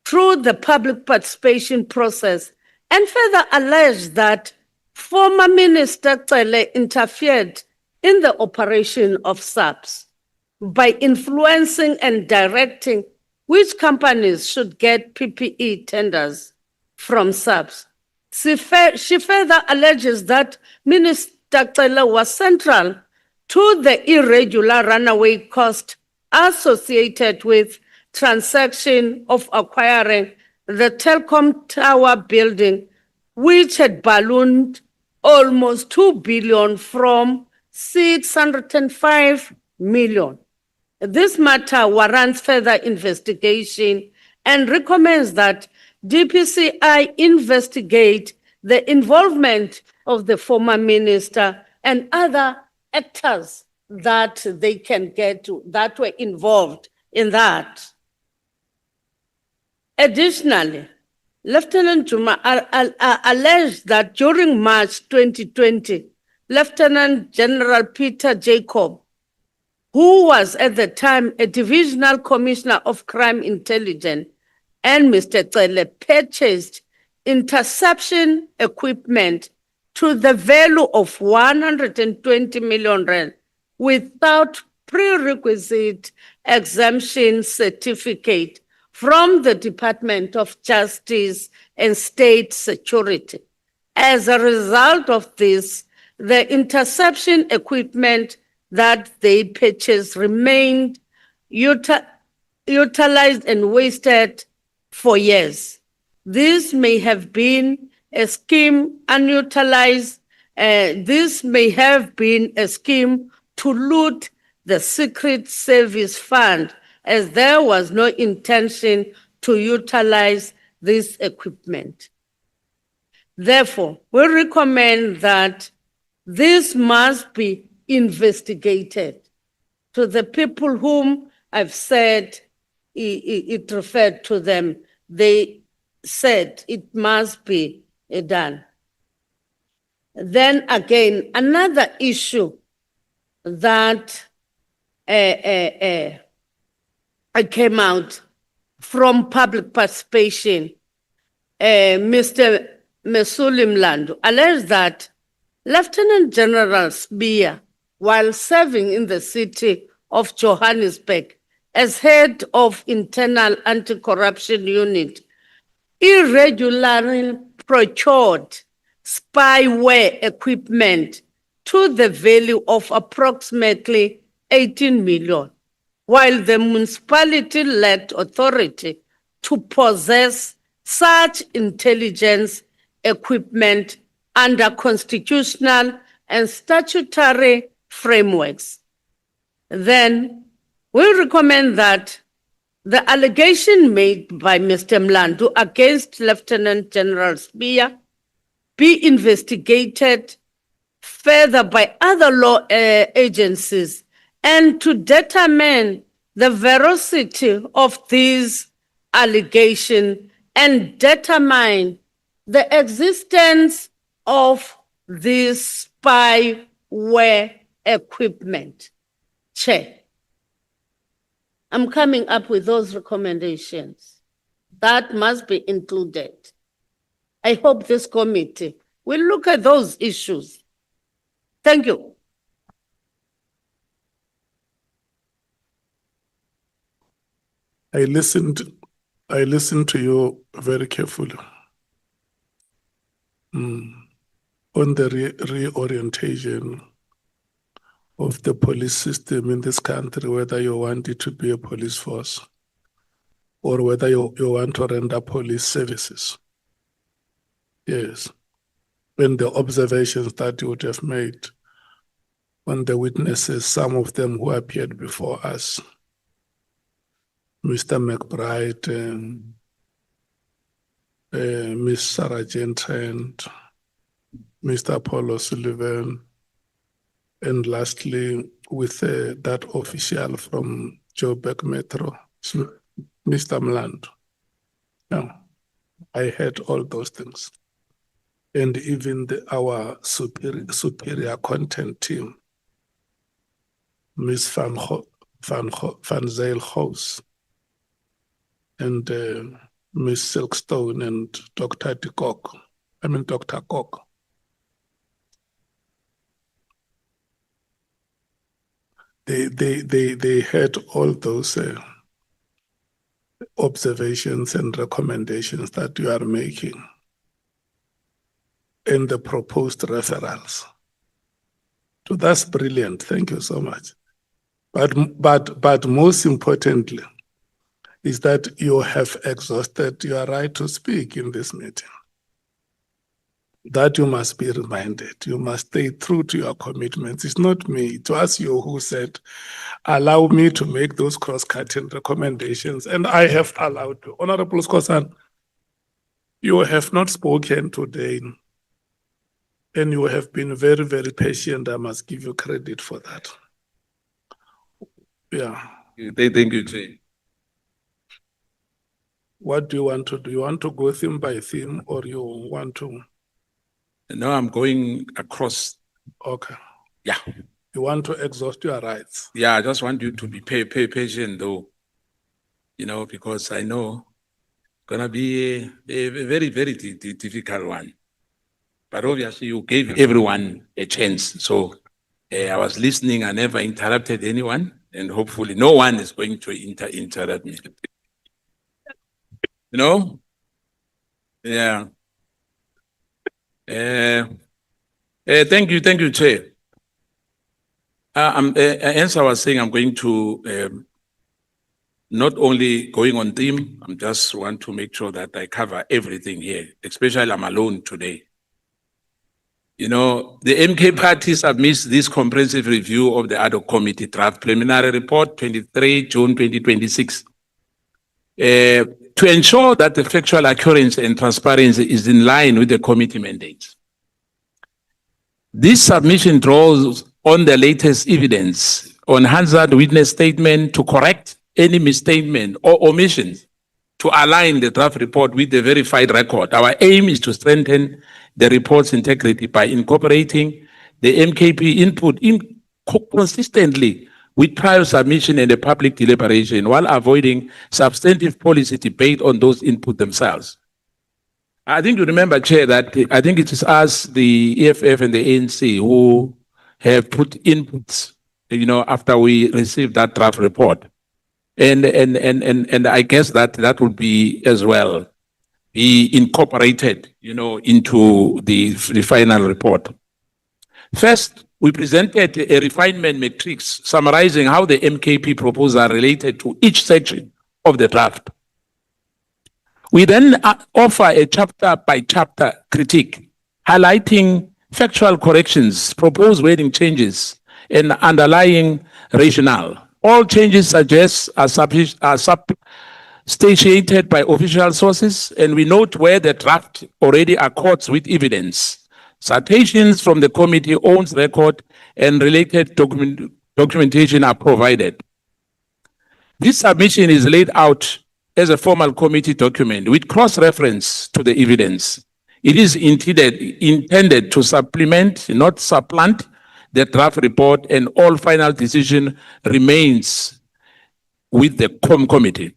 through the public participation process, and further alleged that former Minister Cele interfered in the operation of SAPS by influencing and directing which companies should get PPE tenders from SAPS. She further alleges that Minister Cele was central to the irregular runaway cost associated with transaction of acquiring the Telkom Tower building, which had ballooned almost 2 billion from 605 million. This matter warrants further investigation and recommends that DPCI investigate the involvement of the former minister and other actors that they can get to, that were involved in that. Additionally, Lieutenant Juma alleged that during March 2020, Lieutenant General Peter Jacob, who was at the time a divisional commissioner of crime intelligence, and Mr. Cele purchased interception equipment to the value of 120 million rand without prerequisite exemption certificate from the Department of Justice and State Security. As a result of this, the interception equipment that they purchased remained utilized and wasted for years. This may have been a scheme unutilized. This may have been a scheme to loot the Secret Service Fund, as there was no intention to utilize this equipment. Therefore, we recommend that this must be investigated. To the people whom I've said it referred to them, they said it must be done. Then again, another issue that came out from public participation, Mr. Mesuli Mlando alleged that Lieutenant General Spear, while serving in the city of Johannesburg, as head of internal anti-corruption unit, irregularly procured spyware equipment to the value of approximately 18 million, while the municipality lacked authority to possess such intelligence equipment under constitutional and statutory frameworks. Then we recommend that the allegation made by Mr. Mlandu against Lieutenant General Spear be investigated further by other law agencies and to determine the veracity of these allegations and determine the existence of this spyware equipment. Chair, I'm coming up with those recommendations. That must be included. I hope this committee will look at those issues. Thank you. I listened to you very carefully. On the reorientation of the police system in this country, whether you want it to be a police force or whether you want to render police services. Yes. And the observations that you would have made on the witnesses, some of them who appeared before us, Mr. McBride, Ms. Sarah Trent, Mr. Apollo Sullivan, and lastly, with that official from Joburg Metro, Mr. Mlandu. Now, I heard all those things. And even our superior content team, Ms. Van Zyl-Hoos, and Ms. Silkstone and Dr. Dr. Kok. They had all those observations and recommendations that you are making and the proposed referrals. So that's brilliant. Thank you so much. But most importantly is that you have exhausted your right to speak in this meeting. That you must be reminded. You must stay true to your commitments. It's not me. It was you who said, allow me to make those cross-cutting recommendations. And I have allowed you. Honorable Skosan, you have not spoken today. And you have been very, very patient. I must give you credit for that. Yeah. Thank you, Chair. What do you want to do? You want to go theme by theme or you want to? No, I'm going across. Okay. Yeah. You want to exhaust your rights? Yeah, I just want you to be patient though, because I know it's going to be a very, very difficult one. But obviously you gave everyone a chance. So I was listening, I never interrupted anyone, and hopefully no one is going to interrupt me. Yeah. Thank you, Chair. As I was saying, I'm going to not only going on theme, I just want to make sure that I cover everything here, especially I'm alone today. The MK party submits this comprehensive review of the ad hoc committee draft preliminary report, 23 June 2026. To ensure that the factual accuracy and transparency is in line with the committee mandates. This submission draws on the latest evidence on Hansard witness statement to correct any misstatement or omissions to align the draft report with the verified record. Our aim is to strengthen the report's integrity by incorporating the MKP input consistently with prior submission and the public deliberation while avoiding substantive policy debate on those input themselves. I think you remember, Chair, that I think it is us, the EFF and the ANC, who have put inputs, after we received that draft report. And I guess that would be as well be incorporated, into the final report. First, we presented a refinement matrix summarizing how the MKP proposal related to each section of the draft. We then offer a chapter by chapter critique, highlighting factual corrections, proposed wording changes, and underlying rationale. All changes suggest are substantiated by official sources, and we note where the draft already accords with evidence. Citations from the committee owns record and related documentation are provided. This submission is laid out as a formal committee document with cross-reference to the evidence. It is intended to supplement, not supplant, the draft report, and all final decision remains with the committee.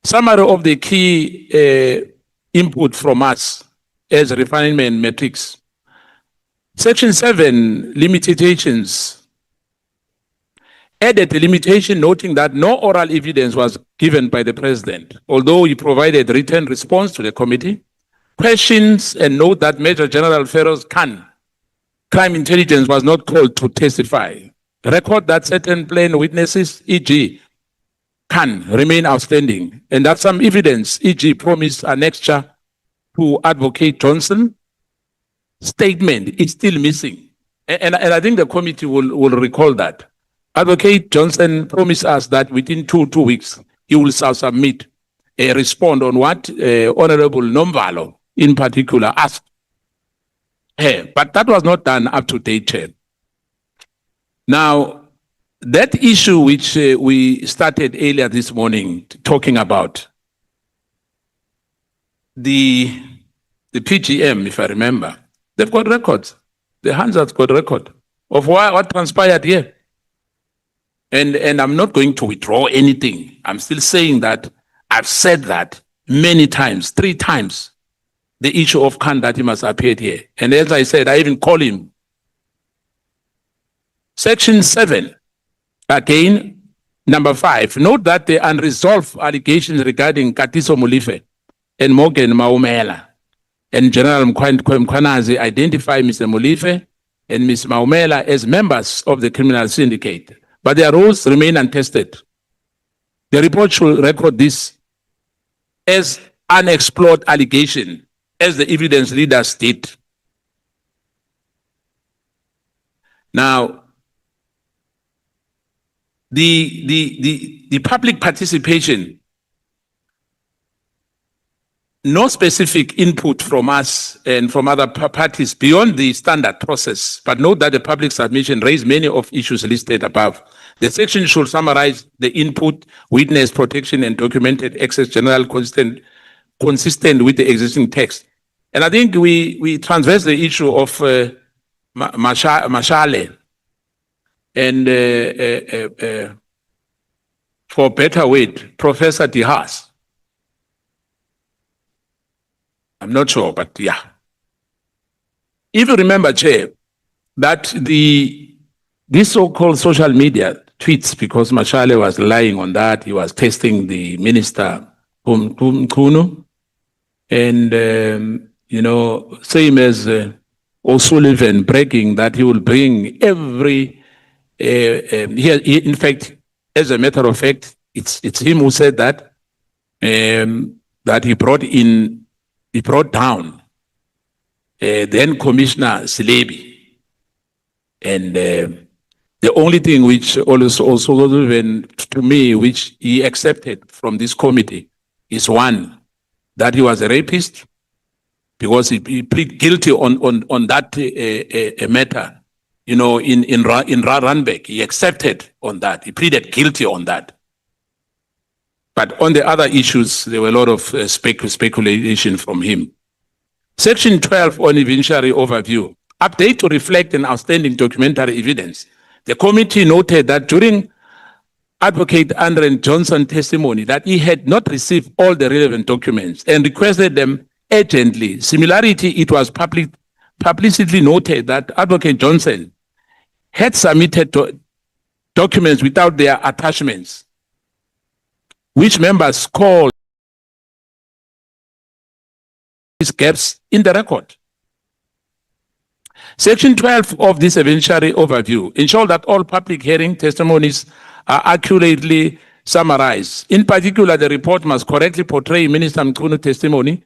Summary of the key input from us as refinement metrics. Section 7, limitations. Added a limitation noting that no oral evidence was given by the president, although he provided written response to the committee. Questions, and note that Major General Ferros Khan, crime intelligence, was not called to testify. Record that certain plain witnesses, e.g. Khan, remain outstanding, and that some evidence, e.g. promise annexure to Advocate Johnson statement is still missing. And I think the committee will recall that. Advocate Johnson promised us that within two weeks, he will submit a response on what Honorable Nomvalo in particular asked her. But that was not done up to date, Chair. Now, that issue which we started earlier this morning talking about, the PGM, if I remember, they've got records. The Hansard's got record of what transpired here. And I'm not going to withdraw anything. I'm still saying that I've said that many times, 3 times, the issue of Khan that he must appear here. And as I said, I even call him. Section 7, again, number 5, note that the unresolved allegations regarding Katiso Molefe and Morgan Maumela and General Mkwanazi identify Mr. Molefe and Ms. Maumela as members of the criminal syndicate, but their roles remain untested. The report should record this as unexplored allegation, as the evidence leaders did. Now, the public participation, no specific input from us and from other parties beyond the standard process, but note that the public submission raised many of issues listed above. The section should summarize the input, witness protection, and documented access general consistent with the existing text. And I think we transverse the issue of Mashale and for better word, Professor Dihas. I'm not sure, but yeah. If you remember, Chair, that this so-called social media tweets, because Mashale was lying on that, he was testing the minister, Kunu, and, same as O'Sullivan bragging that he will bring every, in fact, as a matter of fact, it's him who said that, that he brought down then Commissioner Silebi. And the only thing which also to me, which he accepted from this committee is one, that he was a rapist, because he pleaded guilty on that matter. In Randbeck, he accepted on that. He pleaded guilty on that. But on the other issues, there were a lot of speculation from him. Section 12 on evidentiary overview. Update to reflect an outstanding documentary evidence. The committee noted that during Advocate Andre Johnson testimony that he had not received all the relevant documents and requested them urgently. Similarity, it was publicly noted that Advocate Johnson had submitted documents without their attachments. which members call these gaps in the record. Section 12 of this evidentiary overview ensures that all public hearing testimonies are accurately summarized. In particular, the report must correctly portray Minister Mkunu's testimony.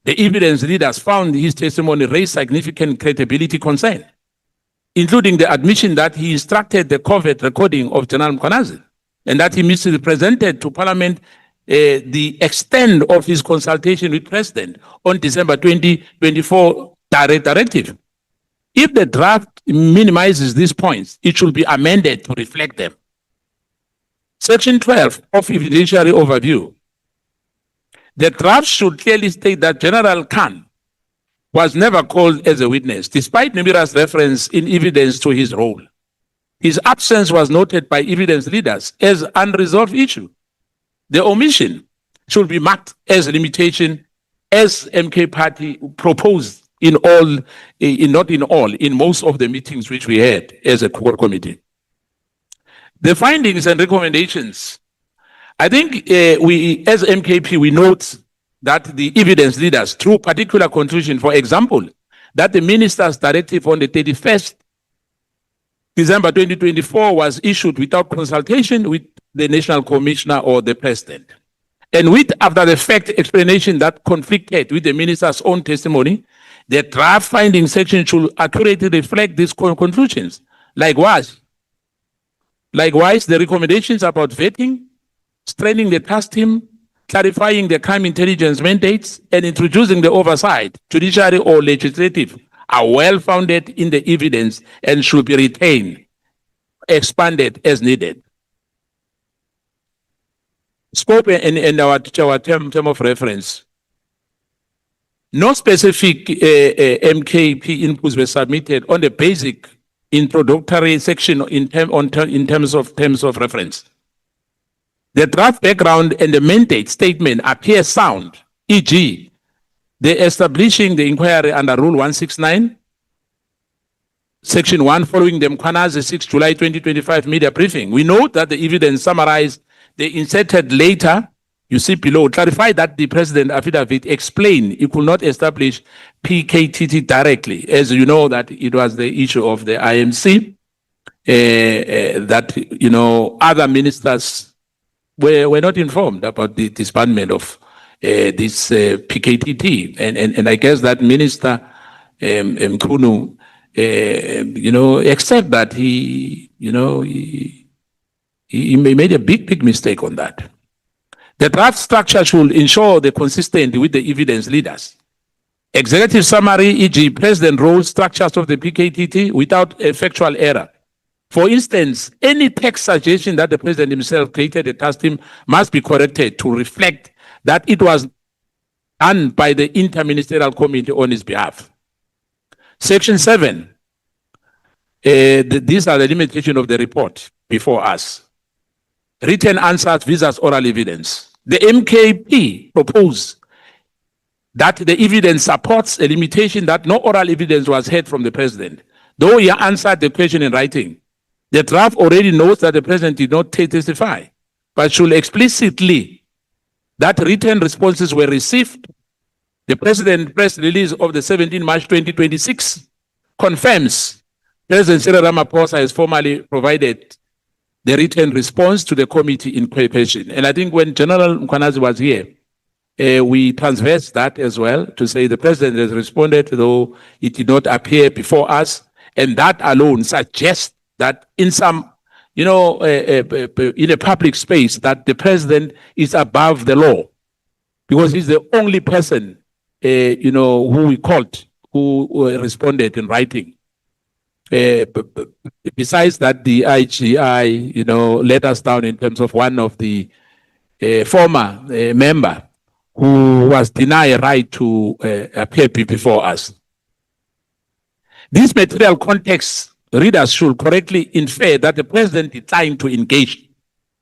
The evidence leaders found his testimony raised significant credibility concern, including the admission that he instructed the covert recording of General Mkhwanazi and that he misrepresented to Parliament the extent of his consultation with President on December 2024 directive. If the draft minimizes these points, it should be amended to reflect them. Section 12 of evidentiary overview. The draft should clearly state that General Khan was never called as a witness, despite numerous reference in evidence to his role. His absence was noted by evidence leaders as unresolved issue. The omission should be marked as a limitation, as MK Party proposed in most of the meetings which we had as a core committee. The findings and recommendations. I think we, as MKP, we note that the evidence leaders, through particular conclusion, for example, that the minister's directive on the 31st December 2024 was issued without consultation with the National Commissioner or the President. And with after the fact explanation that conflicted with the minister's own testimony, the draft finding section should accurately reflect these conclusions. Likewise, the recommendations about vetting, strengthening the task team, clarifying the crime intelligence mandates, and introducing the oversight, judiciary or legislative, are well-founded in the evidence and should be retained, expanded as needed. Scope and our term of reference. No specific MKP inputs were submitted on the basic introductory section in terms of reference. The draft background and the mandate statement appear sound, e.g., the establishing the inquiry under Rule 169, Section 1, following the Mkhwanazi 6 July 2025 media briefing. We note that the evidence summarized, they inserted later, you see below, clarify that the President affidavit explained it could not establish PKTT directly. As you know, that it was the issue of the IMC, that, other ministers were not informed about the disbandment of this PKTT. And I guess that Minister Mkhunu, except that he made a big mistake on that. The draft structure should ensure the consistency with the evidence leaders. Executive summary, e.g., President role structures of the PKTT without a factual error. For instance, any text suggestion that the President himself created a task team must be corrected to reflect that it was done by the Interministerial Committee on his behalf. Section 7. These are the limitations of the report before us. Written answers versus oral evidence. The MKP proposed that the evidence supports a limitation that no oral evidence was heard from the President, though he answered the question in writing. The draft already notes that the President did not testify, but should explicitly that written responses were received. The President press release of the 17 March 2026 confirms President Cyril Ramaphosa has formally provided the written response to the committee in question. And I think when General Mkhwanazi was here, we transversed that as well to say the President has responded, though it did not appear before us. And that alone suggests that in some, in a public space, that the President is above the law, because he's the only person, who we called, who responded in writing. Besides that, the IGI, let us down in terms of one of the former member who was denied a right to appear before us. This material context, readers should correctly infer that the President declined to engage.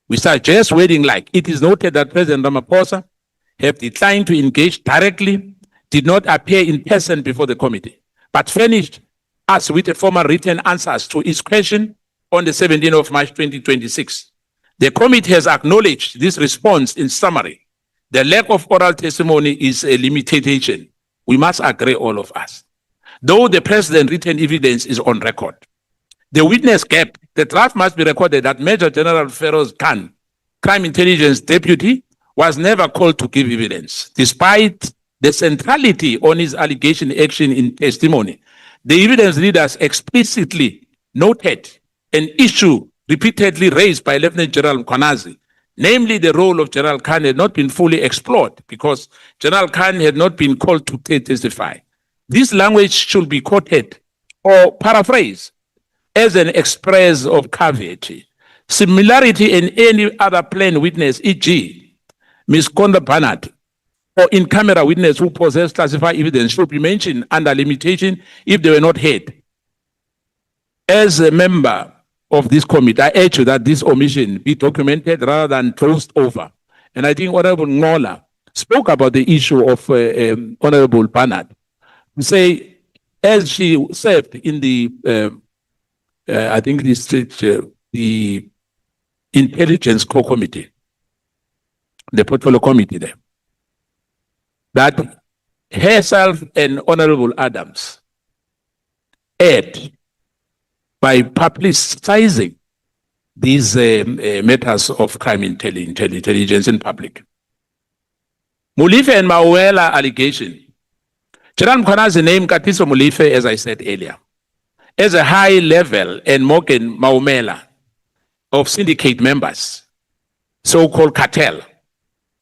We suggest wording like, it is noted that President Ramaphosa have declined to engage directly, did not appear in person before the committee, but furnished us with a formal written answers to his question on the 17th of March 2026. The committee has acknowledged this response in summary. The lack of oral testimony is a limitation. We must agree, all of us. Though the president written evidence is on record. The witness gap, the draft must be recorded that Major General Feroz Khan, Crime Intelligence Deputy, was never called to give evidence. Despite the centrality on his allegation action in testimony, the evidence leaders explicitly noted an issue repeatedly raised by Lieutenant General Mkhwanazi, namely the role of General Khan had not been fully explored because General Khan had not been called to testify. This language should be quoted or paraphrased as an express of caveat. Similarity in any other plain witness, e.g., Ms. Konda Barnard, or in-camera witness who possess classified evidence should be mentioned under limitation if they were not heard. As a member of this committee, I urge you that this omission be documented rather than closed over. And I think Honorable Ngola spoke about the issue of Honorable Barnard. To say, as she served in the, I think the Intelligence Core Committee, the Portfolio Committee there, that herself and Honorable Adams aired by publicizing these matters of crime intelligence in public. Molefe and Mawela allegation. General Mkhwanazi named Katiso Molefe, as I said earlier, as a high level and Morgan Maumela of syndicate members, so-called cartel.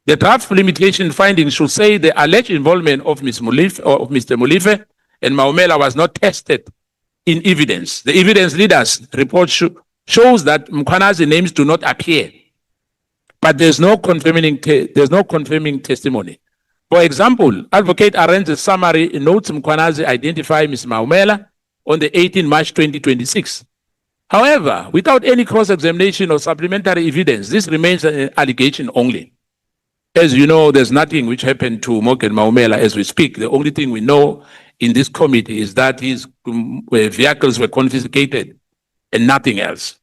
The draft limitation findings should say the alleged involvement of Ms. Molefe or of Mr. Molefe and Maumela was not tested in evidence. The evidence leaders report shows that Mkhwanazi names do not appear, but there's no confirming testimony. For example, Advocate Arend's summary notes Mkhwanazi identified Ms. Maumela on the 18 March 2026. However, without any cross-examination or supplementary evidence, this remains an allegation only. As you know, there's nothing which happened to Morgan Maumela as we speak. The only thing we know in this committee is that his vehicles were confiscated and nothing else.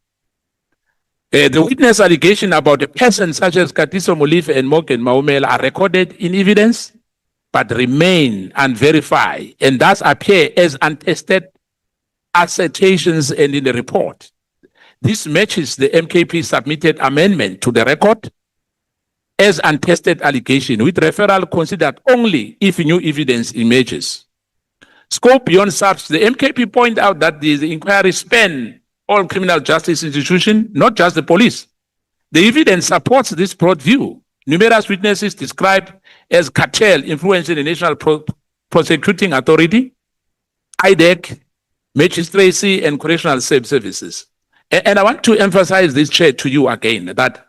The witness allegation about a person such as Katiso Molefe and Morgan Maumela are recorded in evidence, but remain unverified and thus appear as untested assertions and in the report. This matches the MKP submitted amendment to the record as untested allegation with referral considered only if new evidence emerges. Scope beyond such, the MKP point out that the inquiry span all criminal justice institutions, not just the police. The evidence supports this broad view. Numerous witnesses described as cartel influencing the National Prosecuting Authority, IDEC, magistracy, and correctional services. And I want to emphasize this, Chair, to you again, that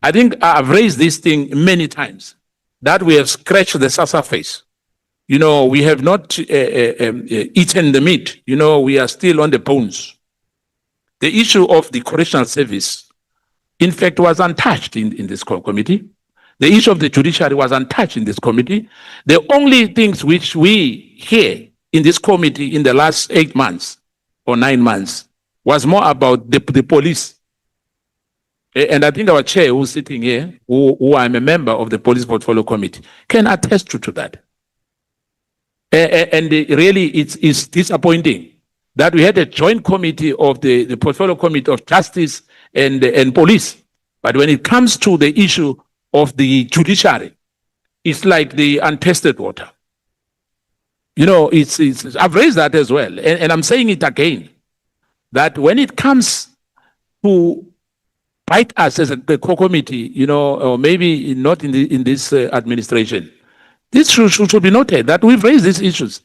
I think I've raised this thing many times, that we have scratched the surface. You know, we have not eaten the meat. You know, we are still on the bones. The issue of the correctional service, in fact, was untouched in this committee. The issue of the judiciary was untouched in this committee. The only things which we hear in this committee in the last 8 months or 9 months was more about the police. And I think our chair who's sitting here, who I'm a member of the Police Portfolio Committee, can attest to that. And really, it's disappointing that we had a joint committee of the Portfolio Committee of Justice and Police. But when it comes to the issue of the judiciary, it's like the untested water. You know, I've raised that as well. And I'm saying it again, that when it comes to bite us as a core committee, you know, or maybe not in this administration, this should be noted that we've raised these issues.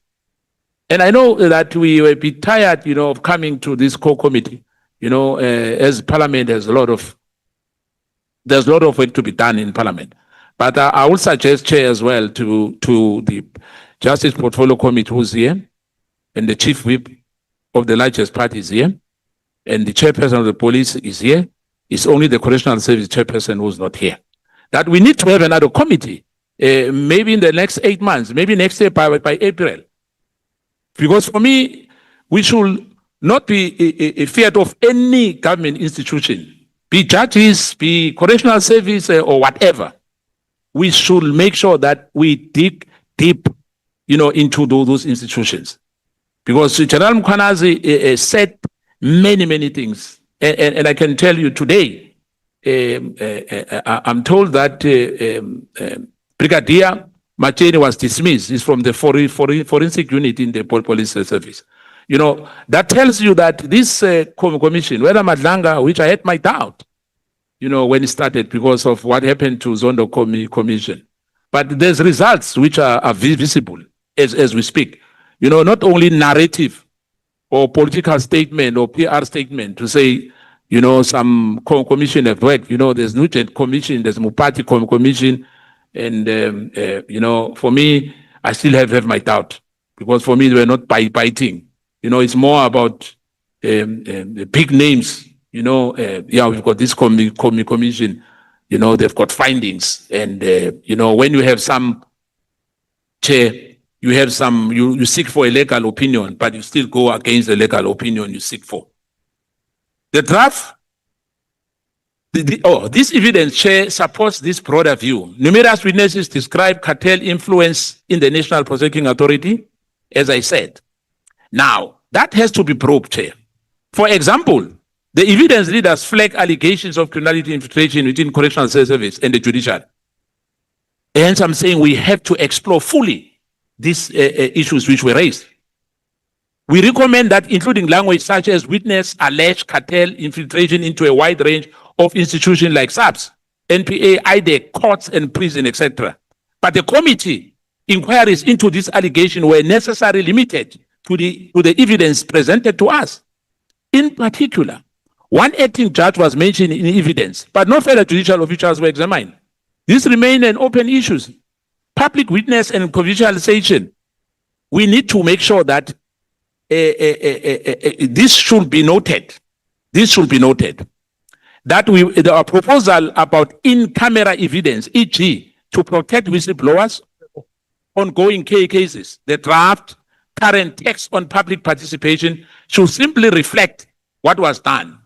And I know that we will be tired, you know, of coming to this core committee, you know, as Parliament has there's a lot of work to be done in Parliament. But I would suggest, Chair, as well, to the Justice Portfolio Committee who's here, and the Chief Whip of the largest party is here, and the Chairperson of the Police is here. It's only the Correctional Service Chairperson who's not here. That we need to have another committee, maybe in the next 8 months, maybe next year by April. Because for me, we should not be feared of any government institution be judges, be correctional service or whatever, we should make sure that we dig deep, into those institutions. Because General Mkhwanazi said many things. And I can tell you today, I'm told that Brigadier Macheni was dismissed. He's from the forensic unit in the police service. That tells you that this commission, whether Madlanga, which I had my doubt, when it started because of what happened to Zondo Commission. But there's results which are visible as we speak. Not only narrative or political statement or PR statement to say, some commission have worked. There's Nugent Commission, there's Mupati Commission. And, for me, I still have my doubt. Because for me, they were not biting. It's more about big names. We've got this commission. They've got findings. And, when you have some chair, you seek for a legal opinion, but you still go against the legal opinion you seek for. The draft, this evidence, Chair, supports this broader view. Numerous witnesses describe cartel influence in the National Prosecuting Authority, as I said. Now, that has to be probed, Chair. For example, the evidence leaders flag allegations of criminality infiltration within correctional service and the judiciary. Hence, I'm saying we have to explore fully these issues which were raised. We recommend that including language such as witness alleged cartel infiltration into a wide range of institutions like SAPS, NPA, IDEC, courts and prison, etc. But the committee inquiries into this allegation were necessarily limited to the evidence presented to us. In particular, one acting judge was mentioned in evidence, but no further judicial officials were examined. This remained an open issue. Public witness and confidentialization. We need to make sure that this should be noted. This should be noted. That our proposal about in-camera evidence, e.g., to protect whistleblowers, ongoing cases, the draft, current text on public participation should simply reflect what was done.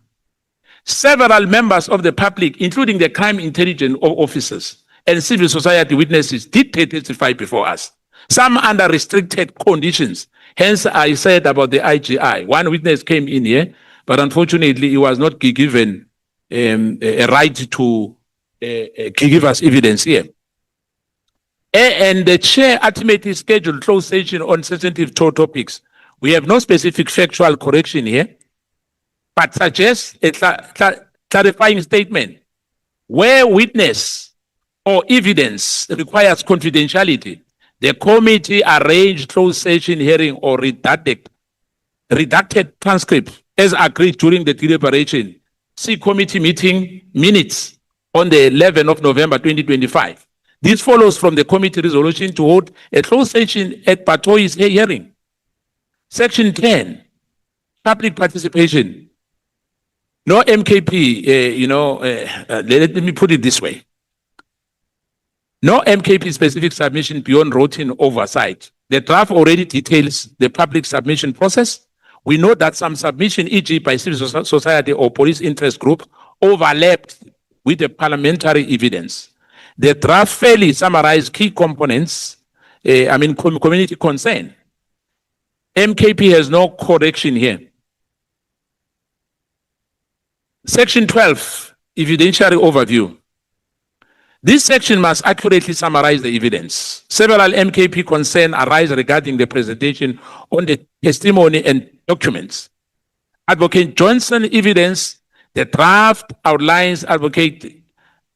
Several members of the public, including the crime intelligence officers and civil society witnesses, did testify before us. Some under restricted conditions. Hence, I said about the IGI. One witness came in here, but unfortunately, he was not given a right to give us evidence here. And the chair ultimately scheduled closed session on sensitive topics. We have no specific factual correction here, but suggests a clarifying statement. Where witness or evidence requires confidentiality, the committee arranged closed session hearing or redacted transcript as agreed during the deliberation. See committee meeting minutes on the 11th of November 2025. This follows from the committee resolution to hold a closed session at Patoi's hearing. Section 10, public participation. No MKP, let me put it this way. No MKP specific submission beyond routine oversight. The draft already details the public submission process. We know that some submission, e.g. by civil society or police interest group, overlapped with the parliamentary evidence. The draft fairly summarized key components, community concern. MKP has no correction here. Section 12, evidentiary overview. This section must accurately summarize the evidence. Several MKP concerns arise regarding the presentation on the testimony and documents. Advocate Johnson evidence, the draft outlines Advocate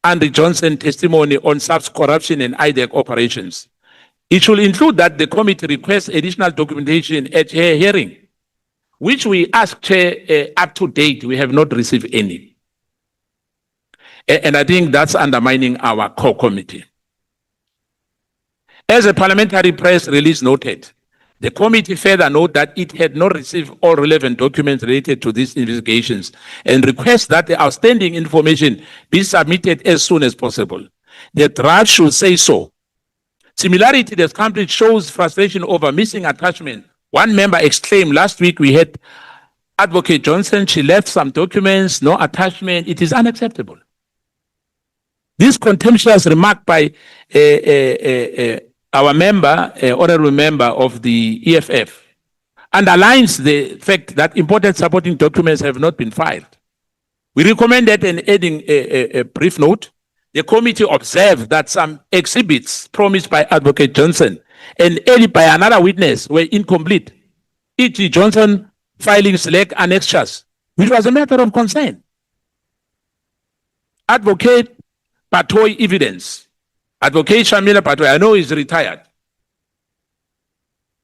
Andrew Johnson testimony on SAPS corruption and IDEC operations. It should include that the committee requests additional documentation at her hearing, which we asked Chair up to date. We have not received any. And I think that's undermining our core committee. As a parliamentary press release noted, the committee further noted that it had not received all relevant documents related to these investigations and requests that the outstanding information be submitted as soon as possible. The draft should say so. Similarity, the company shows frustration over missing attachment. One member exclaimed last week we had Advocate Johnson, she left some documents, no attachment. It is unacceptable. This contemptuous remark by our member, honorable member of the EFF, underlines the fact that important supporting documents have not been filed. We recommended and adding a brief note. The committee observed that some exhibits promised by Advocate Johnson and added by another witness were incomplete, e.g. Johnson filings lack annexures, which was a matter of concern. Advocate Patoi evidence. Advocate Shamila Patoi, I know is retired.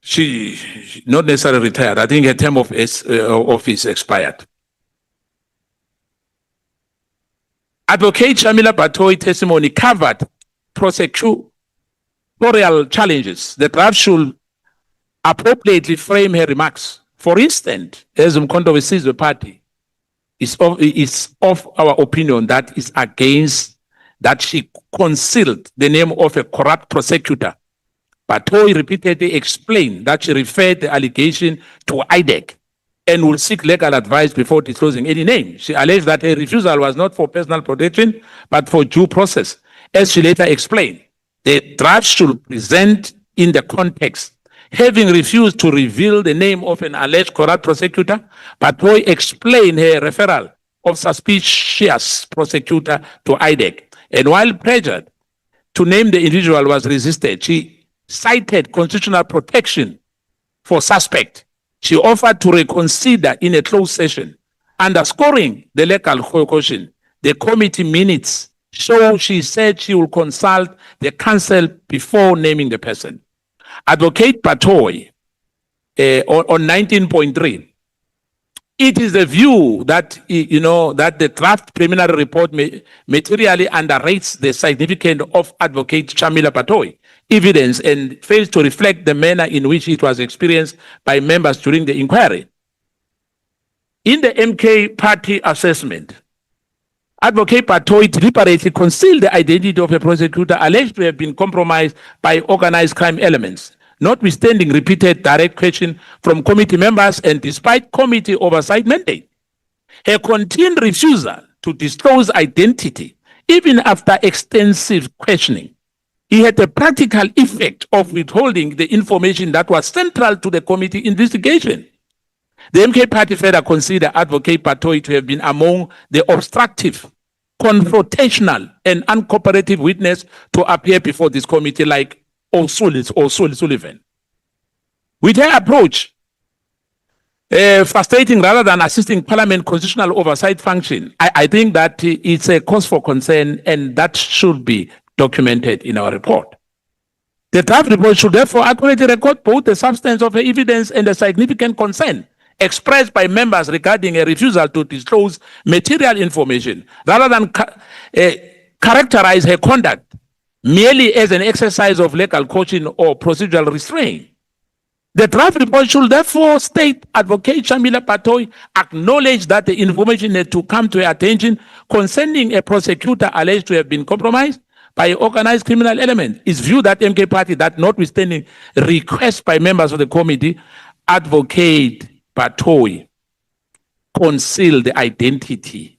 She not necessarily retired. I think her term of office expired. Advocate Shamila Patoi testimony covered prosecutorial challenges. The draft should appropriately frame her remarks. For instance, as Mkondo sees the party, is of our opinion that is against that she concealed the name of a corrupt prosecutor. Patoi repeatedly explained that she referred the allegation to IDEC and will seek legal advice before disclosing any name. She alleged that her refusal was not for personal protection, but for due process. As she later explained, the draft should present in the context. Having refused to reveal the name of an alleged corrupt prosecutor, Patoi explained her referral of suspicious prosecutor to IDEC. And while pressured to name the individual was resisted, she cited constitutional protection for suspect. She offered to reconsider in a closed session, underscoring the legal caution. The committee minutes show she said she will consult the council before naming the person. Advocate Patoi on 19.3. It is the view that, that the draft preliminary report materially underrates the significance of Advocate Shamila Patoi evidence and fails to reflect the manner in which it was experienced by members during the inquiry. In the MK party assessment, Advocate Patoi deliberately concealed the identity of a prosecutor alleged to have been compromised by organized crime elements, notwithstanding repeated direct questions from committee members and despite committee oversight mandate. Her continued refusal to disclose identity, even after extensive questioning, it had a practical effect of withholding the information that was central to the committee investigation. The MK party further considered Advocate Patoi to have been among the obstructive, confrontational, and uncooperative witness to appear before this committee like Sullivan. With her approach, frustrating rather than assisting Parliament constitutional oversight function, I think that it's a cause for concern and that should be documented in our report. The draft report should therefore accurately record both the substance of the evidence and the significant concern expressed by members regarding a refusal to disclose material information, rather than characterize her conduct merely as an exercise of legal coaching or procedural restraint. The draft report should therefore state Advocate Shamila Patoi acknowledged that the information had to come to her attention concerning a prosecutor alleged to have been compromised by organized criminal element. It's viewed that MK party that notwithstanding requests by members of the committee, Advocate Patoi concealed the identity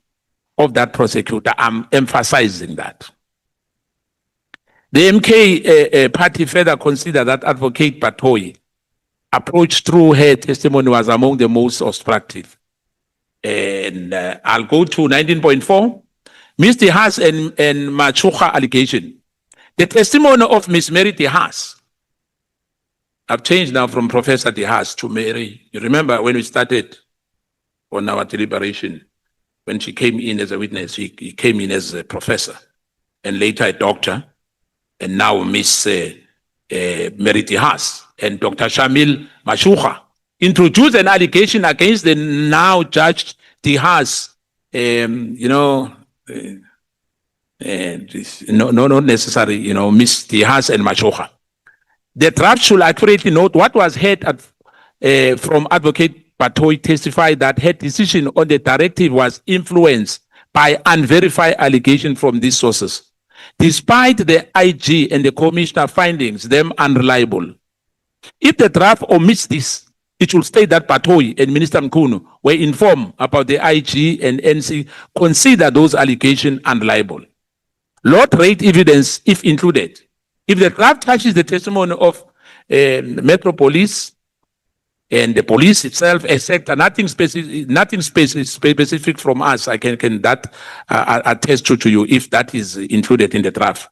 of that prosecutor. I'm emphasizing that. The MK party further considered that Advocate Patoi approach through her testimony was among the most obstructive. And I'll go to 19.4. Ms. Haas and Machucha allegation. The testimony of Ms. Mary Haas. I've changed now from Professor Haas to Mary. You remember when we started on our deliberation, when she came in as a witness, he came in as a professor and later a doctor, and now Ms. Mary Haas and Dr. Shamil Machucha introduced an allegation against the now judged Haas, not necessarily, Ms. Haas and Machucha. The draft should accurately note what was heard from Advocate Patoi testified that her decision on the directive was influenced by unverified allegations from these sources. Despite the IG and the commissioner findings them unreliable. If the draft omits this, it will state that Patoi and Minister Mkhunu were informed about the IG and NC consider those allegations unliable. Lot rate evidence, if included. If the draft touches the testimony of Metro Police and the police itself, etc., nothing specific from us, I can that attest to you if that is included in the draft.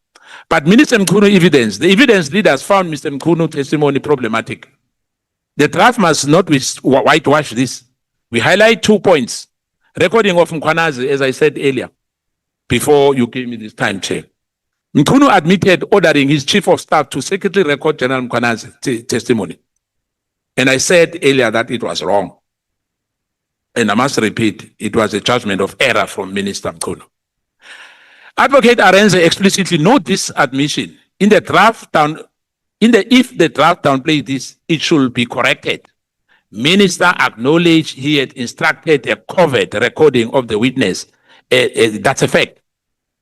But Minister Mkhunu evidence, the evidence leaders found Mr. Mkhunu testimony problematic. The draft must not whitewash this. We highlight 2 points. Recording of Mkhwanazi, as I said earlier, before you gave me this time, Chair. Mkhunu admitted ordering his chief of staff to secretly record General Mkhwanazi's testimony. And I said earlier that it was wrong. And I must repeat, it was a judgment of error from Minister Mkhunu. Advocate Arenze explicitly noted this admission. If the draft downplayed this, it should be corrected. Minister acknowledged he had instructed a covert recording of the witness. That's a fact.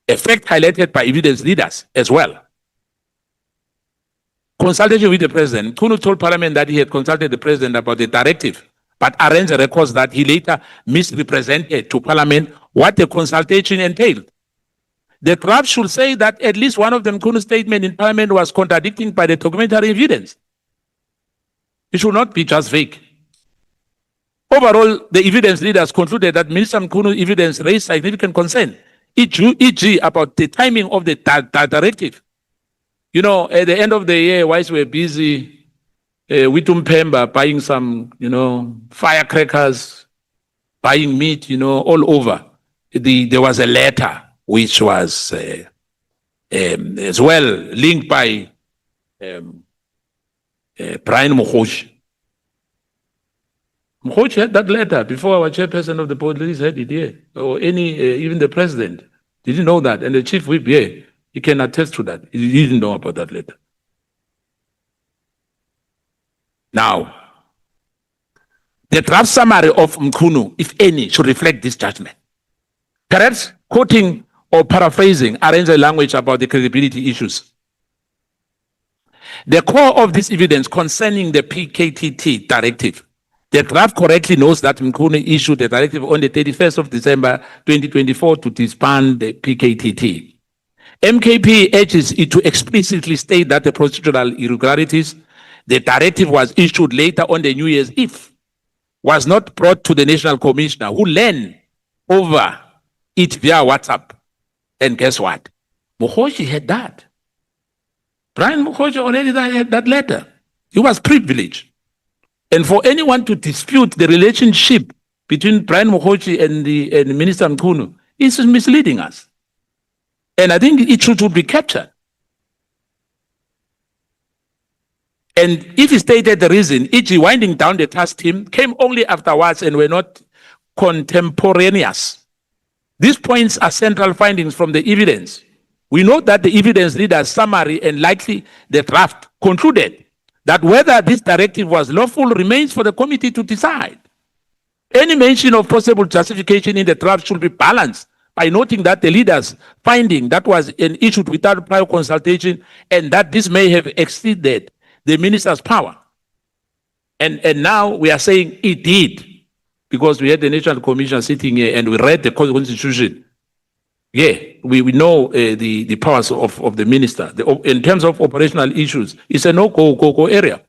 A fact highlighted by evidence leaders as well. Consultation with the president. Mkhunu told Parliament that he had consulted the president about the directive, but Arenze records that he later misrepresented to Parliament what the consultation entailed. The draft should say that at least one of the Mkhunu statements in Parliament was contradicting by the documentary evidence. It should not be just vague. Overall, the evidence leaders concluded that Minister Mkhunu's evidence raised significant concern, e.g. about the timing of the directive. You know, at the end of the year, whilst we were busy with Umpemba buying some, firecrackers, buying meat, all over, there was a letter which was as well linked by Brian Mokhoshi. Mokhoshi had that letter before our chairperson of the police had it here, or even the president. Didn't know that, and the chief whip here, he can attest to that. He didn't know about that letter. Now, the draft summary of Mkhunu, if any, should reflect this judgment. Perhaps quoting or paraphrasing Arenze language about the credibility issues. The core of this evidence concerning the PKTT directive, the draft correctly knows that Mkhunu issued the directive on the 31st of December 2024 to disband the PKTT. MKP urges it to explicitly state that the procedural irregularities, the directive was issued later on the New Year's Eve, was not brought to the National Commissioner, who learned over it via WhatsApp. And guess what? Mokhoshi had that. Brian Mokhoshi already had that letter. He was privileged. And for anyone to dispute the relationship between Brian Mokhoshi and Minister Mkhunu is misleading us. And I think it should be captured. And if he stated the reason, e.g. winding down the task team, came only afterwards and were not contemporaneous. These points are central findings from the evidence. We note that the evidence leader's summary and likely the draft concluded that whether this directive was lawful remains for the committee to decide. Any mention of possible justification in the draft should be balanced by noting that the leader's finding that was an issue without prior consultation and that this may have exceeded the minister's power. And now we are saying it did, because we had the National Commission sitting here and we read the Constitution. Yeah, we know the powers of the minister. In terms of operational issues, it's a no-go area.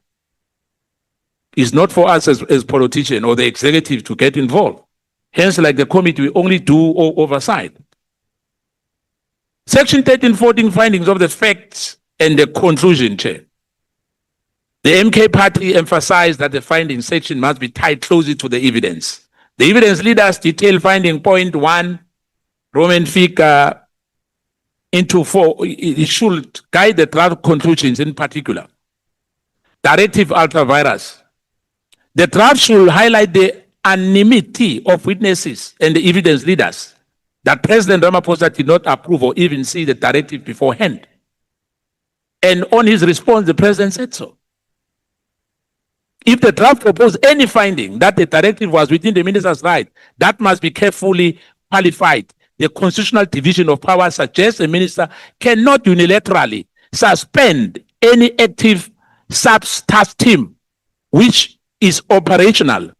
It's not for us as politicians or the executive to get involved. Hence, like the committee, we only do oversight. Section 1314 findings of the facts and the conclusion, Chair. The MK party emphasized that the finding section must be tied closely to the evidence. The evidence leaders detail finding point 1, Roman figure into 4. It should guide the draft conclusions in particular. Directive ultravirus. The draft should highlight the anonymity of witnesses and the evidence leaders that President Ramaphosa did not approve or even see the directive beforehand. And on his response, the president said so. If the draft proposed any finding that the directive was within the minister's right, that must be carefully qualified. The constitutional division of power suggests a minister cannot unilaterally suspend any active sub-task team which is operational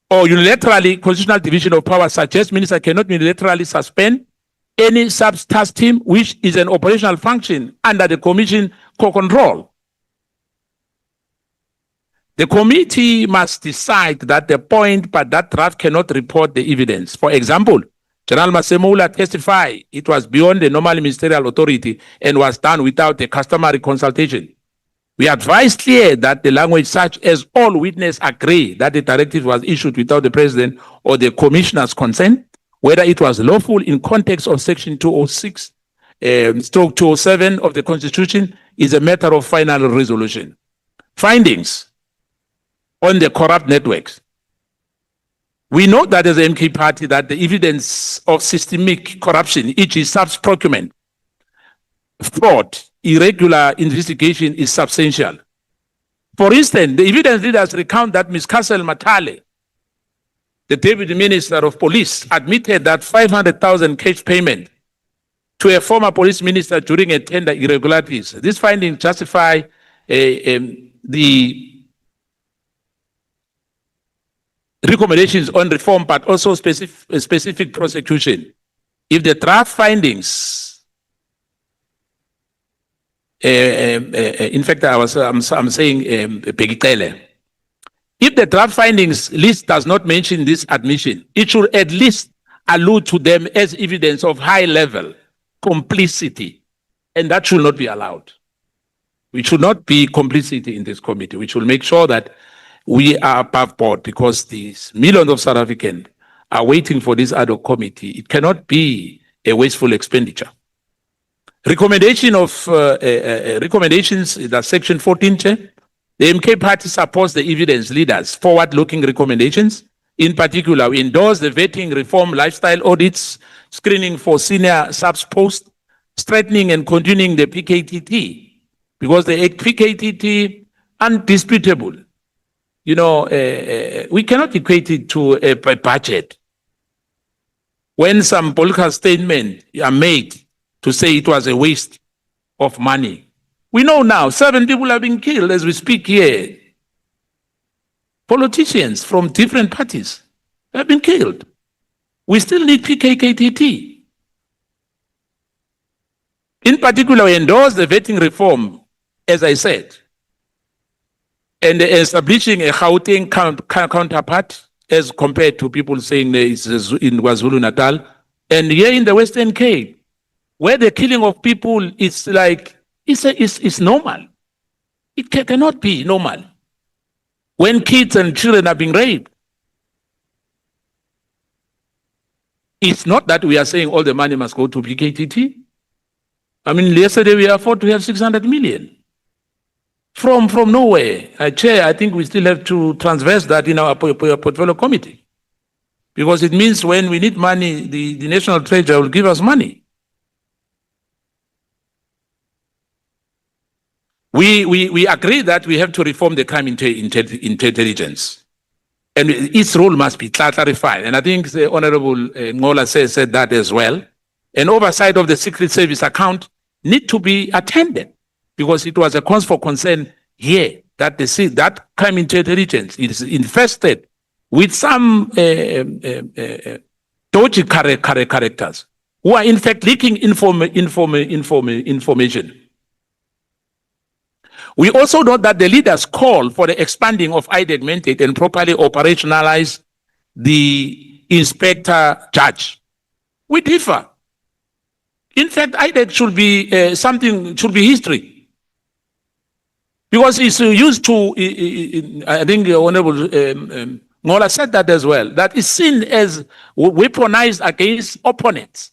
or unilaterally constitutional division of power suggests minister cannot unilaterally suspend any sub-task team which is an operational function under the commission co-control. The committee must decide that the point, but that draft cannot report the evidence. For example, General Masemula testified it was beyond the normal ministerial authority and was done without the customary consultation. We advise clear that the language such as all witnesses agree that the directive was issued without the president or the commissioner's consent, whether it was lawful in context of section 206, stroke 207 of the Constitution is a matter of final resolution. Findings on the corrupt networks. We know that as an MK party that the evidence of systemic corruption, e.g. subs-procurement, fraud, irregular investigation is substantial. For instance, the evidence leaders recount that Ms. Kassel Matale, the Deputy Minister of Police, admitted that 500,000 cash payment to a former police minister during a tender irregularities. This finding justify the recommendations on reform, but also specific prosecution. If the draft findings, in fact, I'm saying Pegitele. If the draft findings list does not mention this admission, it should at least allude to them as evidence of high level complicity, and that should not be allowed. We should not be complicity in this committee. We should make sure that we are above board because these millions of South Africans are waiting for this ad hoc committee. It cannot be a wasteful expenditure. Recommendation of recommendations, that's section 14, Chair. The MK party supports the evidence leaders' forward-looking recommendations. In particular, we endorse the vetting reform lifestyle audits, screening for senior subs posts, strengthening and continuing the PKTT, because the PKTT, undisputable. You know, we cannot equate it to a budget. When some political statements are made to say it was a waste of money, we know now 7 people have been killed as we speak here. Politicians from different parties have been killed. We still need PKKTT. In particular, we endorse the vetting reform, as I said, and establishing a Gauteng counterpart as compared to people saying it's in KwaZulu-Natal. And here in the Western Cape, where the killing of people is like, it's normal. It cannot be normal. When kids and children are being raped, it's not that we are saying all the money must go to PKTT. I mean, yesterday we afford to have 600 million. From nowhere. Chair, I think we still have to transverse that in our portfolio committee. Because it means when we need money, the National Treasury will give us money. We agree that we have to reform the crime intelligence. And its role must be clarified. And I think the Honorable Ngola said that as well. And oversight of the Secret Service account need to be attended. Because it was a cause for concern here that that crime intelligence is infested with some dodgy characters who are in fact leaking information. We also note that the leaders call for the expanding of IDEC mandate and properly operationalize the inspector judge. We differ. In fact, IDEC should be should be history. Because it's used to, I think Honorable Ngola said that as well, that is seen as weaponized against opponents,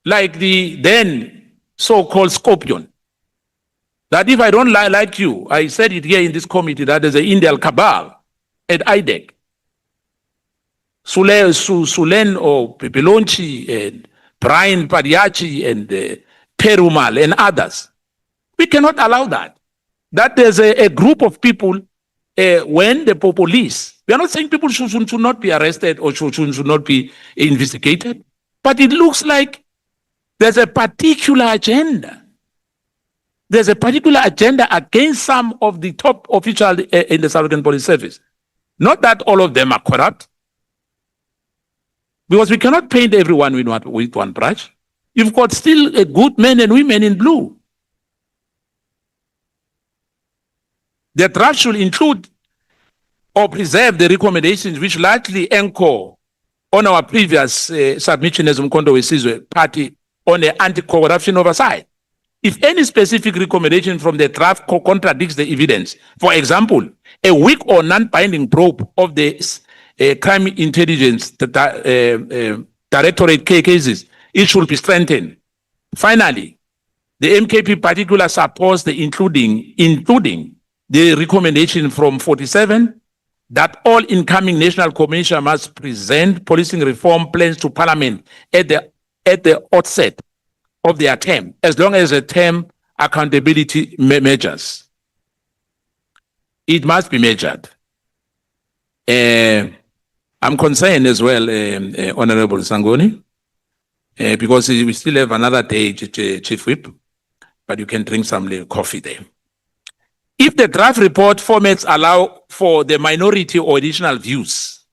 like the then so-called Scorpion. That if I don't like you, I said it here in this committee, that there's an Indian cabal at IDEC. Sulen or Pepelonchi and Brian Padiachi and Perumal and others. We cannot allow that. That there's a group of people when the police, we are not saying people should not be arrested or should not be investigated, but it looks like there's a particular agenda there's a particular agenda against some of the top officials in the South African Police Service. Not that all of them are corrupt, because we cannot paint everyone with one brush. You've got still a good men and women in blue. The draft should include or preserve the recommendations which largely anchor on our previous submission as Mkondo Wesizwe party on the anti-corruption oversight. If any specific recommendation from the draft contradicts the evidence, for example, a weak or non-binding probe of the crime intelligence directorate cases, it should be strengthened. Finally, the MKP particular supports the including the recommendation from 47 that all incoming national commissioners must present policing reform plans to Parliament at the outset of their term, as long as the term accountability measures. It must be measured. I'm concerned as well, Honorable Sangoni, because we still have another day, Chief Whip, but you can drink some coffee there. If the draft report formats allow for the minority or additional views,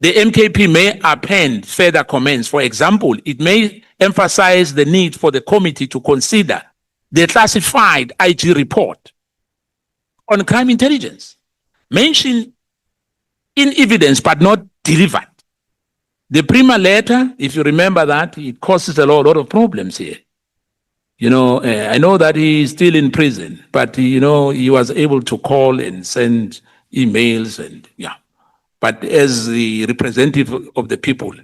the MKP may append further comments. For example, it may emphasize the need for the committee to consider the classified IG report on crime intelligence, mentioned in evidence but not delivered. The Prima letter, if you remember that, it causes a lot of problems here. You know, I know that he is still in prison, but you know, he was able to call and send emails and yeah. But as the representative of the people,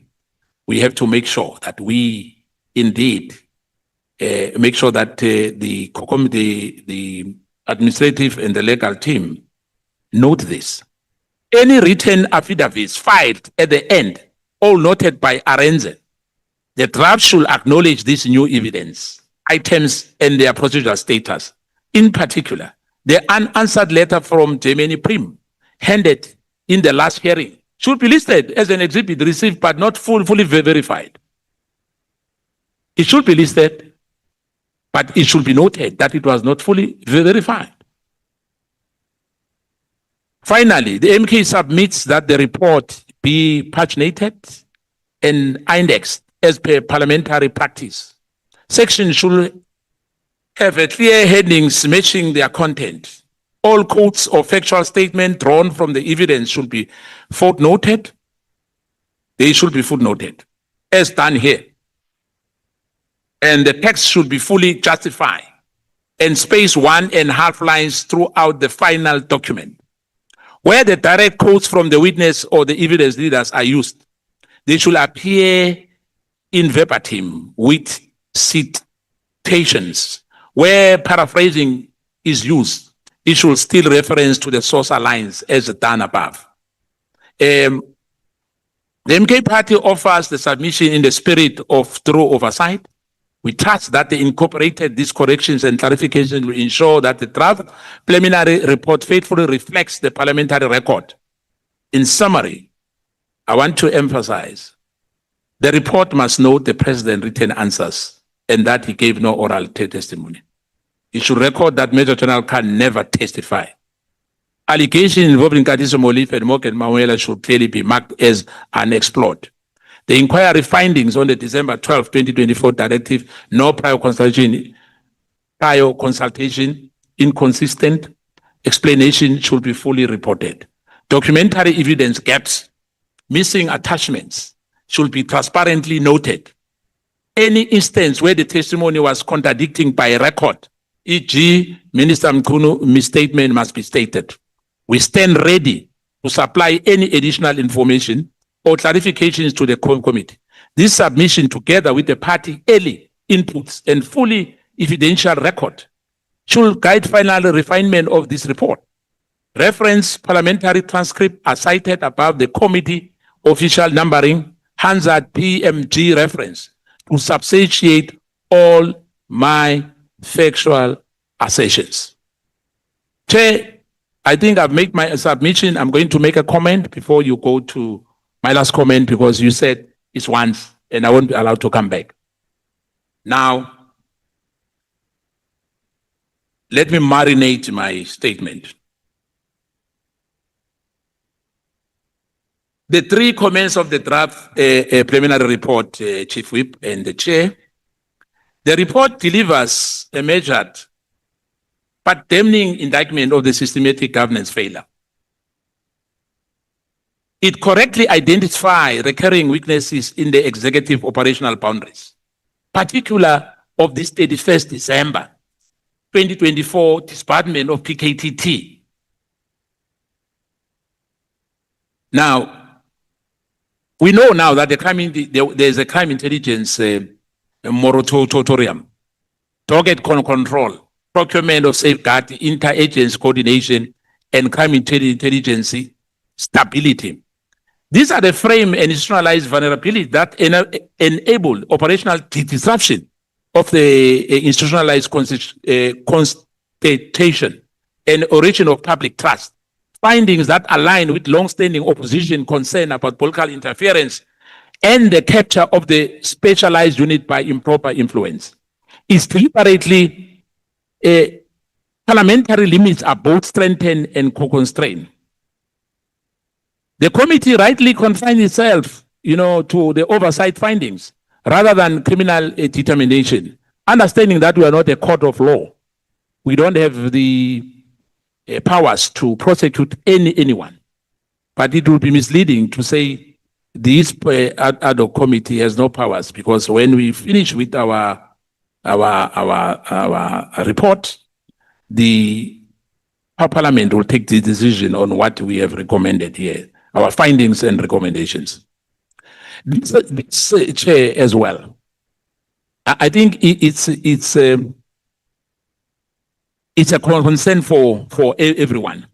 we have to make sure that we indeed make sure that the administrative and the legal team note this. Any written affidavits filed at the end, all noted by Arenze, the draft should acknowledge this new evidence, items and their procedural status. In particular, the unanswered letter from Germany Prim, handed in the last hearing, should be listed as an exhibit received but not fully verified. It should be listed, but it should be noted that it was not fully verified. Finally, the MK submits that the report be paginated and indexed as per parliamentary practice. Sections should have a clear headings matching their content. All quotes or factual statements drawn from the evidence should be footnoted. They should be footnoted, as done here. And the text should be fully justified and space 1.5 lines throughout the final document. Where the direct quotes from the witness or the evidence leaders are used, they should appear in verbatim with citations. Where paraphrasing is used, it should still reference to the source lines as done above. The MK party offers the submission in the spirit of thorough oversight. We trust that the incorporated these corrections and clarifications will ensure that the draft preliminary report faithfully reflects the parliamentary record. In summary, I want to emphasize the report must note the president written answers and that he gave no oral testimony. It should record that Major General Khan never testified. Allegations involving Katiso Molif and Morgan Mawela should clearly be marked as unexplored. The inquiry findings on the December 12, 2024 directive, no prior consultation, inconsistent explanation should be fully reported. Documentary evidence gaps, missing attachments should be transparently noted. Any instance where the testimony was contradicting by record, e.g. Minister Mkunu misstatement must be stated. We stand ready to supply any additional information or clarifications to the committee. This submission, together with the party early inputs and fully evidential record, should guide final refinement of this report. Reference parliamentary transcript are cited above the committee official numbering, Hansard PMG reference to substantiate all my factual assertions. Chair, I think I've made my submission. I'm going to make a comment before you go to my last comment, because you said it's once and I won't be allowed to come back. Now, let me marinate my statement. The three comments of the draft preliminary report, Chief Whip and the Chair. The report delivers a measured but damning indictment of the systematic governance failure. It correctly identifies recurring weaknesses in the executive operational boundaries, particular of this 31st December 2024 disbandment of PKTT. Now, we know now that there's a crime intelligence moratorium, target control, procurement of safeguard, interagency coordination, and crime intelligence stability. These are the frame and institutionalized vulnerabilities that enable operational disruption of the institutionalized constitution and origin of public trust. Findings that align with long-standing opposition concern about political interference and the capture of the specialized unit by improper influence. Is deliberately parliamentary limits are both strengthened and co-constrained. The committee rightly confines itself, to the oversight findings rather than criminal determination, understanding that we are not a court of law. We don't have the powers to prosecute anyone. But it would be misleading to say this ad hoc committee has no powers, because when we finish with our report, the Parliament will take the decision on what we have recommended here, our findings and recommendations. This Chair as well. I think it's a concern for everyone.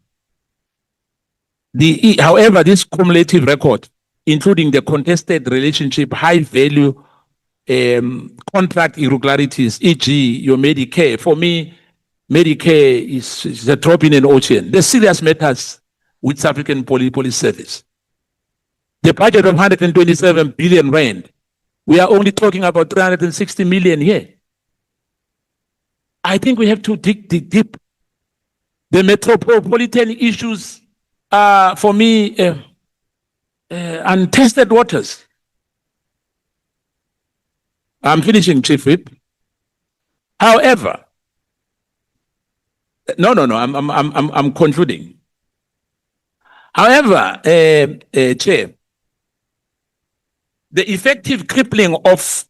However, this cumulative record, including the contested relationship, high value contract irregularities, e.g. your Medicare, for me, Medicare is a drop in an ocean. The serious matters with South African Police Service. The budget of 127 billion rand, we are only talking about 360 million here. I think we have to dig deep. The metropolitan issues are, for me, untested waters. I'm finishing, Chief Whip. However, I'm concluding. However, Chair, the effective crippling of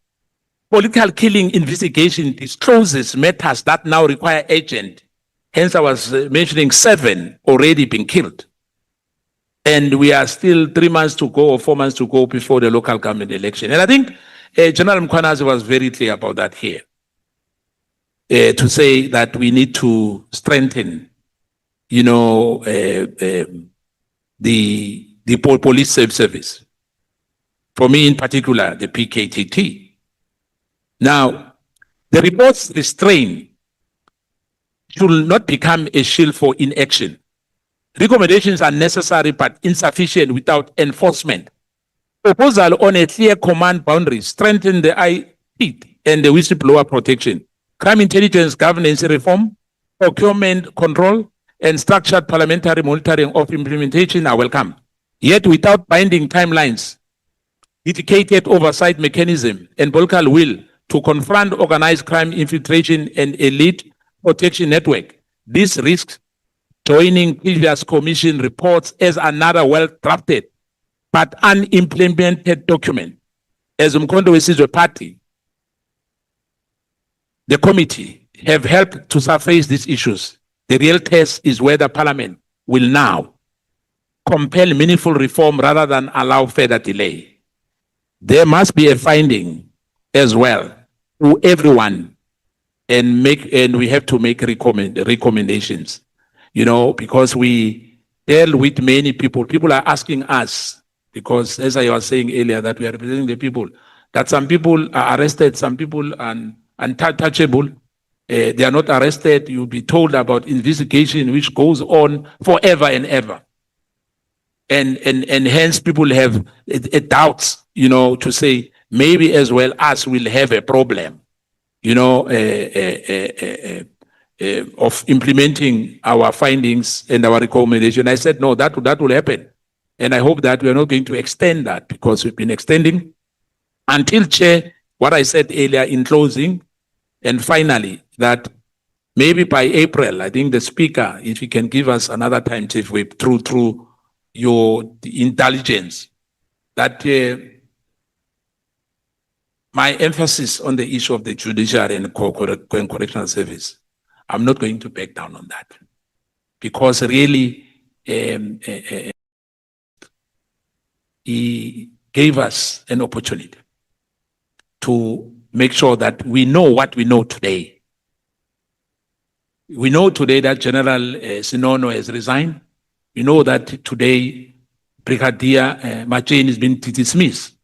political killing investigation discloses matters that now require agent. Hence, I was mentioning 7 already been killed. And we are still 3 months to go or 4 months to go before the local government election. And I think General Mkhwanazi was very clear about that here. To say that we need to strengthen, the police service. For me in particular, the PKTT. Now, the report's restraint should not become a shield for inaction. Recommendations are necessary but insufficient without enforcement. Proposal on a clear command boundary, strengthen the IP and the whistleblower protection, crime intelligence governance reform, procurement control, and structured parliamentary monitoring of implementation are welcome. Yet without binding timelines, dedicated oversight mechanism, and political will to confront organized crime infiltration and elite protection network, this risks joining previous commission reports as another well-drafted but unimplemented document. As Umkhonto Wesizwe Party, the committee have helped to surface these issues. The real test is whether Parliament will now compel meaningful reform rather than allow further delay. There must be a finding as well to everyone, and we have to make recommendations, because we deal with many people. People are asking us, because as I was saying earlier, that we are representing the people, that some people are arrested, some people are untouchable. They are not arrested. You'll be told about investigation which goes on forever and ever. And hence people have doubts, to say maybe as well us will have a problem, of implementing our findings and our recommendation. I said, no, that will happen. And I hope that we are not going to extend that, because we've been extending until, Chair, what I said earlier in closing, and finally, that maybe by April, I think the Speaker, if he can give us another time, Chief Whip, through your intelligence, that my emphasis on the issue of the judiciary and correctional service, I'm not going to back down on that, because really he gave us an opportunity to make sure that we know what we know today. We know today that General Sinono has resigned. We know that today Brigadier Machene has been dismissed.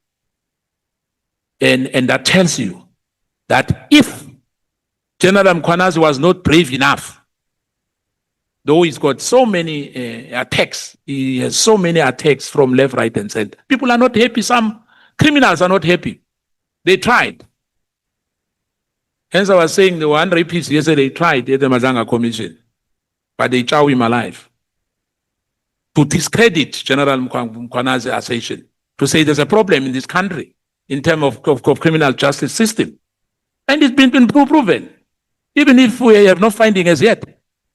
And that tells you that if General Mkhwanazi was not brave enough, though he's got so many attacks, he has so many attacks from left, right, and center. People are not happy. Some criminals are not happy. They tried. Hence, I was saying the one rapist yesterday tried at the Mazanga Commission, but they chow him alive to discredit General Mkhwanazi's assertion, to say there's a problem in this country in terms of criminal justice system. And it's been proven, even if we have no finding as yet.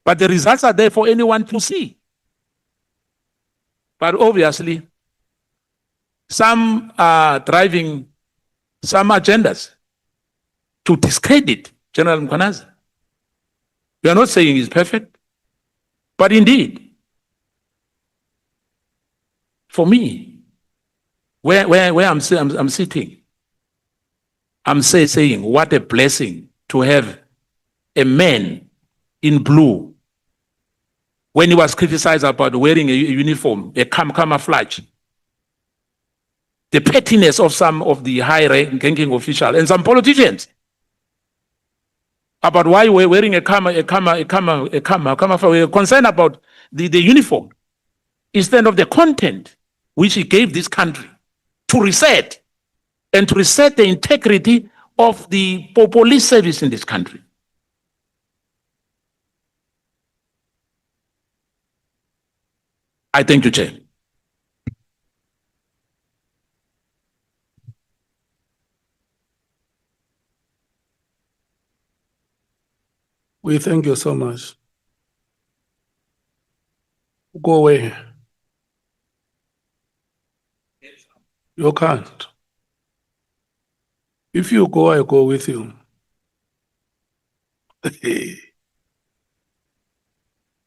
But the results are there for anyone to see. But obviously, some are driving some agendas to discredit General Mkhwanazi. We are not saying he's perfect, but indeed, for me, where I'm sitting, I'm saying what a blessing to have a man in blue when he was criticized about wearing a uniform, a camouflage. The pettiness of some of the high-ranking officials and some politicians about why we're wearing a camouflage, we're concerned about the uniform instead of the content which he gave this country to reset and to reset the integrity of the police service in this country. I thank you, Chair. We thank you so much. Go away. You can't. If you go, I go with you.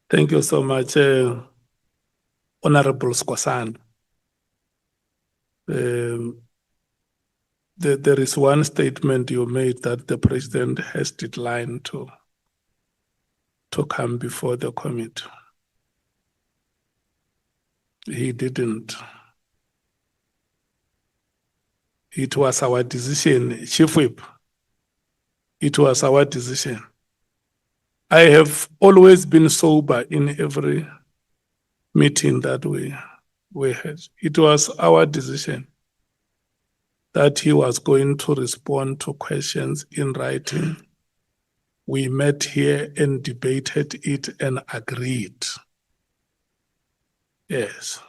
Thank you so much, Honorable Skwasan. There is one statement you made that the president has declined to come before the committee. He didn't. It was our decision, Chief Whip. It was our decision. I have always been sober in every meeting that we had. It was our decision that he was going to respond to questions in writing. We met here and debated it and agreed. Yes.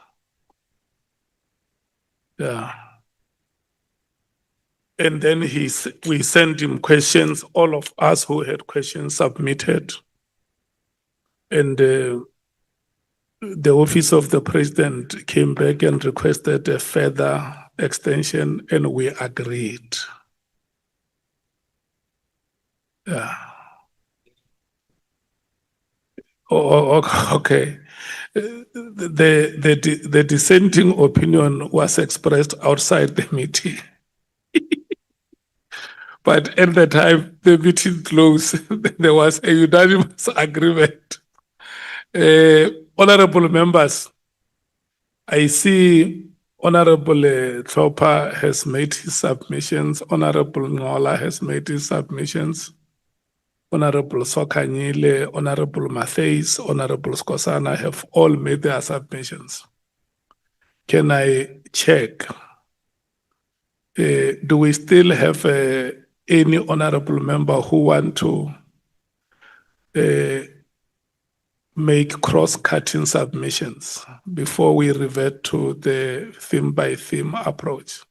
Yeah. And then we sent him questions, all of us who had questions submitted. And the office of the president came back and requested a further extension, and we agreed. Yeah. Oh, okay. The dissenting opinion was expressed outside the meeting. But at the time the meeting closed, there was a unanimous agreement. Honorable members, I see Honorable Chopper has made his submissions. Honorable Ngola has made his submissions. Honorable Sokanyile, Honorable Mattheys, Honorable Skosana have all made their submissions. Can I check? Do we still have any honorable member who want to make cross-cutting submissions before we revert to the theme-by-theme approach.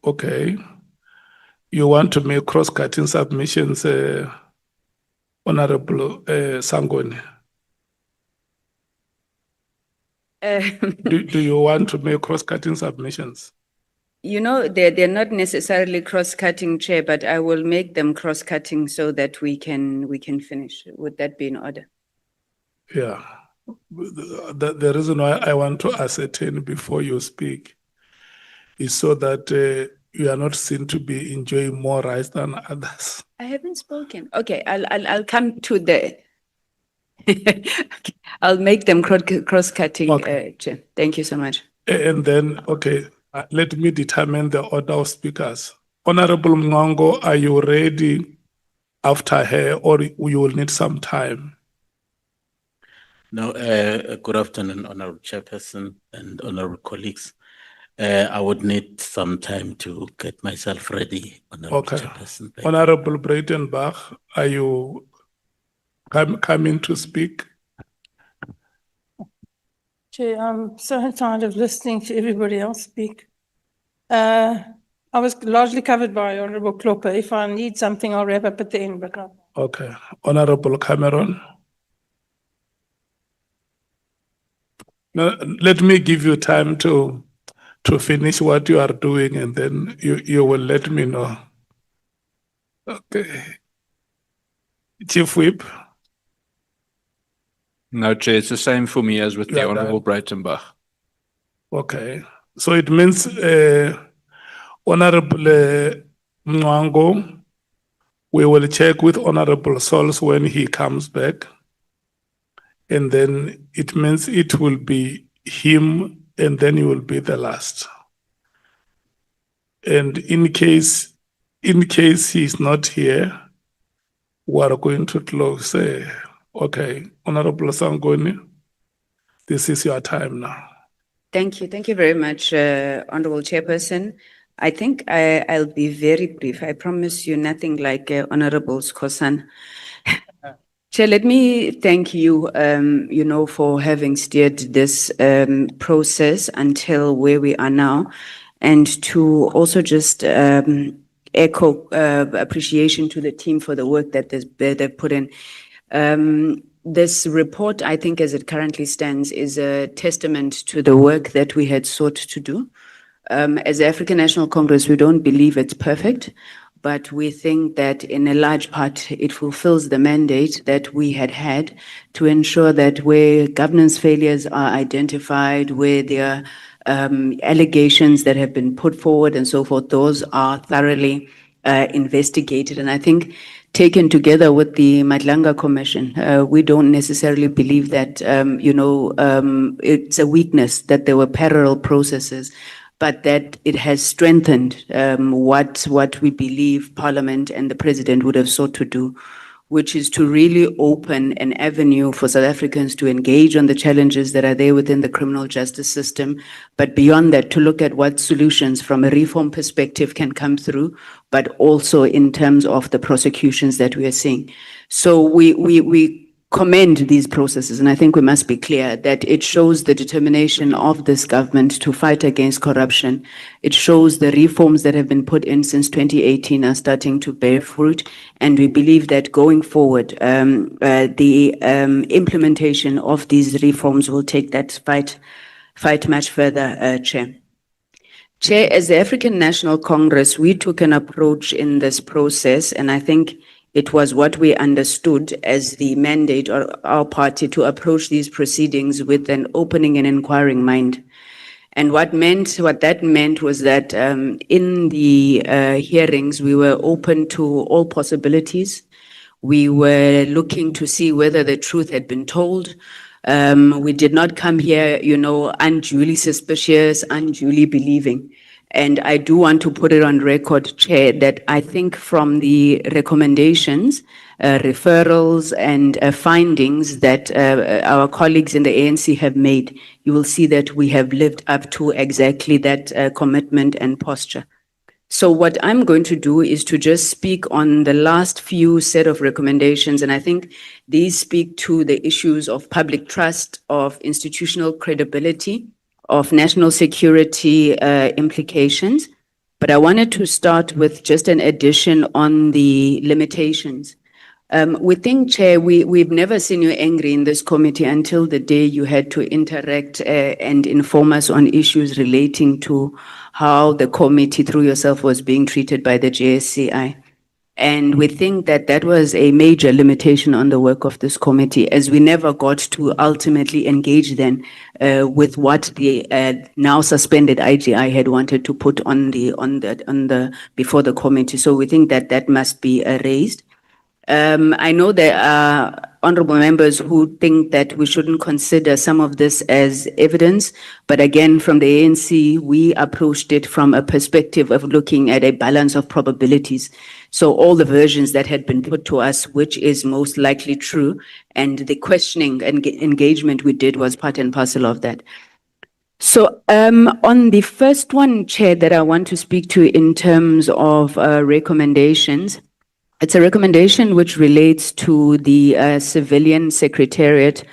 Okay. You want to make cross-cutting submissions, Honorable Sangoni? Do you want to make cross-cutting submissions? You know, they're not necessarily cross-cutting, Chair, but I will make them cross-cutting so that we can finish. Would that be in order? Yeah. The reason why I want to ascertain before you speak is so that you are not seen to be enjoying more rights than others. I haven't spoken. Okay, I'll come to the. Okay, I'll make them cross-cutting, Okay. Chair. Thank you so much. And then, okay, let me determine the order of speakers. Honorable Mngongo, are you ready after her, or you will need some time? No, good afternoon, Honorable Chairperson and honorable colleagues. I would need some time to get myself ready, Honorable Okay. Chairperson. Thank you. Honorable Breitenbach, are you coming to speak? Chair, I'm so tired of listening to everybody else speak. I was largely covered by Honorable Klopper. If I need something, I'll wrap up at the end, but Okay. Honorable Cameron. Now, let me give you time to finish what you are doing, and then you will let me know. Okay. Chief Whip. No, Chair, it's the same for me as with You the are Honorable Breitenbach. Okay. So it means Honorable Mwango, we will check with Honorable Sols when he comes back. And then it means it will be him, and then you will be the last. And in case he's not here, we are going to close. Okay, Honorable Sangoni, this is your time now. Thank you. Thank you very much, Honorable Chairperson. I think I'll be very brief. I promise you nothing like Honorable Skosan. Chair, let me thank you, for having steered this process until where we are now, and to also just echo appreciation to the team for the work that they've put in. This report, I think, as it currently stands, is a testament to the work that we had sought to do. As the African National Congress, we don't believe it's perfect, but we think that in a large part, it fulfills the mandate that we had to ensure that where governance failures are identified, where there are allegations that have been put forward and so forth, those are thoroughly investigated. And I think taken together with the Madlanga Commission, we don't necessarily believe that, it's a weakness that there were parallel processes, but that it has strengthened what we believe Parliament and the President would have sought to do, which is to really open an avenue for South Africans to engage on the challenges that are there within the criminal justice system. But beyond that, to look at what solutions from a reform perspective can come through, but also in terms of the prosecutions that we are seeing. So we commend these processes, and I think we must be clear that it shows the determination of this government to fight against corruption. It shows the reforms that have been put in since 2018 are starting to bear fruit, and we believe that going forward, the implementation of these reforms will take that fight much further, Chair. Chair, as the African National Congress, we took an approach in this process, and I think it was what we understood as the mandate of our party to approach these proceedings with an opening and inquiring mind. And what that meant was that in the hearings, we were open to all possibilities. We were looking to see whether the truth had been told. We did not come here, unduly suspicious, unduly believing. And I do want to put it on record, Chair, that I think from the recommendations, referrals, and findings that our colleagues in the ANC have made, you will see that we have lived up to exactly that commitment and posture. So what I'm going to do is to just speak on the last few set of recommendations, and I think these speak to the issues of public trust, of institutional credibility, of national security implications. But I wanted to start with just an addition on the limitations. We think, Chair, we've never seen you angry in this committee until the day you had to interact and inform us on issues relating to how the committee through yourself was being treated by the JSCI. And we think that that was a major limitation on the work of this committee, as we never got to ultimately engage then with what the now suspended IGI had wanted to put on the before the committee. So we think that that must be raised. I know there are honorable members who think that we shouldn't consider some of this as evidence, but again, from the ANC, we approached it from a perspective of looking at a balance of probabilities. So all the versions that had been put to us, which is most likely true, and the questioning and engagement we did was part and parcel of that. So on the first one, Chair, that I want to speak to in terms of recommendations, it's a recommendation which relates to the civilian secretariat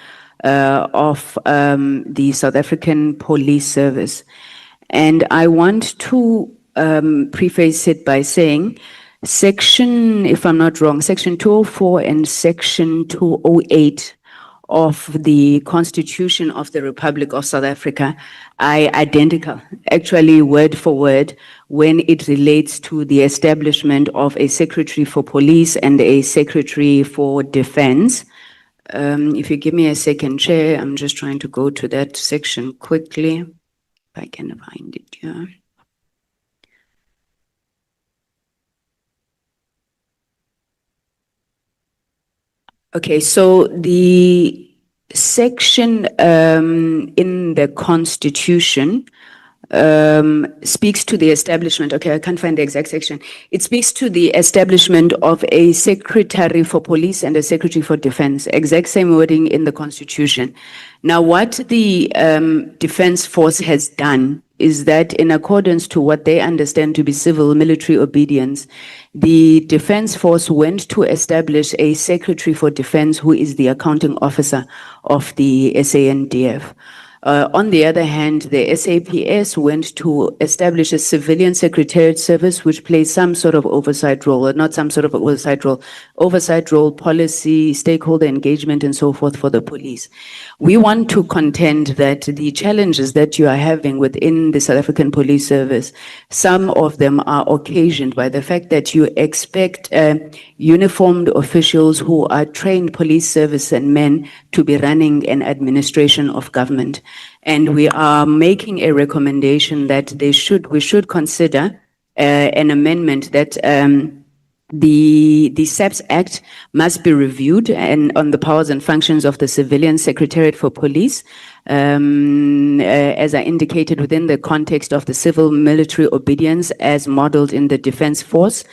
of the South African Police Service. And I want to preface it by saying section, if I'm not wrong, section 204 and section 208 of the Constitution of the Republic of South Africa are identical, actually word for word, when it relates to the establishment of a secretary for police and a secretary for defense. If you give me a second, Chair, I'm just trying to go to that section quickly, if I can find it here. Okay, so the section in the Constitution speaks to the establishment, okay, I can't find the exact section. It speaks to the establishment of a secretary for police and a secretary for defense, exact same wording in the Constitution. Now, what the Defense Force has done is that in accordance to what they understand to be civil military obedience, the Defense Force went to establish a Secretary for Defense who is the accounting officer of the SANDF. On the other hand, the SAPS went to establish a civilian secretariat service which plays some sort of oversight role, or not some sort of oversight role, policy, stakeholder engagement, and so forth for the police. We want to contend that the challenges that you are having within the South African Police Service, some of them are occasioned by the fact that you expect uniformed officials who are trained police service and men to be running an administration of government. And we are making a recommendation that we should consider an amendment that the SAPS Act must be reviewed and on the powers and functions of the Civilian Secretariat for Police, as I indicated within the context of the civil military obedience as modeled in the Defense Force.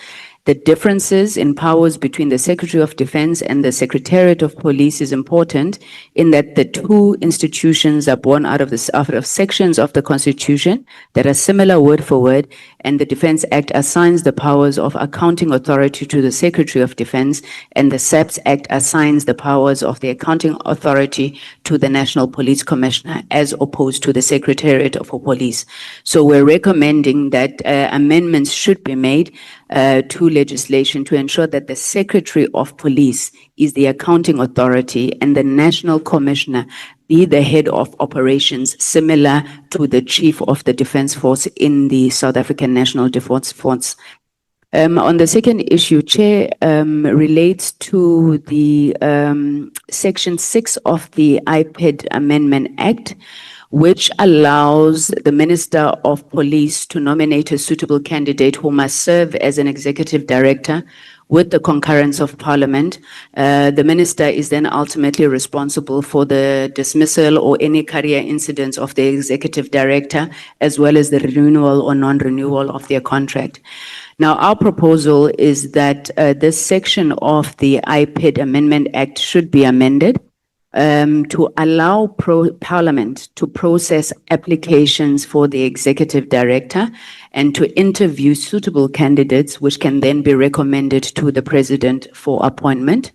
The differences in powers between the Secretary of Defense and the Secretariat of Police is important in that the two institutions are born out of sections of the Constitution that are similar word for word, and the Defense Act assigns the powers of accounting authority to the Secretary of Defense, and the SAPS Act assigns the powers of the accounting authority to the National Police Commissioner as opposed to the Secretariat of Police. So we're recommending that amendments should be made to legislation to ensure that the Secretary of Police is the accounting authority and the National Commissioner be the head of operations, similar to the Chief of the Defense Force in the South African National Defense Force. On the second issue, Chair, relates to the Section 6 of the IPED Amendment Act, which allows the Minister of Police to nominate a suitable candidate who must serve as an executive director with the concurrence of Parliament. The Minister is then ultimately responsible for the dismissal or any career incidents of the executive director, as well as the renewal or non-renewal of their contract. Now, our proposal is that this section of the IPED Amendment Act should be amended to allow Parliament to process applications for the executive director and to interview suitable candidates, which can then be recommended to the president for appointment.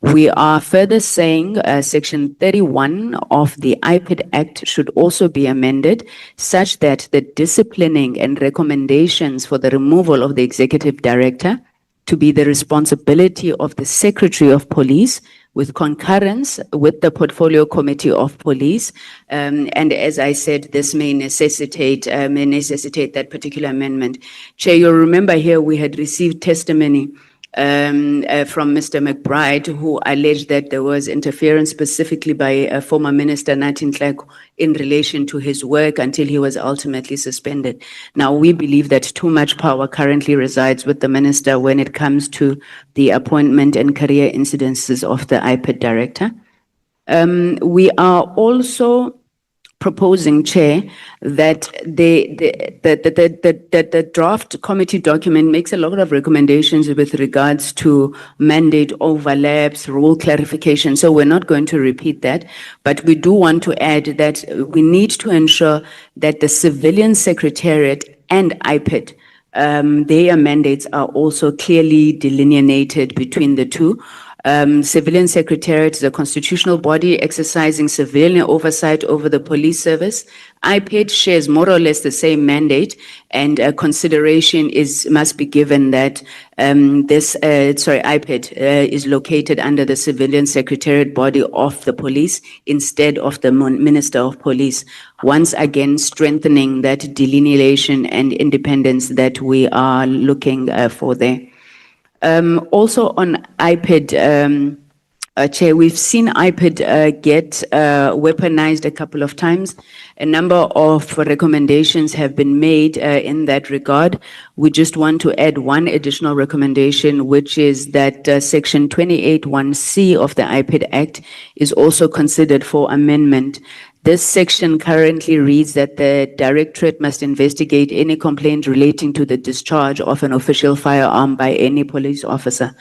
We are further saying Section 31 of the IPID Act should also be amended such that the disciplining and recommendations for the removal of the executive director to be the responsibility of the Secretary of Police with concurrence with the Portfolio Committee of Police. And as I said, this may necessitate that particular amendment. Chair, you'll remember here we had received testimony from Mr. McBride, who alleged that there was interference specifically by former Minister Natin Nhleko in relation to his work until he was ultimately suspended. Now, we believe that too much power currently resides with the minister when it comes to the appointment and career incidences of the IPID director. We are also proposing, Chair, that the draft committee document makes a lot of recommendations with regards to mandate overlaps, rule clarification. So we're not going to repeat that, but we do want to add that we need to ensure that the civilian secretariat and IPID, their mandates are also clearly delineated between the two. Civilian Secretariat is a constitutional body exercising civilian oversight over the police service. IPID shares more or less the same mandate, and consideration must be given that IPID is located under the Civilian Secretariat body of the police instead of the Minister of Police. Once again, strengthening that delineation and independence that we are looking for there. Also on IPID, Chair, we've seen IPID get weaponized a couple of times. A number of recommendations have been made in that regard. We just want to add one additional recommendation, which is that Section 28(1)(c) of the IPID Act is also considered for amendment. This section currently reads that the Directorate must investigate any complaint relating to the discharge of an official firearm by any police officer.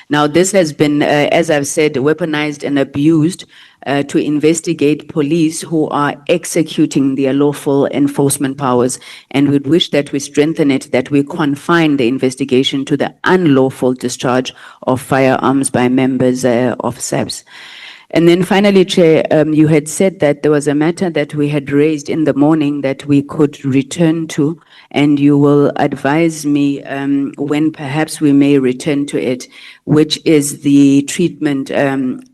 Now, this has been, as I've said, weaponized and abused to investigate police who are executing their lawful enforcement powers. And we'd wish that we strengthen it, that we confine the investigation to the unlawful discharge of firearms by members of SAPS. And then finally, Chair, you had said that there was a matter that we had raised in the morning that we could return to, and you will advise me when perhaps we may return to it, which is the treatment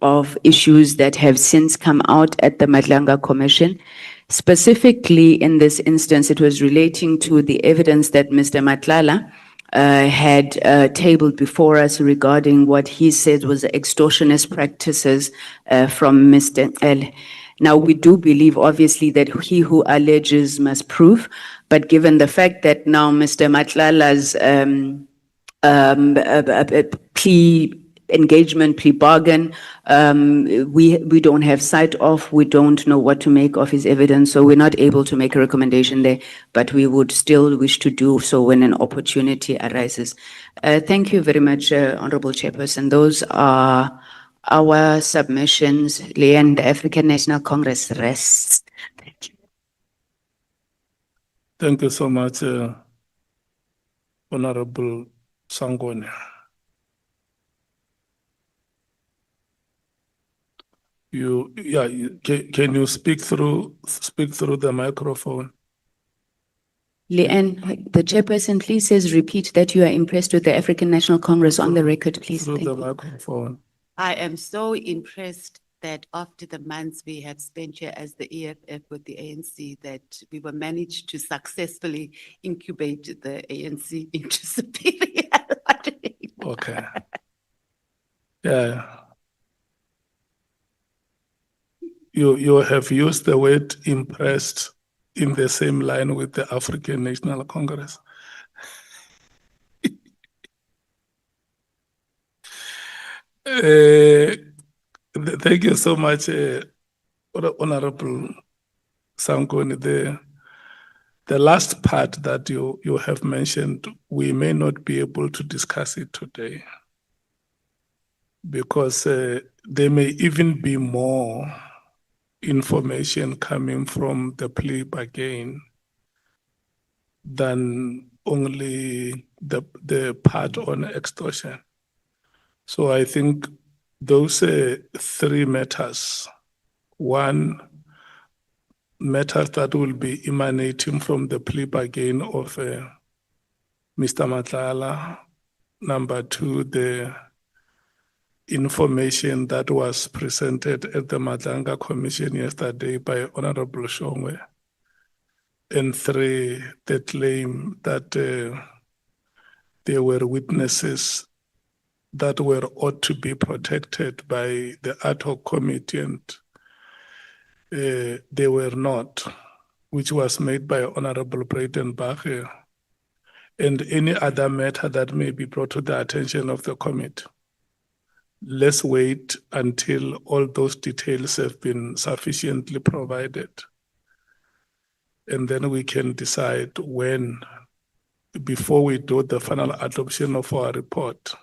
of issues that have since come out at the Madlanga Commission. Specifically, in this instance, it was relating to the evidence that Mr. Matlala had tabled before us regarding what he said was extortionist practices from Mr. L. Now, we do believe, obviously, that he who alleges must prove, but given the fact that now Mr. Matlala's plea bargain, we don't have sight of, we don't know what to make of his evidence, so we're not able to make a recommendation there, but we would still wish to do so when an opportunity arises. Thank you very much, Honorable Chairperson. Those are our submissions. Leanne, the African National Congress rests. Thank you. Thank you so much, Honorable Sangone. Can you speak through the microphone? Leanne, the chairperson, please says repeat that you are impressed with the African National Congress on the record, please. Through Thank the you. microphone. I am so impressed that after the months we have spent here as the EFF with the ANC, that we were managed to successfully incubate the ANC into superior. Okay. Yeah. You have used the word impressed in the same line with the African National Congress. Thank you so much, Honorable Sangoni. The last part that you have mentioned, we may not be able to discuss it today. because there may even be more information coming from the plea bargain than only the part on extortion. So I think those three matters, one, matters that will be emanating from the plea bargain of Mr. Matlala. Number two, the information that was presented at the Madlanga Commission yesterday by Honorable Shongwe. And three, the claim that there were witnesses that were ought to be protected by the ad hoc committee and they were not, which was made by Honorable Breitenbach, and any other matter that may be brought to the attention of the committee. Let's wait until all those details have been sufficiently provided. And then we can decide when, before we do the final adoption of our report,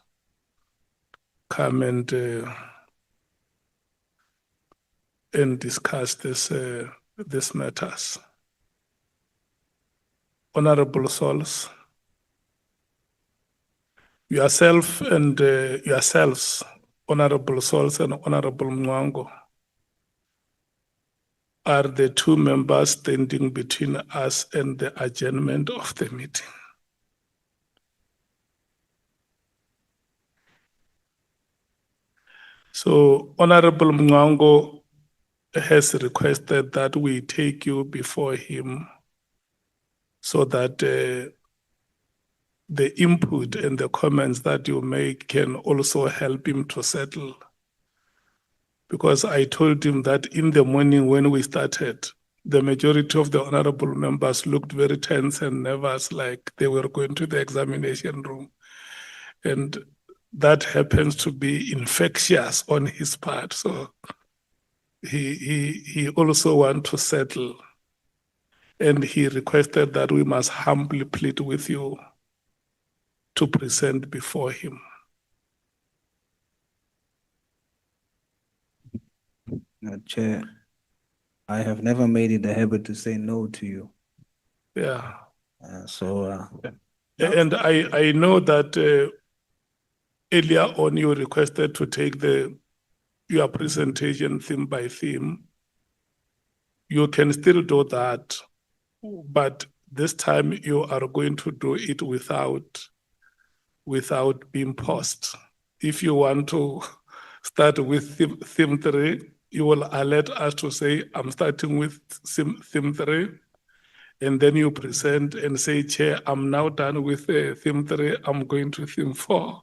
come and discuss these matters. Honorable Souls, yourself and yourselves, Honorable Souls and Honorable Mwango, are the two members standing between us and the adjournment of the meeting. So Honorable Mwango has requested that we take you before him so that the input and the comments that you make can also help him to settle. Because I told him that in the morning when we started, the majority of the honorable members looked very tense and nervous, like they were going to the examination room. And that happens to be infectious on his part. So he also wants to settle. And he requested that we must humbly plead with you to present before him. Chair, I have never made it a habit to say no to you. Yeah. And I know that earlier on you requested to take your presentation theme by theme. You can still do that, but this time you are going to do it without being paused. If you want to start with theme 3, you will alert us to say, I'm starting with theme 3, and then you present and say, Chair, I'm now done with theme 3, I'm going to theme 4.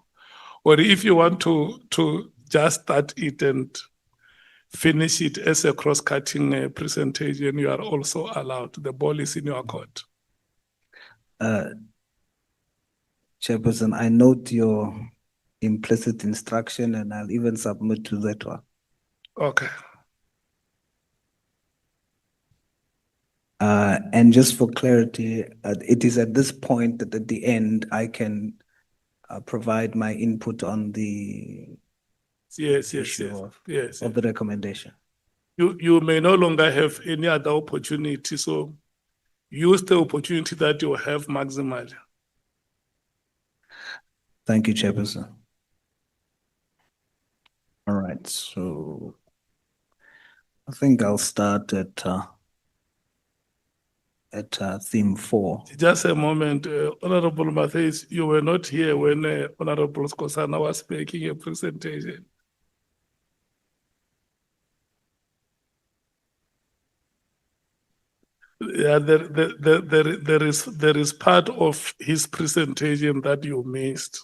Or if you want to just start it and finish it as a cross-cutting presentation, you are also allowed. The ball is in your court. Chairperson, I note your implicit instruction and I'll even submit to that one. Okay. And just for clarity, it is at this point that at the end I can provide my input on the issue of the recommendation. You may no longer have any other opportunity, so use the opportunity that you have maximally. Thank you, Chairperson. All right, so I think I'll start at theme 4. Just a moment, Honorable Matthews, you were not here when Honorable Skosana was making a presentation. Yeah, there is part of his presentation that you missed.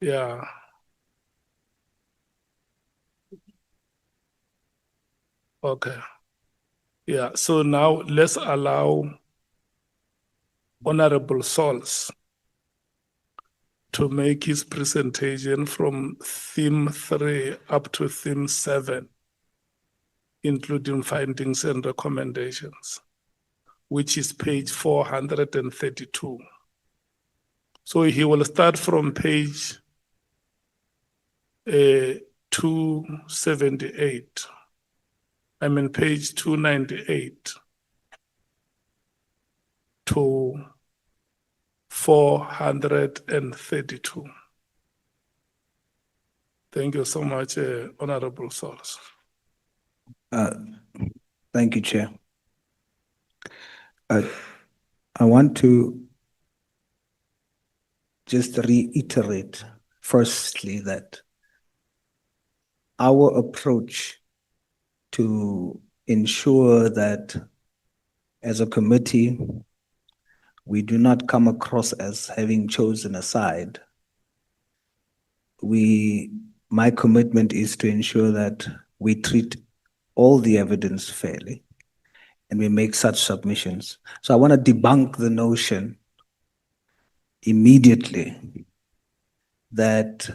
Yeah. Okay. Yeah, so now let's allow Honorable Souls to make his presentation from theme 3 up to theme 7, including findings and recommendations. which is page 432. So he will start from page 278. I mean, page 298 to 432. Thank you so much, Honorable Sols. Thank you, Chair. I want to just reiterate firstly that our approach to ensure that as a committee, we do not come across as having chosen a side. My commitment is to ensure that we treat all the evidence fairly and we make such submissions. So I want to debunk the notion immediately that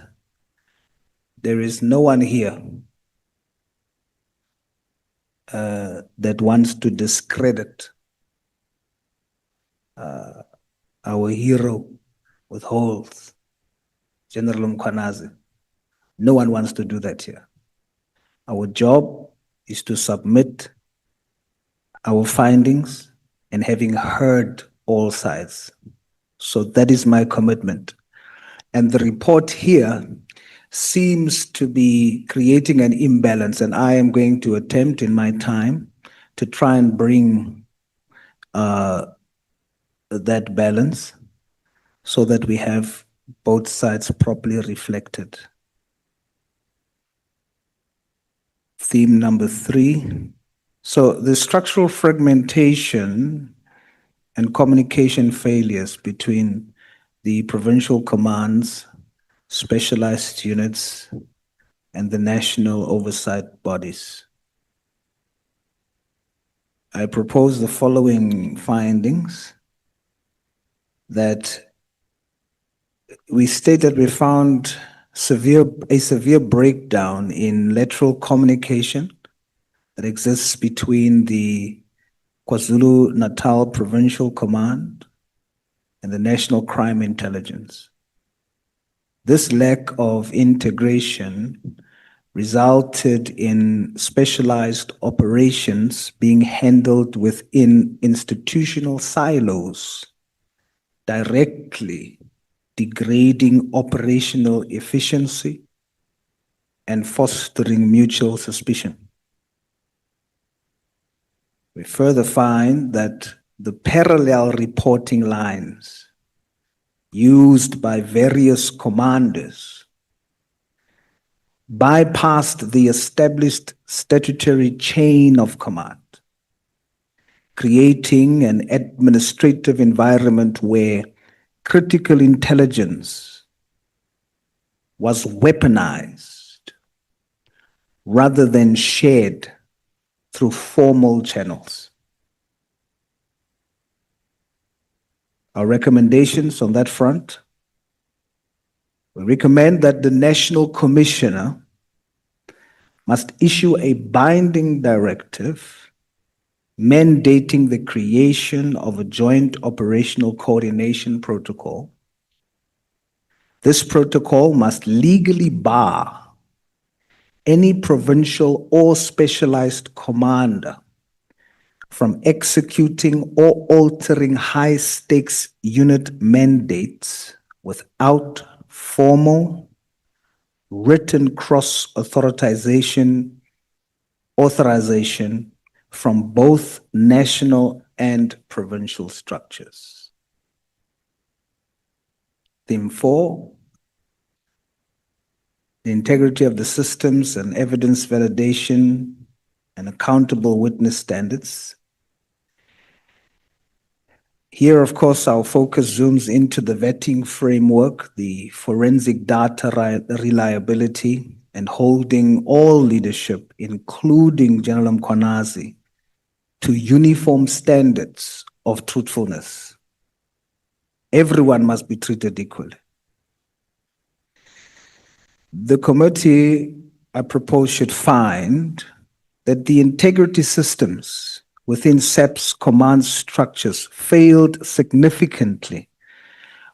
there is no one here that wants to discredit our hero with holes, General Mkhwanazi. No one wants to do that here. Our job is to submit our findings and having heard all sides. So that is my commitment. And the report here seems to be creating an imbalance, and I am going to attempt in my time to try and bring that balance so that we have both sides properly reflected. Theme number 3. So the structural fragmentation and communication failures between the provincial commands, specialized units, and the national oversight bodies. I propose the following findings: that we state that we found a severe breakdown in lateral communication that exists between the KwaZulu-Natal Provincial Command and the National Crime Intelligence. This lack of integration resulted in specialized operations being handled within institutional silos, directly degrading operational efficiency and fostering mutual suspicion. We further find that the parallel reporting lines used by various commanders bypassed the established statutory chain of command, creating an administrative environment where critical intelligence was weaponized rather than shared through formal channels. Our recommendations on that front: we recommend that the National Commissioner must issue a binding directive mandating the creation of a joint operational coordination protocol. This protocol must legally bar any provincial or specialized commander from executing or altering high-stakes unit mandates without formal written cross-authorization from both national and provincial structures. Theme 4, the integrity of the systems and evidence validation and accountable witness standards. Here, of course, our focus zooms into the vetting framework, the forensic data reliability, and holding all leadership, including General Mkhwanazi, to uniform standards of truthfulness. Everyone must be treated equally. The committee, I propose, should find that the integrity systems within SAP's command structures failed significantly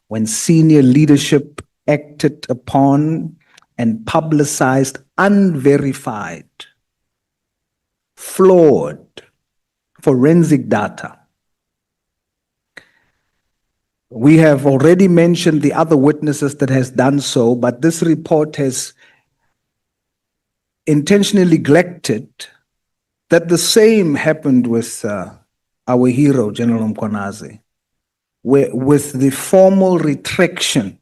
when senior leadership acted upon and publicized unverified, flawed forensic data. We have already mentioned the other witnesses that has done so, but this report has intentionally neglected that the same happened with our hero, General Mkhwanazi, where with the formal retraction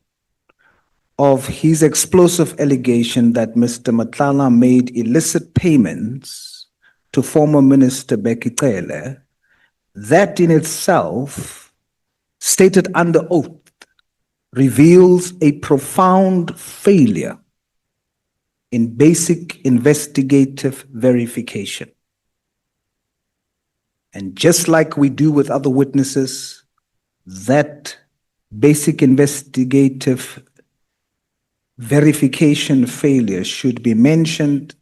of his explosive allegation that Mr. Matlala made illicit payments to former Minister Becky Cele, that in itself, stated under oath, reveals a profound failure in basic investigative verification. And just like we do with other witnesses, that basic investigative verification failure should be mentioned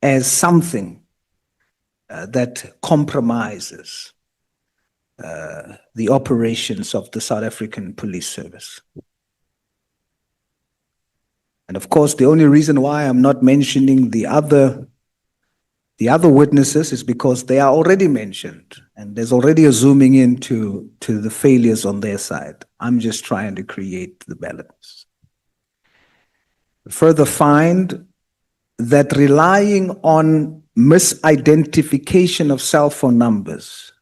as something that compromises the operations of the South African Police Service. And of course, the only reason why I'm not mentioning the other witnesses is because they are already mentioned, and there's already a zooming into the failures on their side. I'm just trying to create the balance. Further find that relying on misidentification of cell phone numbers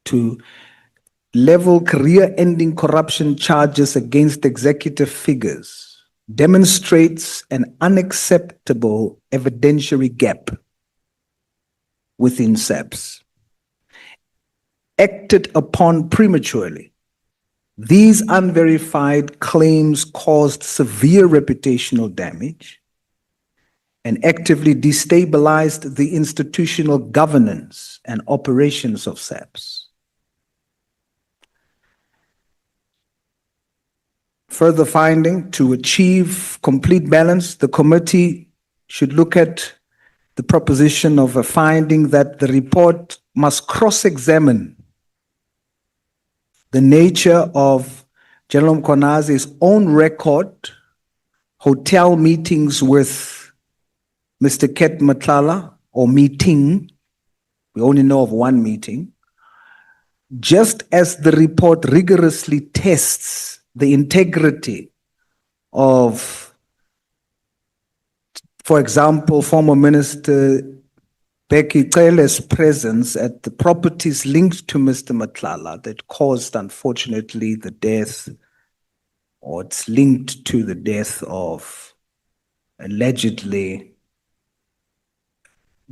to level career-ending corruption charges against executive figures demonstrates an unacceptable evidentiary gap within SAPS. Acted upon prematurely, these unverified claims caused severe reputational damage and actively destabilized the institutional governance and operations of SAPS. Further finding, to achieve complete balance, the committee should look at the proposition of a finding that the report must cross-examine the nature of General Mkhwanazi's own record, hotel meetings with Mr. Ket Matlala, or meeting, we only know of one meeting, just as the report rigorously tests the integrity of, for example, former Minister Becky Cele's presence at the properties linked to Mr. Matlala that caused, unfortunately, the death, or it's linked to the death of, allegedly,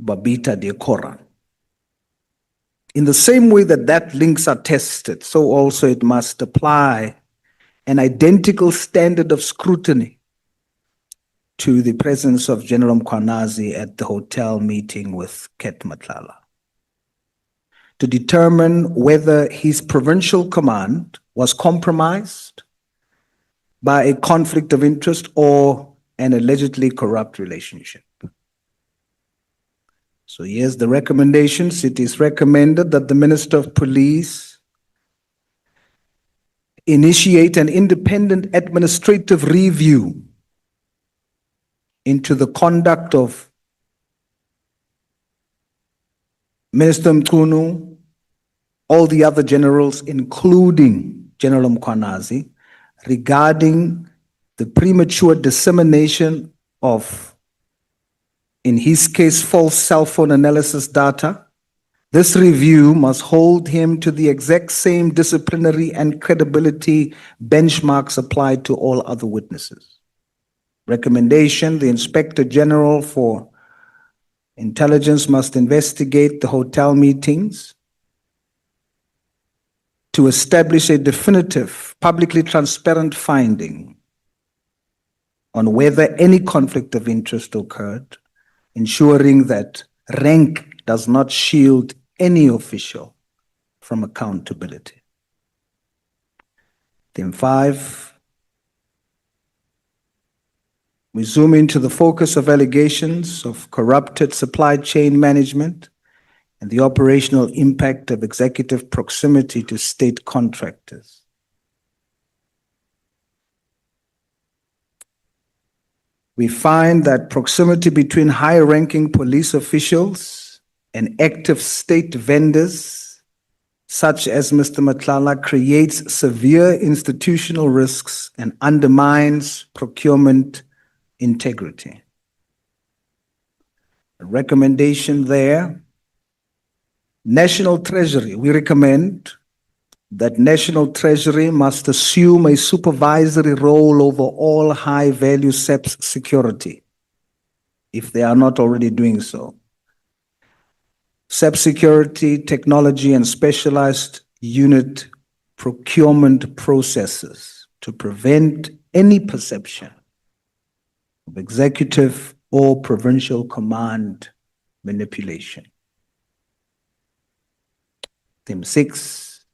Babita Deokaran. In the same way that links are tested, so also it must apply an identical standard of scrutiny to the presence of General Mkhwanazi at the hotel meeting with Ket Matlala to determine whether his provincial command was compromised by a conflict of interest or an allegedly corrupt relationship. So here's the recommendations. It is recommended that the Minister of Police initiate an independent administrative review into the conduct of Minister Mchunu, all the other generals, including General Mkhwanazi, regarding the premature dissemination of, in his case, false cell phone analysis data. This review must hold him to the exact same disciplinary and credibility benchmarks applied to all other witnesses. Recommendation, the Inspector General for Intelligence must investigate the hotel meetings to establish a definitive, publicly transparent finding on whether any conflict of interest occurred, ensuring that rank does not shield any official from accountability. Then 5, we zoom into the focus of allegations of corrupted supply chain management and the operational impact of executive proximity to state contractors. We find that proximity between high-ranking police officials and active state vendors, such as Mr. Matlala, creates severe institutional risks and undermines procurement integrity. A recommendation there, National Treasury, we recommend that National Treasury must assume a supervisory role over all high-value SEPS security, if they are not already doing so. SEPS security, technology, and specialized unit procurement processes to prevent any perception of executive or provincial command manipulation. Theme 6.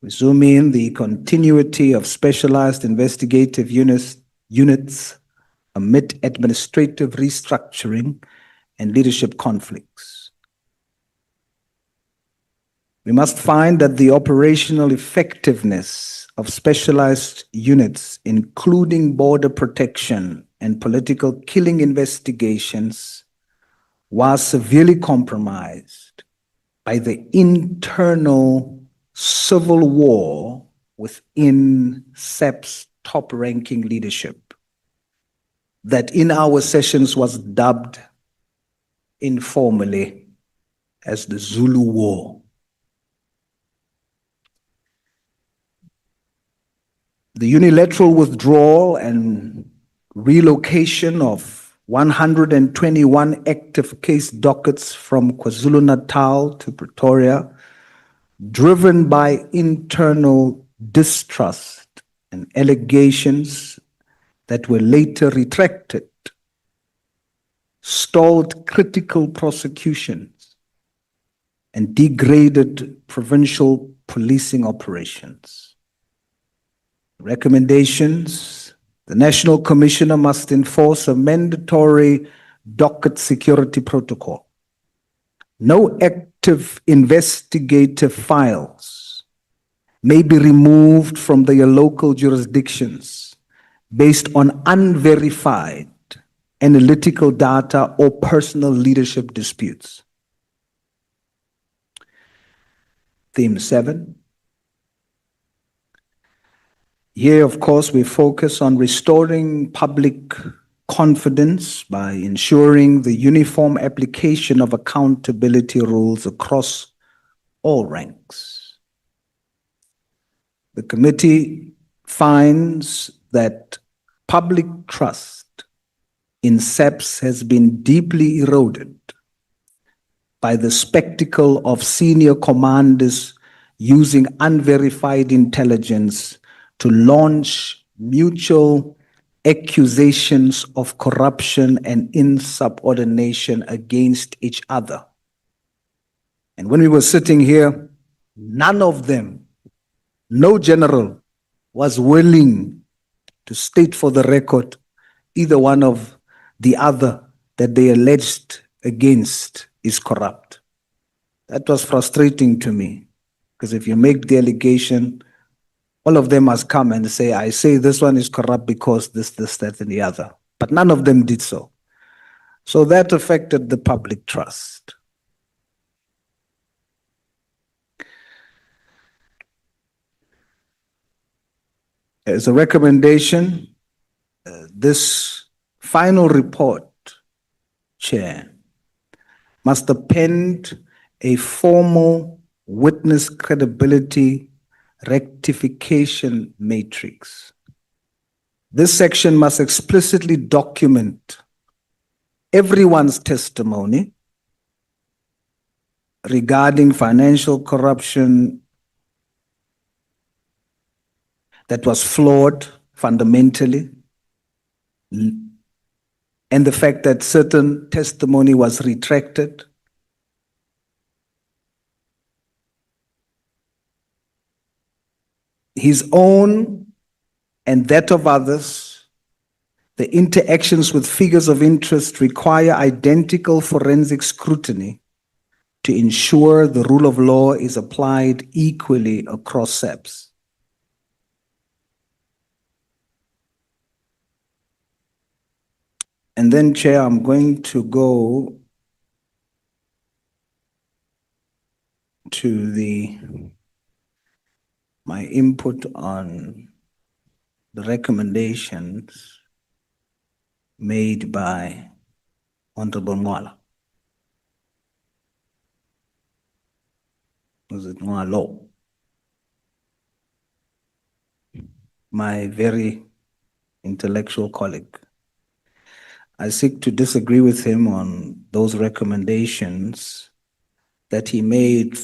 We zoom in the continuity of specialized investigative units amid administrative restructuring and leadership conflicts. We must find that the operational effectiveness of specialized units, including border protection and political killing investigations, was severely compromised by the internal civil war within SEP's top-ranking leadership that in our sessions was dubbed informally as the Zulu War. The unilateral withdrawal and relocation of 121 active case dockets from KwaZulu-Natal to Pretoria, driven by internal distrust and allegations that were later retracted, stalled critical prosecutions, and degraded provincial policing operations. Recommendations: the National Commissioner must enforce a mandatory docket security protocol. No active investigative files may be removed from their local jurisdictions based on unverified analytical data or personal leadership disputes. Theme 7. Here, of course, we focus on restoring public confidence by ensuring the uniform application of accountability rules across all ranks. The committee finds that public trust in SEPS has been deeply eroded by the spectacle of senior commanders using unverified intelligence to launch mutual accusations of corruption and insubordination against each other. And when we were sitting here, none of them, no general, was willing to state for the record either one of the other that they alleged against is corrupt. That was frustrating to me, because if you make the allegation, all of them must come and say, I say this one is corrupt because this, that, and the other. But none of them did so. So that affected the public trust. As a recommendation, this final report, Chair, must append a formal witness credibility rectification matrix. This section must explicitly document everyone's testimony regarding financial corruption that was flawed fundamentally, and the fact that certain testimony was retracted. His own and that of others, the interactions with figures of interest require identical forensic scrutiny to ensure the rule of law is applied equally across SAPS. And then, Chair, I'm going to go to my input on the recommendations made by Honorable Mwala. Was it Mwalo? My very intellectual colleague. I seek to disagree with him on those recommendations that he made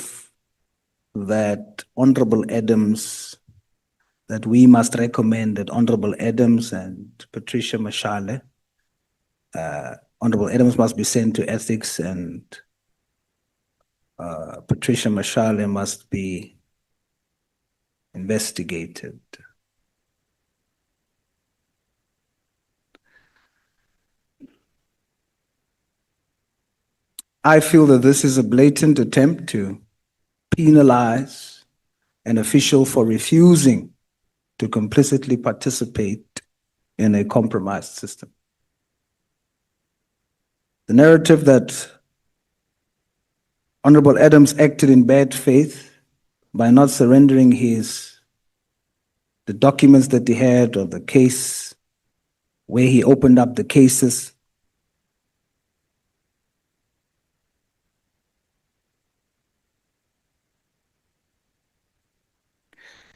that Honorable Adams, that we must recommend that Honorable Adams and Patricia Mashale, Honorable Adams must be sent to ethics and Patricia Mashale must be investigated. I feel that this is a blatant attempt to penalize an official for refusing to complicitly participate in a compromised system. The narrative that Honorable Adams acted in bad faith by not surrendering the documents that he had or the case where he opened up the cases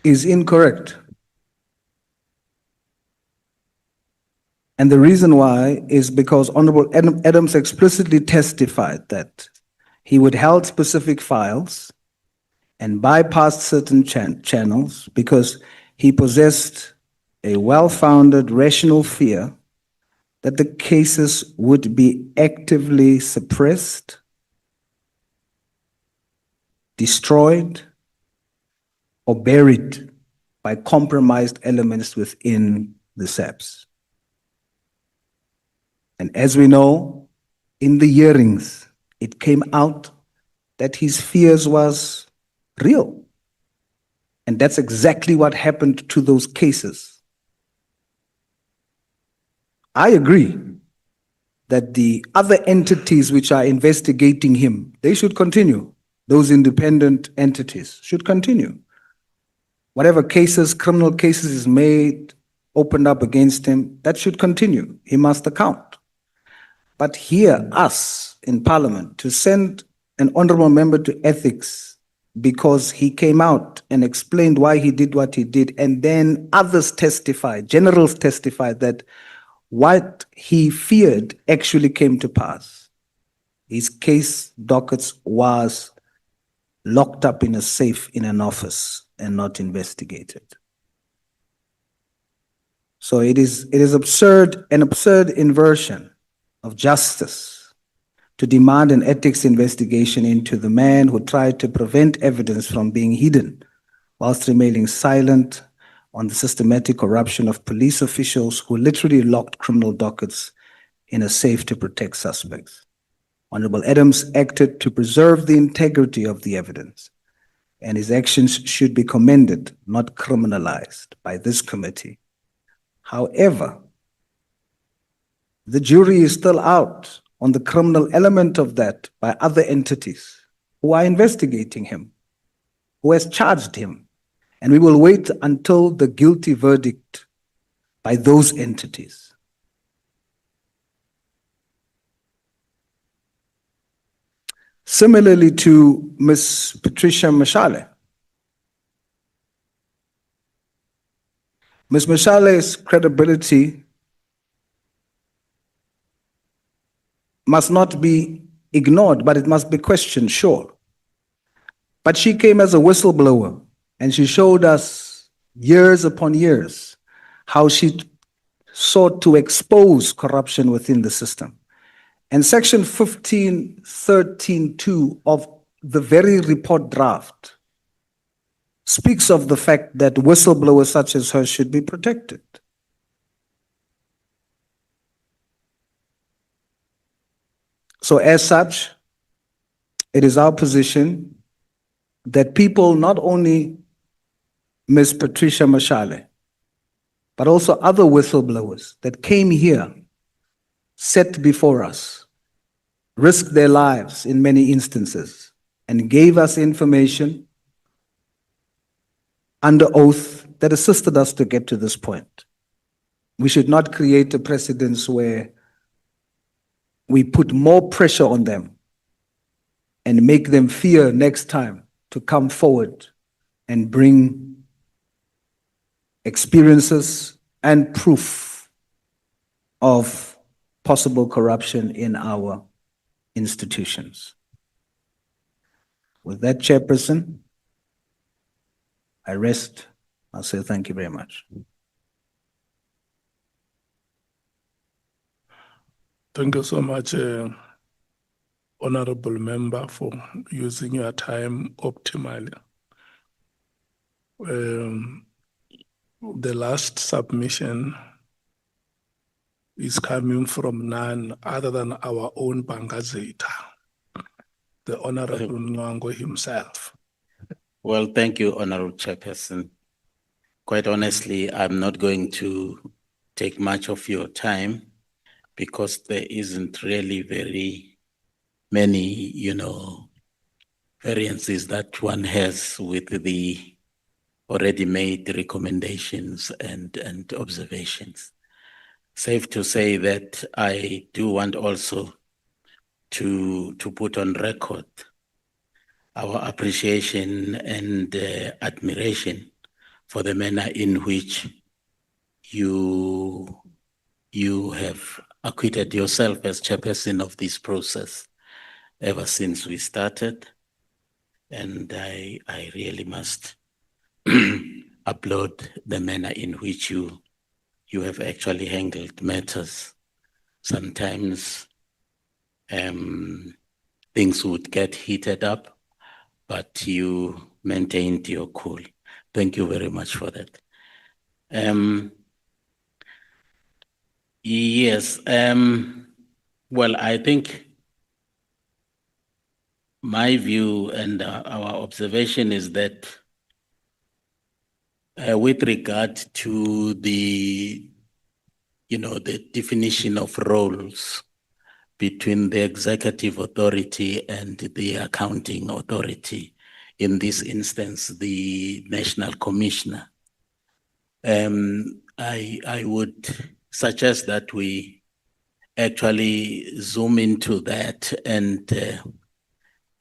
is incorrect. And the reason why is because Honorable Adams explicitly testified that he withheld specific files and bypassed certain channels because he possessed a well-founded rational fear that the cases would be actively suppressed, destroyed, or buried by compromised elements within the SAPS. And as we know, in the hearings, it came out that his fears was real. And that's exactly what happened to those cases. I agree that the other entities which are investigating him, they should continue. Those independent entities should continue. Whatever cases, criminal cases is made, opened up against him, that should continue. He must account. But here, us in Parliament, to send an honorable member to ethics because he came out and explained why he did what he did, and then others testified, generals testified that what he feared actually came to pass. His case dockets was locked up in a safe in an office and not investigated. So it is absurd, an absurd inversion of justice to demand an ethics investigation into the man who tried to prevent evidence from being hidden whilst remaining silent on the systematic corruption of police officials who literally locked criminal dockets in a safe to protect suspects. Honorable Adams acted to preserve the integrity of the evidence, and his actions should be commended, not criminalized by this committee. However, the jury is still out on the criminal element of that by other entities who are investigating him, who has charged him, and we will wait until the guilty verdict by those entities. Similarly to Ms. Patricia Mashale. Ms. Mashale's credibility must not be ignored, but it must be questioned, sure. But she came as a whistleblower, and she showed us years upon years how she sought to expose corruption within the system. And Section 1513(2) of the very report draft speaks of the fact that whistleblowers such as her should be protected. So as such, it is our position that people, not only Ms. Patricia Mashale, but also other whistleblowers that came here, sat before us, risked their lives in many instances, and gave us information under oath that assisted us to get to this point. We should not create a precedence where we put more pressure on them and make them fear next time to come forward and bring experiences and proof of possible corruption in our institutions. With that, Chairperson, I rest. I'll say thank you very much. Thank you so much, Honorable Member, for using your time optimally. The last submission is coming from none other than our own Bangazeta, the Honorable Nwango himself. Well, thank you, Honorable Chairperson. Quite honestly, I'm not going to take much of your time because there isn't really very many, variances that one has with the already made recommendations and observations. Safe to say that I do want also to put on record our appreciation and admiration for the manner in which you have acquitted yourself as chairperson of this process ever since we started. And I really must applaud the manner in which you have actually handled matters. Sometimes things would get heated up, but you maintained your cool. Thank you very much for that. Yes, well, I think my view and our observation is that with regard to the definition of roles between the executive authority and the accounting authority, in this instance, the National Commissioner, I would suggest that we actually zoom into that and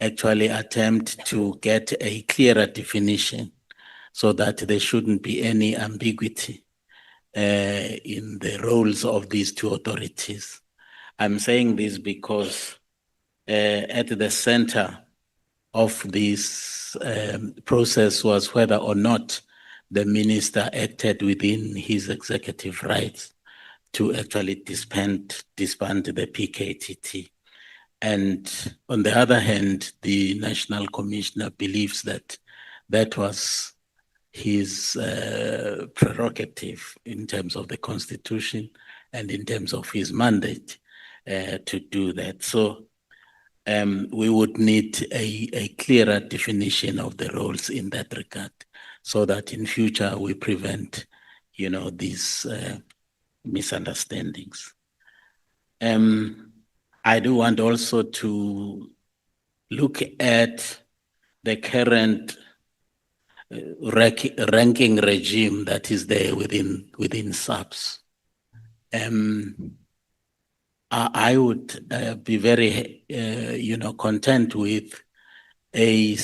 actually attempt to get a clearer definition so that there shouldn't be any ambiguity in the roles of these two authorities. I'm saying this because at the center of this process was whether or not the minister acted within his executive rights to actually disband the PKTT. And on the other hand, the National Commissioner believes that that was his prerogative in terms of the Constitution and in terms of his mandate to do that. So we would need a clearer definition of the roles in that regard so that in future we prevent, these misunderstandings. I do want also to look at the current ranking regime that is there within SAPS. I would be very, content with a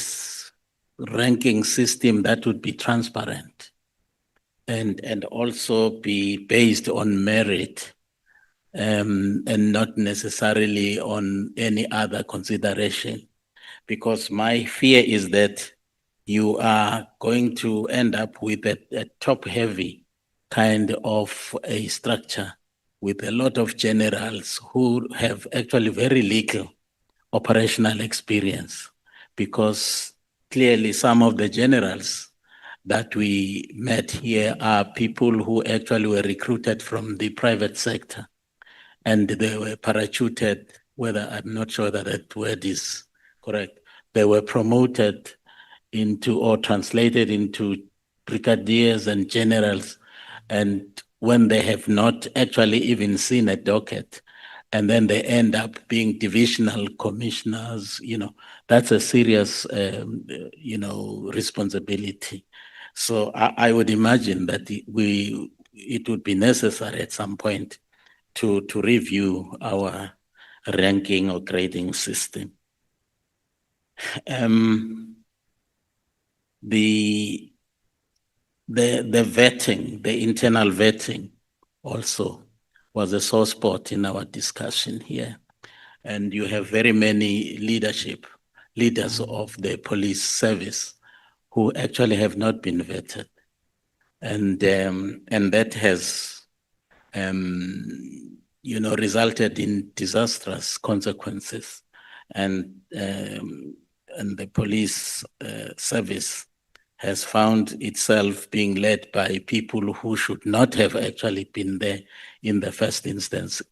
ranking system that would be transparent and also be based on merit and not necessarily on any other consideration. Because my fear is that you are going to end up with a top-heavy kind of a structure with a lot of generals who have actually very little operational experience, because clearly some of the generals that we met here are people who actually were recruited from the private sector and they were parachuted, whether I'm not sure that that word is correct, they were promoted into or translated into brigadiers and generals, and when they have not actually even seen a docket, and then they end up being divisional commissioners, that's a serious, responsibility. So I would imagine that it would be necessary at some point to review our ranking or grading system. The vetting, the internal vetting also was a sore spot in our discussion here. And you have very many leaders of the police service who actually have not been vetted. And that has, resulted in disastrous consequences. And the police service has found itself being led by people who should not have actually been there in the first instance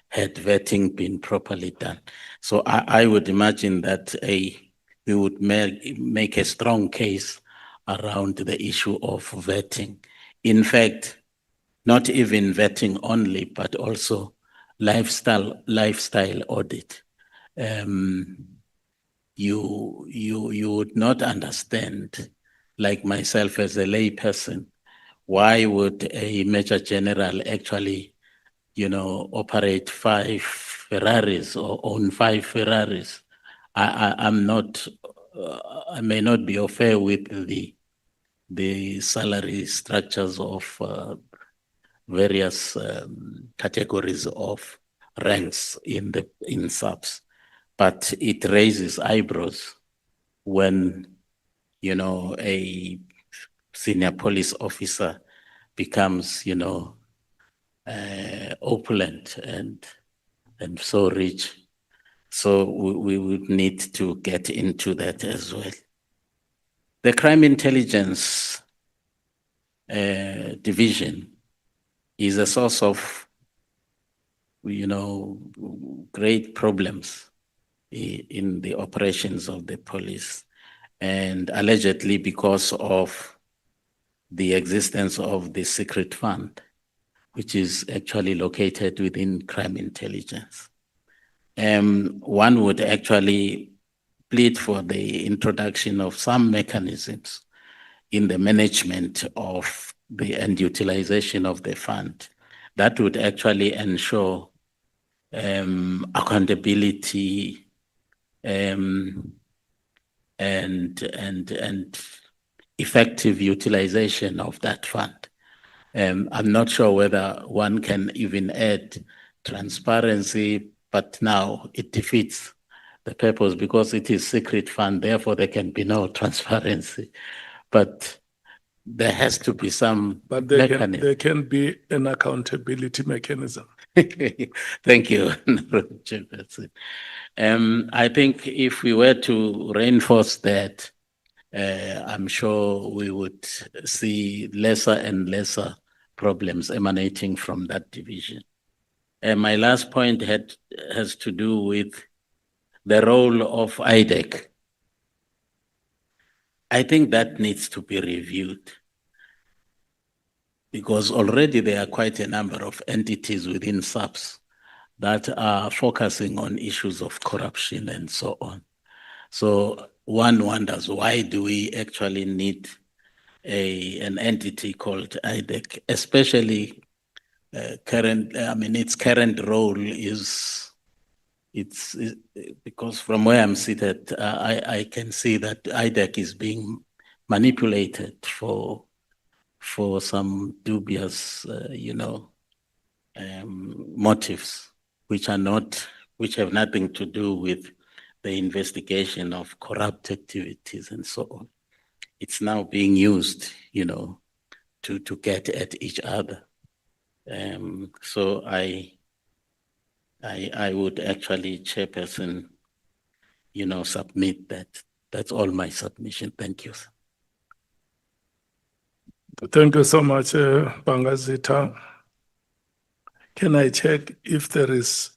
had vetting been properly done. So I would imagine that we would make a strong case around the issue of vetting. In fact, not even vetting only, but also lifestyle audit. You would not understand, like myself as a lay person, why would a major general actually, operate 5 Ferraris or own 5 Ferraris? I'm not, I may not be fair with the salary structures of various categories of ranks in subs, but it raises eyebrows when a senior police officer becomes opulent and so rich. So we would need to get into that as well. The crime intelligence division is a source of great problems in the operations of the police, and allegedly because of the existence of the secret fund, which is actually located within crime intelligence. One would actually plead for the introduction of some mechanisms in the management of and utilization of the fund that would actually ensure accountability and effective utilization of that fund. I'm not sure whether one can even add transparency, but now it defeats the purpose because it is secret fund, therefore there can be no transparency. But there has to be some mechanism. There can be an accountability mechanism. Thank you, Chairperson. I think if we were to reinforce that, I'm sure we would see lesser and lesser problems emanating from that division. And my last point has to do with the role of IDEC. I think that needs to be reviewed because already there are quite a number of entities within SAPS that are focusing on issues of corruption and so on. So one wonders, why do we actually need an entity called IDEC, especially its current role is, because from where I'm seated, I can see that IDEC is being manipulated for some dubious, motives, which have nothing to do with the investigation of corrupt activities and so on. It's now being used, to get at each other. So I would actually, Chairperson, submit that. That's all my submission. Thank you. Thank you so much, Bangazita. Can I check if there is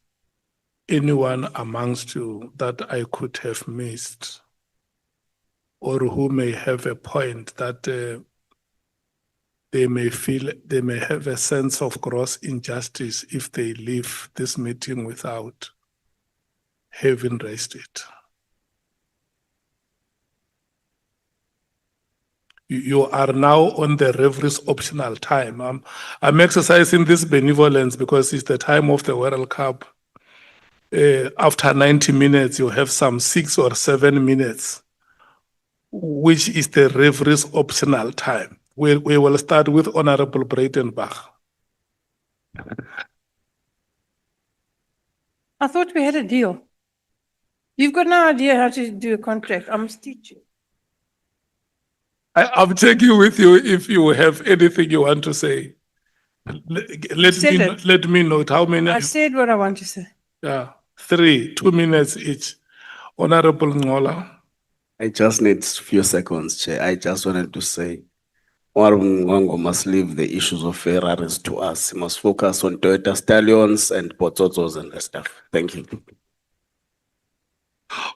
anyone amongst you that I could have missed? or who may have a point that they may have a sense of gross injustice if they leave this meeting without having raised it. You are now on the referee's optional time. I'm exercising this benevolence because it's the time of the World Cup. After 90 minutes, you have some 6 or 7 minutes, which is the referee's optional time. We will start with Honorable Breitenbach. I thought we had a deal. You've got no idea how to do a contract. I must teach you. I'm taking with you if you have anything you want to say. Said it. Let me note how many. I said what I want to say. Yeah, 3, 2 minutes each. Honorable Ngola. I just need few seconds, Chair. I just wanted to say, Honorable Ngongo must leave the issues of Ferraris to us. He must focus on Toyota Stallions and Potatoes and the stuff. Thank you.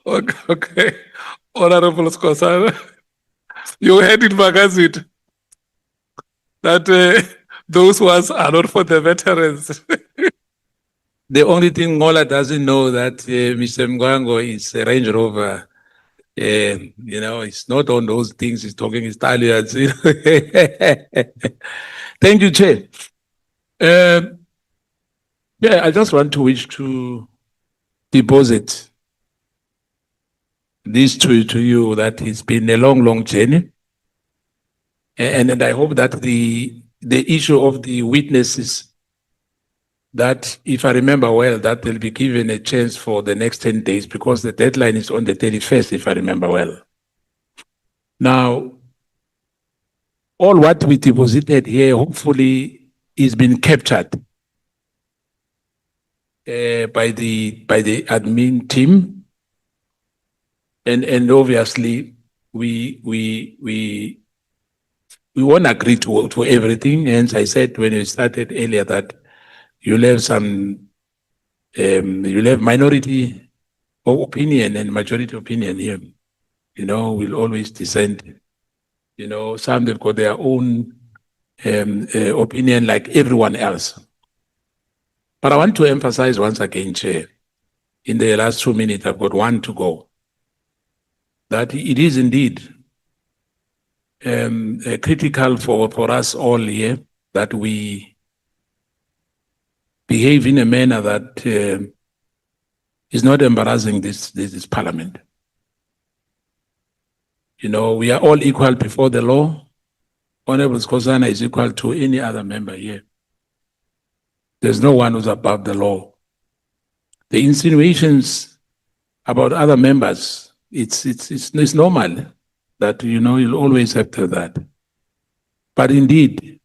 Okay. Honorable Skosana. You heard it, Magazit, that those ones are not for the veterans. The only thing Ngola doesn't know that Mr. Mgwango is a Range Rover. You know, it's not on those things. He's talking Italians. Thank you, Chair. Yeah, I just want to wish to deposit this to you that it's been a long, long journey. And I hope that the issue of the witnesses, that if I remember well, that they'll be given a chance for the next 10 days because the deadline is on the 31st, if I remember well. Now, all what we deposited here hopefully is been captured by the admin team. And obviously we won't agree to everything. Hence I said when we started earlier that you'll have some, you'll have minority opinion and majority opinion here. You know, we'll always dissent. You know, some they've got their own opinion like everyone else. But I want to emphasize once again, Chair, in the last 2 minutes, I've got one to go, that it is indeed critical for us all here that we behave in a manner that is not embarrassing this parliament. You know, we are all equal before the law. Honorable Skosana is equal to any other member here. There's no one who's above the law. The insinuations about other members, it's normal that, you know, you'll always have to that. But indeed,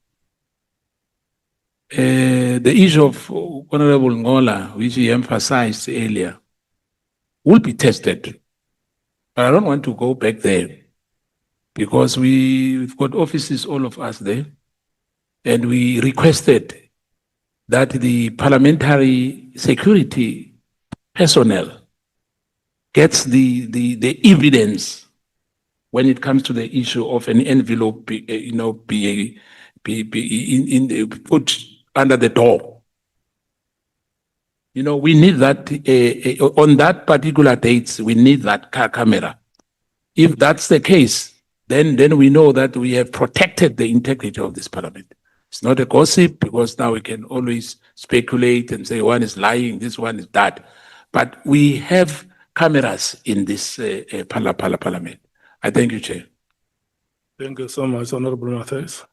the issue of Honorable Ngola, which he emphasized earlier, will be tested. But I don't want to go back there because we've got offices, all of us there, and we requested that the parliamentary security personnel gets the evidence when it comes to the issue of an envelope, be put under the door. You know, we need that on that particular dates. We need that camera. If that's the case, then we know that we have protected the integrity of this parliament. It's not a gossip because now we can always speculate and say one is lying, this one is that. But we have cameras in this parliament. I thank you, Chair. Thank you so much, Honorable Matthias.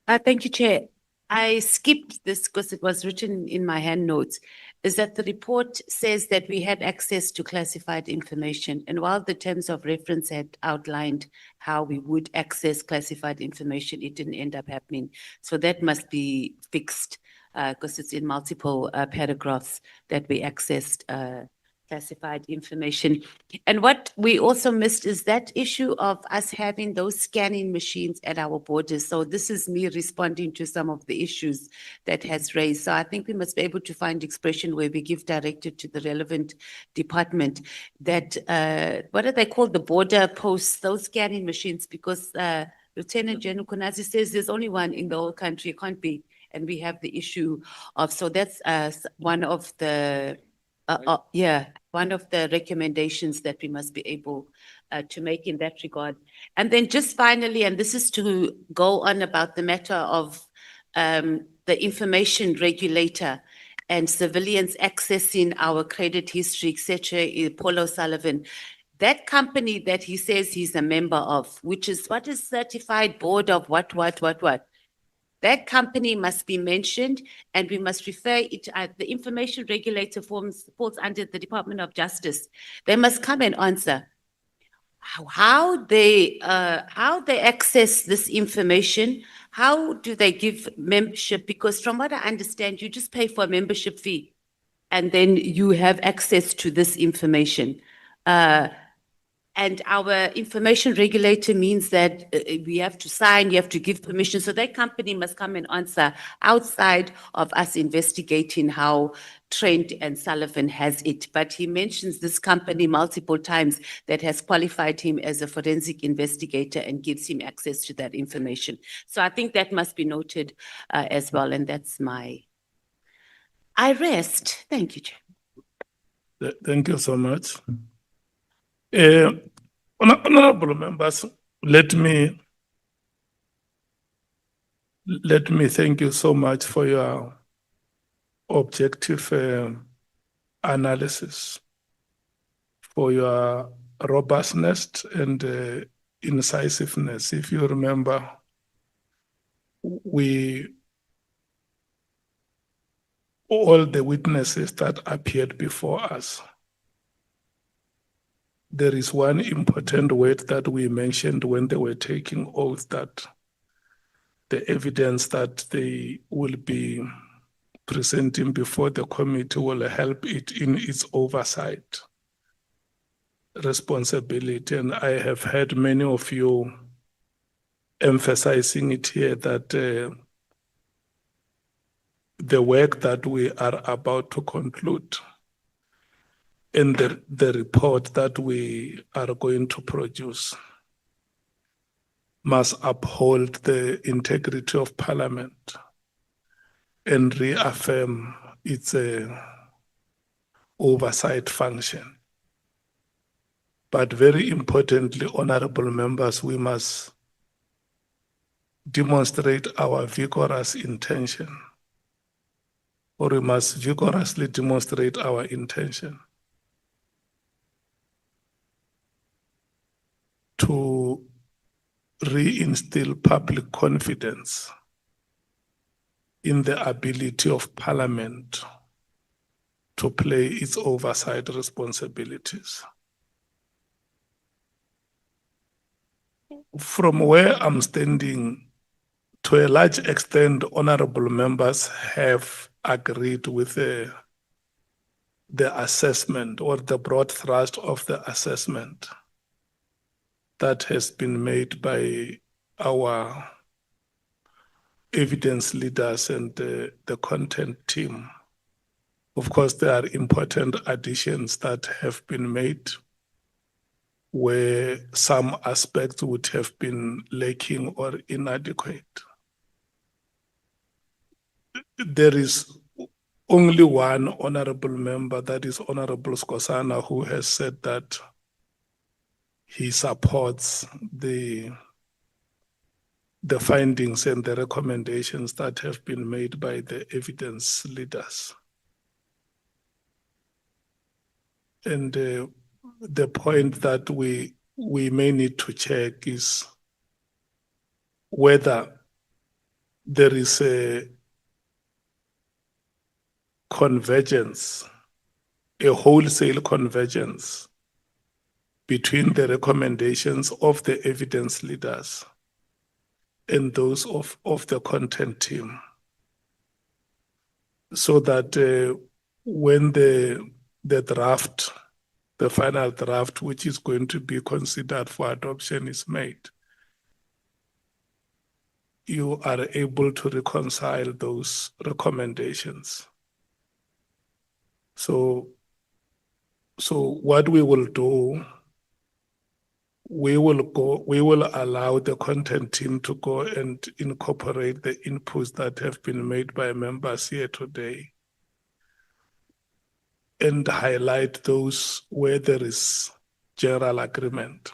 Thank you, Chair. I skipped this because it was written in my hand notes, is that the report says that we had access to classified information. And while the terms of reference had outlined how we would access classified information, it didn't end up happening. So that must be fixed because it's in multiple paragraphs that we accessed classified information. And what we also missed is that issue of us having those scanning machines at our borders. So this is me responding to some of the issues that has raised. So I think we must be able to find expression where we give directive to the relevant department that, what are they called? The border posts, those scanning machines, because Lieutenant General Konazi says there's only one in the whole country, it can't be. And we have the issue of, so that's one of the, one of the recommendations that we must be able to make in that regard. And then just finally, and this is to go on about the matter of the information regulator and civilians accessing our credit history, etc., Paul O'Sullivan. That company that he says he's a member of, which is what is certified board of what. That company must be mentioned, and we must refer it, the information regulator falls under the Department of Justice. They must come and answer how they access this information. How do they give membership? Because from what I understand, you just pay for a membership fee and then you have access to this information. And our information regulator means that we have to sign, you have to give permission. So that company must come and answer outside of us investigating how Trent and Sullivan has it. But he mentions this company multiple times that has qualified him as a forensic investigator and gives him access to that information. So I think that must be noted as well. And that's I rest. Thank you, Chair. Thank you so much. Honorable members, let me thank you so much for your objective analysis, for your robustness and incisiveness. If you remember, all the witnesses that appeared before us, there is one important word that we mentioned when they were taking oath, that the evidence that they will be presenting before the committee will help it in its oversight responsibility. And I have heard many of you emphasizing it here that the work that we are about to conclude in the report that we are going to produce must uphold the integrity of Parliament and reaffirm its oversight function. But very importantly, honorable members, we must demonstrate our vigorous intention, or we must vigorously demonstrate our intention to reinstill public confidence in the ability of Parliament to play its oversight responsibilities. From where I'm standing, to a large extent, honorable members have agreed with the assessment or the broad thrust of the assessment that has been made by our evidence leaders and the content team. Of course, there are important additions that have been made where some aspects would have been lacking or inadequate. There is only one honorable member, that is Honorable Skosana, who has said that he supports the findings and the recommendations that have been made by the evidence leaders. And the point that we may need to check is whether there is a convergence, a wholesale convergence between the recommendations of the evidence leaders and those of the content team, so that when the the draft, the final draft, which is going to be considered for adoption, is made, you are able to reconcile those recommendations. So what we will do, we will allow the content team to go and incorporate the inputs that have been made by members here today and highlight those where there is general agreement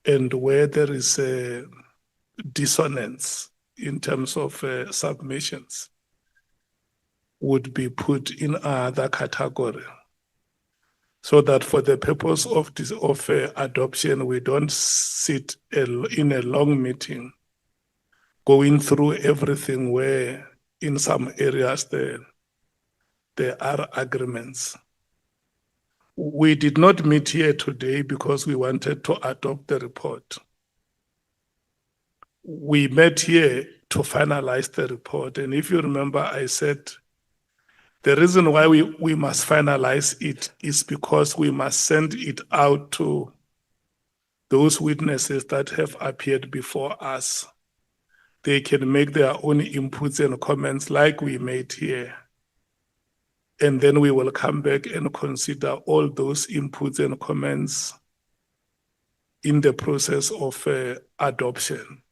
and where there is a dissonance in terms of submissions would be put in another category, so that for the purpose of this adoption, we don't sit in a long meeting going through everything where in some areas there are agreements. We did not meet here today because we wanted to adopt the report. We met here to finalize the report. And if you remember, I said the reason why we must finalize it is because we must send it out to those witnesses that have appeared before us. They can make their own inputs and comments like we made here. And then we will come back and consider all those inputs and comments in the process of adoption.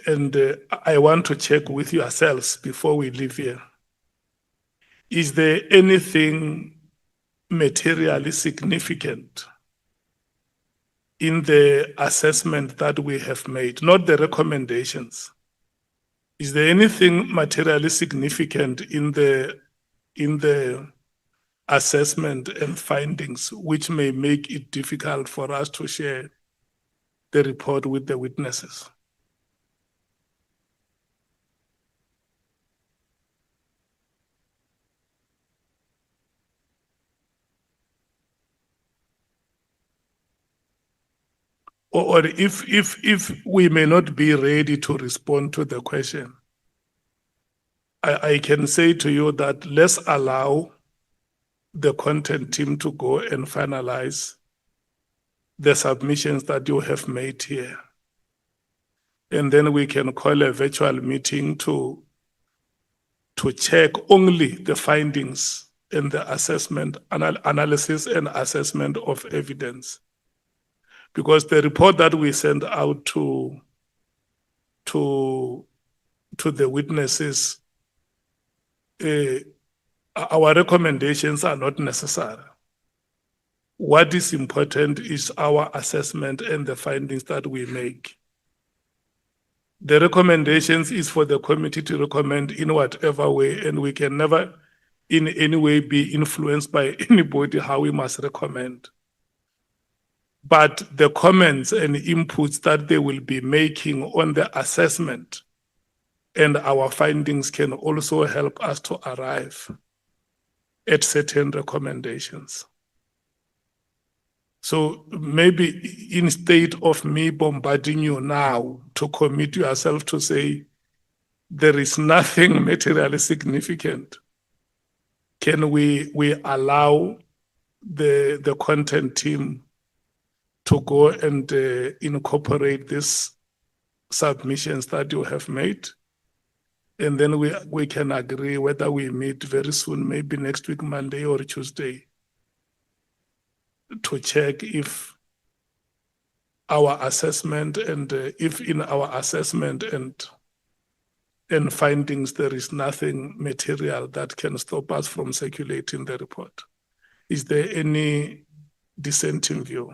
And I want to check with yourselves before we leave here. Is there anything materially significant in the assessment that we have made, not the recommendations? Is there anything materially significant in the assessment and findings which may make it difficult for us to share the report with the witnesses? Or if we may not be ready to respond to the question, I can say to you that let's allow the content team to go and finalize the submissions that you have made here. And then we can call a virtual meeting to check only the findings and the assessment, analysis and assessment of evidence. Because the report that we send out to the witnesses, our recommendations are not necessary. What is important is our assessment and the findings that we make. The recommendations is for the committee to recommend in whatever way, and we can never in any way be influenced by anybody how we must recommend. But the comments and inputs that they will be making on the assessment and our findings can also help us to arrive at certain recommendations. So maybe instead of me bombarding you now to commit yourself to say there is nothing materially significant, can we allow the content team to go and incorporate these submissions that you have made? And then we can agree whether we meet very soon, maybe next week, Monday or Tuesday, to check if our assessment and if in our assessment and findings there is nothing material that can stop us from circulating the report. Is there any dissenting view?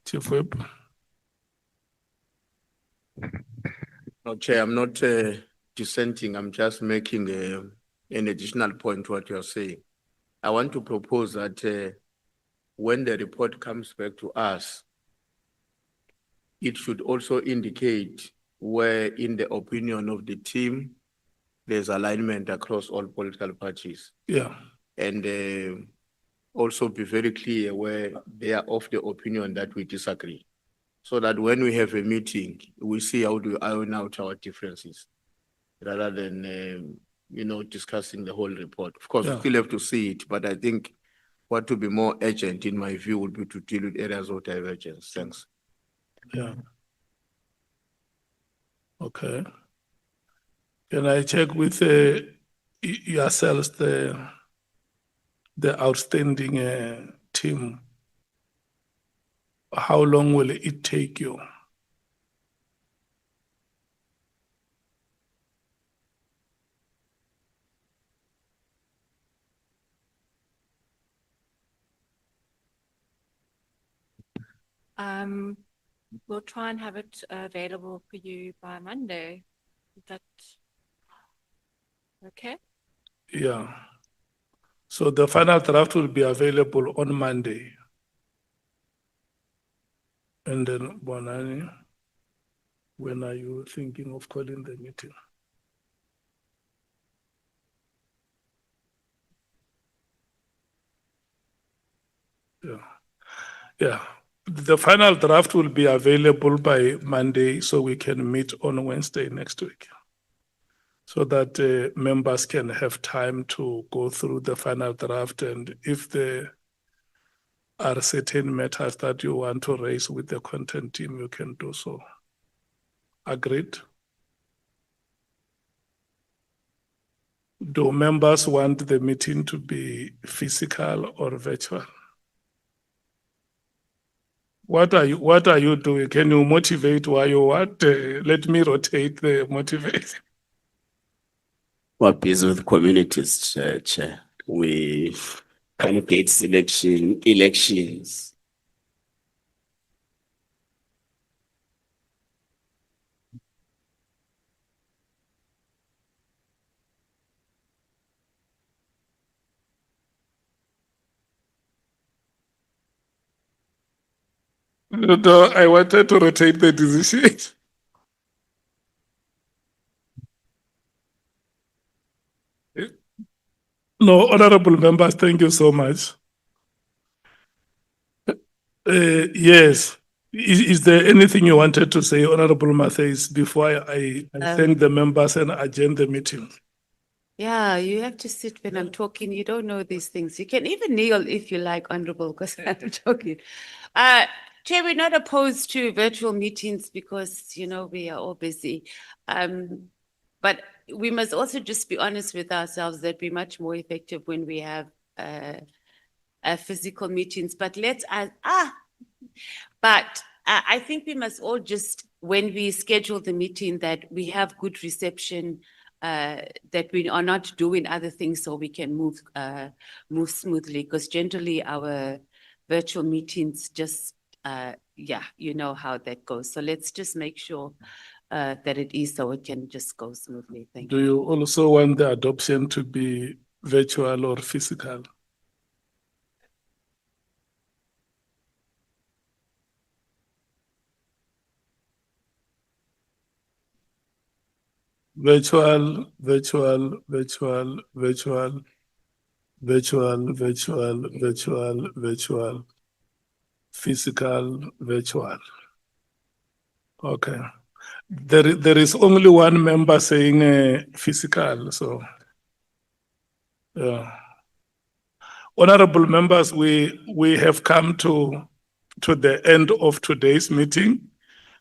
Chief Whip? No, Chair, I'm not dissenting. I'm just making an additional point to what you're saying. I want to propose that when the report comes back to us, it should also indicate where, in the opinion of the team, there's alignment across all political parties. Yeah. And also be very clear where they are of the opinion that we disagree. so that when we have a meeting, we see how to iron out our differences rather than, discussing the whole report. Of course, we Yeah. still have to see it, but I think what would be more urgent, in my view, would be to deal with areas of divergence. Thanks. Yeah. Okay. Can I check with yourselves, the outstanding team? How long will it take you? We'll try and have it available for you by Monday. Is that okay? Yeah. So the final draft will be available on Monday. And then, Bonani, when are you thinking of calling the meeting? Yeah. Yeah. The final draft will be available by Monday, so we can meet on Wednesday next week, so that members can have time to go through the final draft. And if there are certain matters that you want to raise with the content team, you can do so. Agreed? Do members want the meeting to be physical or virtual? What are you doing? Can you motivate why you want? Let me rotate the motivation. We're busy with communities, Chair. We candidates elections. No, I wanted to rotate the decision. No, honorable members, thank you so much. Yes. Is there anything you wanted to say, Honorable Matthys, before I thank the members and adjourn the meeting? Yeah, you have to sit when I'm talking. You don't know these things. You can even kneel if you like, Honorable, because I'm talking. Chair, we're not opposed to virtual meetings because, we are all busy. But we must also just be honest with ourselves that we're much more effective when we have physical meetings. But I think we must all just, when we schedule the meeting, that we have good reception, that we are not doing other things so we can move smoothly, because generally our virtual meetings just, you know how that goes. So let's just make sure that it is so it can just go smoothly. Thank you. Do you also want the adoption to be virtual or physical? Virtual, virtual, virtual, virtual, virtual, virtual, virtual, virtual, physical, virtual. Okay. There is only one member saying physical, so. Honorable members, we have come to the end of today's meeting.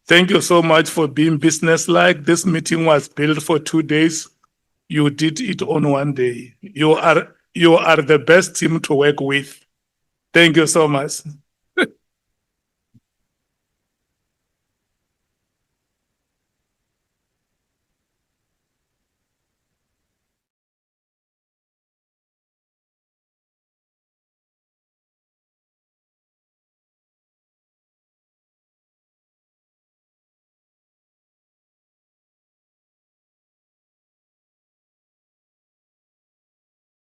Thank you so much for being businesslike. This meeting was built for 2 days. You did it on 1 day. You are the best team to work with. Thank you so much.